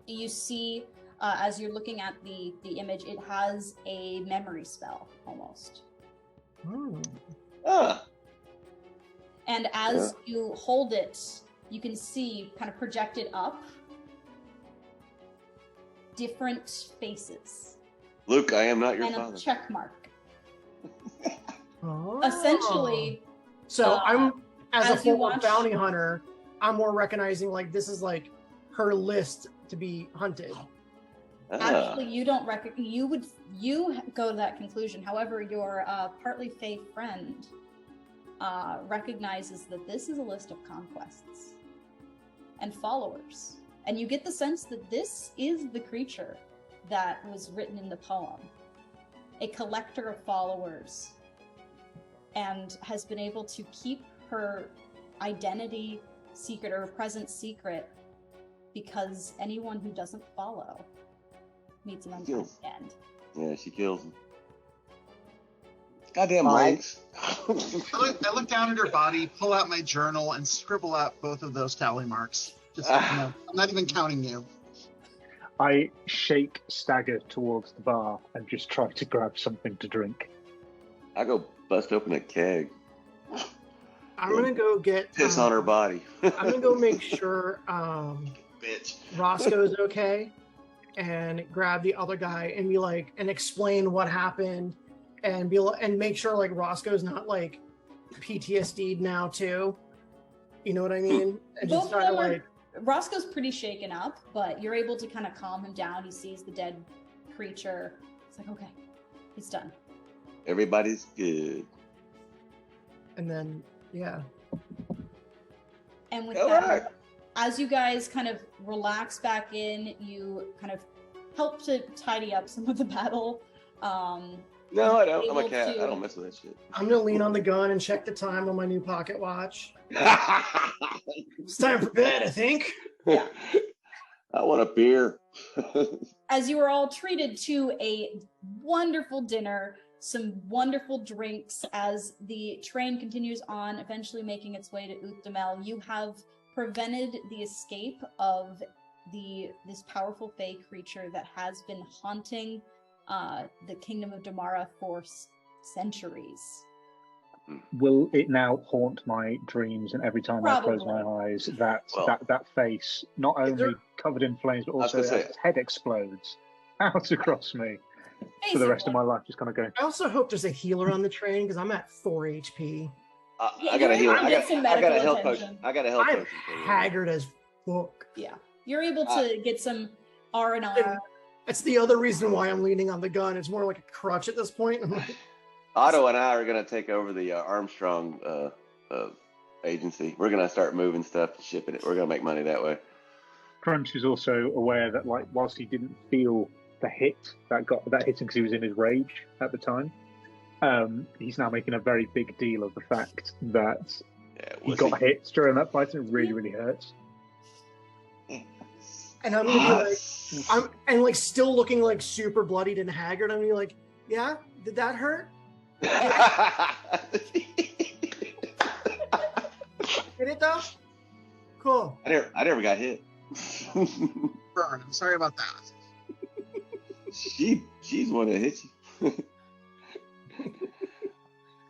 you see as you're looking at the image, it has a memory spell almost. ah. And as you hold it, you can see kind of projected up different faces Luke, I am not your and father. a check mark. Oh. Essentially, So I'm as a as you former watch- bounty hunter, I'm more recognizing like this is like her list to be hunted. Ah. actually, you don't you go to that conclusion. However, your partly fae friend recognizes that this is a list of conquests and followers. And you get the sense that this is the creature that was written in the poem. A collector of followers, and has been able to keep her identity secret or presence secret because anyone who doesn't follow meets an untimely end. Yeah, she kills him. Goddamn I- mics. I look down at her body, pull out my journal, and scribble out both of those tally marks. Just, you know, I'm not even counting you. I stagger towards the bar and just try to grab something to drink. I go bust open a keg. I'm gonna go get Piss on her body. I'm gonna go make sure Bitch. Roscoe's okay and grab the other guy and be like and explain what happened and be and make sure like Roscoe's not like PTSD'd now too. You know what I mean? And Both just of try to them are- like Roscoe's pretty shaken up, but you're able to kind of calm him down. He sees the dead creature. It's like, okay, it's done. Everybody's good. and then yeah. And with All that, right. as you guys kind of relax back in, you kind of help to tidy up some of the battle. No, I don't. I'm a Able cat. to- I don't mess with that shit. I'm gonna lean on the gun and check the time on my new pocket watch. It's time for bed, I think. Yeah. I want a beer. As you are all treated to a wonderful dinner, some wonderful drinks as the train continues on, eventually making its way to Uthdamel. You have prevented the escape of this powerful fey creature that has been haunting the kingdom of Damara for centuries. Will it now haunt my dreams? And every time I close my Probably. eyes, Well- that face, not Is there- only covered in flames, but I was also gonna say- its head explodes out across me for the rest of my life, just kind of going. I also hope there's a healer on the train because I'm at 4 HP. I got a heal. able to get some I got a medical health potion. attention. I got a health I'm potion. for you. haggard as fuck. Yeah, you're able to get some R&R. And that's the other reason why I'm leaning on the gun. It's more like a crutch at this point. I'm like, Otto and I are going to take over the Armstrong agency. We're going to start moving stuff and shipping it. We're going to make money that way. Crunch is also aware that, like, whilst he didn't feel the hit that hit him because he was in his rage at the time, he's now making a very big deal of the fact that he got hit during that fight, and it really, really hurts. and I'm gonna be like, still looking like super bloodied and haggard. I'm gonna be like, yeah, did that hurt? Did it though? Cool. I never got hit. Burn. I'm sorry about that. She's one that hit you.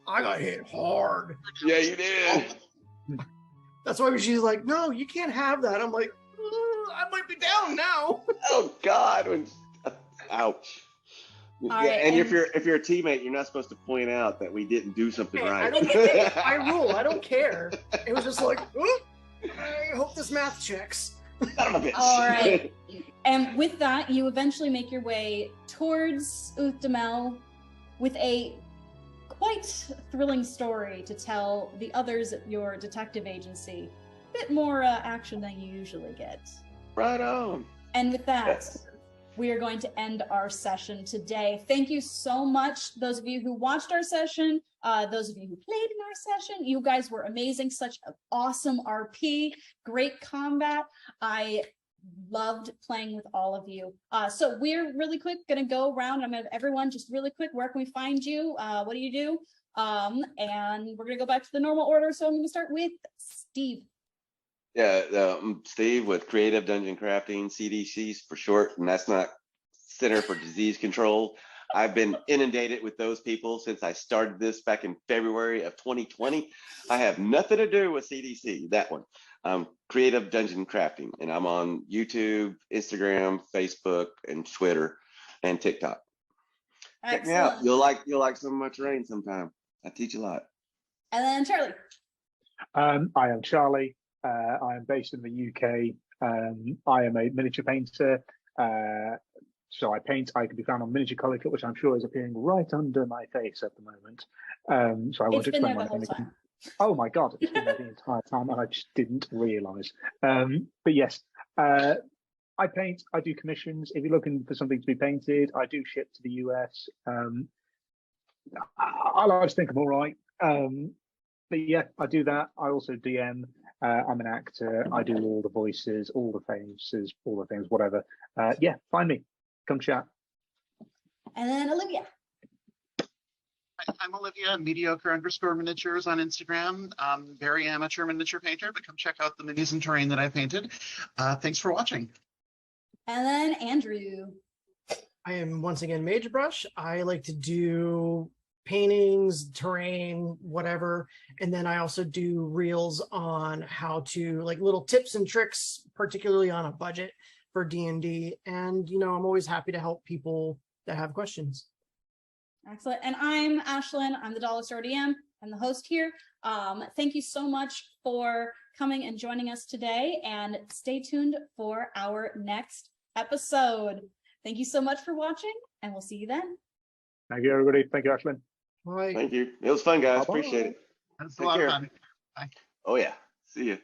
I got hit hard. Yeah, you did. That's why she's like, no, you can't have that. I'm like, I might be down now. Oh God! Ouch. Right, and if you're a teammate, you're not supposed to point out that we didn't do something Hey, right. I rule. I don't care. It was just like, I hope this math checks. Son of a bitch. All right. And with that, you eventually make your way towards Uthdamel with a quite thrilling story to tell the others at your detective agency. A bit more action than you usually get. Right on. And with that, we are going to end our session today. Thank you so much, those of you who watched our session, those of you who played in our session. You guys were amazing. Such an awesome RP, great combat. I loved playing with all of you. So we're really quick going to go around. I'm going to have everyone just really quick. Where can we find you? What do you do? And we're going to go back to the normal order. So I'm going to start with Steve. Yeah, Steve with Creative Dungeon Crafting, CDCs for short, and that's not Center for Disease Control. I've been inundated with those people since I started this back in February of 2020. I have nothing to do with CDC, that one. Creative Dungeon Crafting, and I'm on YouTube, Instagram, Facebook, and Twitter, and TikTok. Check me out. You'll like some of my terrain sometime. I teach a lot. And then Charlie. I am Charlie. I am based in the UK. I am a miniature painter. So I paint. I can be found on Miniature Color Cut, which I'm sure is appearing right under my face at the moment. So I won't explain my thing. Oh my God, it's been there the entire time, and I just didn't realise. But yes, I paint. I do commissions. If you're looking for something to be painted, I do ship to the US. I like to think I'm all right. But yeah, I do that. I also DM. I'm an actor. I do all the voices, all the faces, all the things, whatever. Yeah, find me. Come chat. And then Olivia. I'm Olivia, mediocre_miniatures on Instagram. Very amateur miniature painter, but come check out the minis and terrain that I painted. Thanks for watching. And then Andrew. I am once again Mage Brush. I like to do paintings, terrain, whatever. And then I also do reels on how to, like, little tips and tricks, particularly on a budget for D&D. And, you know, I'm always happy to help people that have questions. Excellent. And I'm Ashlyn. I'm the Dollar Store DM. I'm the host here. Thank you so much for coming and joining us today, and stay tuned for our next episode. Thank you so much for watching, and we'll see you then. Thank you, everybody. Thank you, Ashlyn. Bye. Thank you. It was fun, guys. Bye-bye. Appreciate it. That's a Take lot care. of fun. Bye. Oh yeah. See you.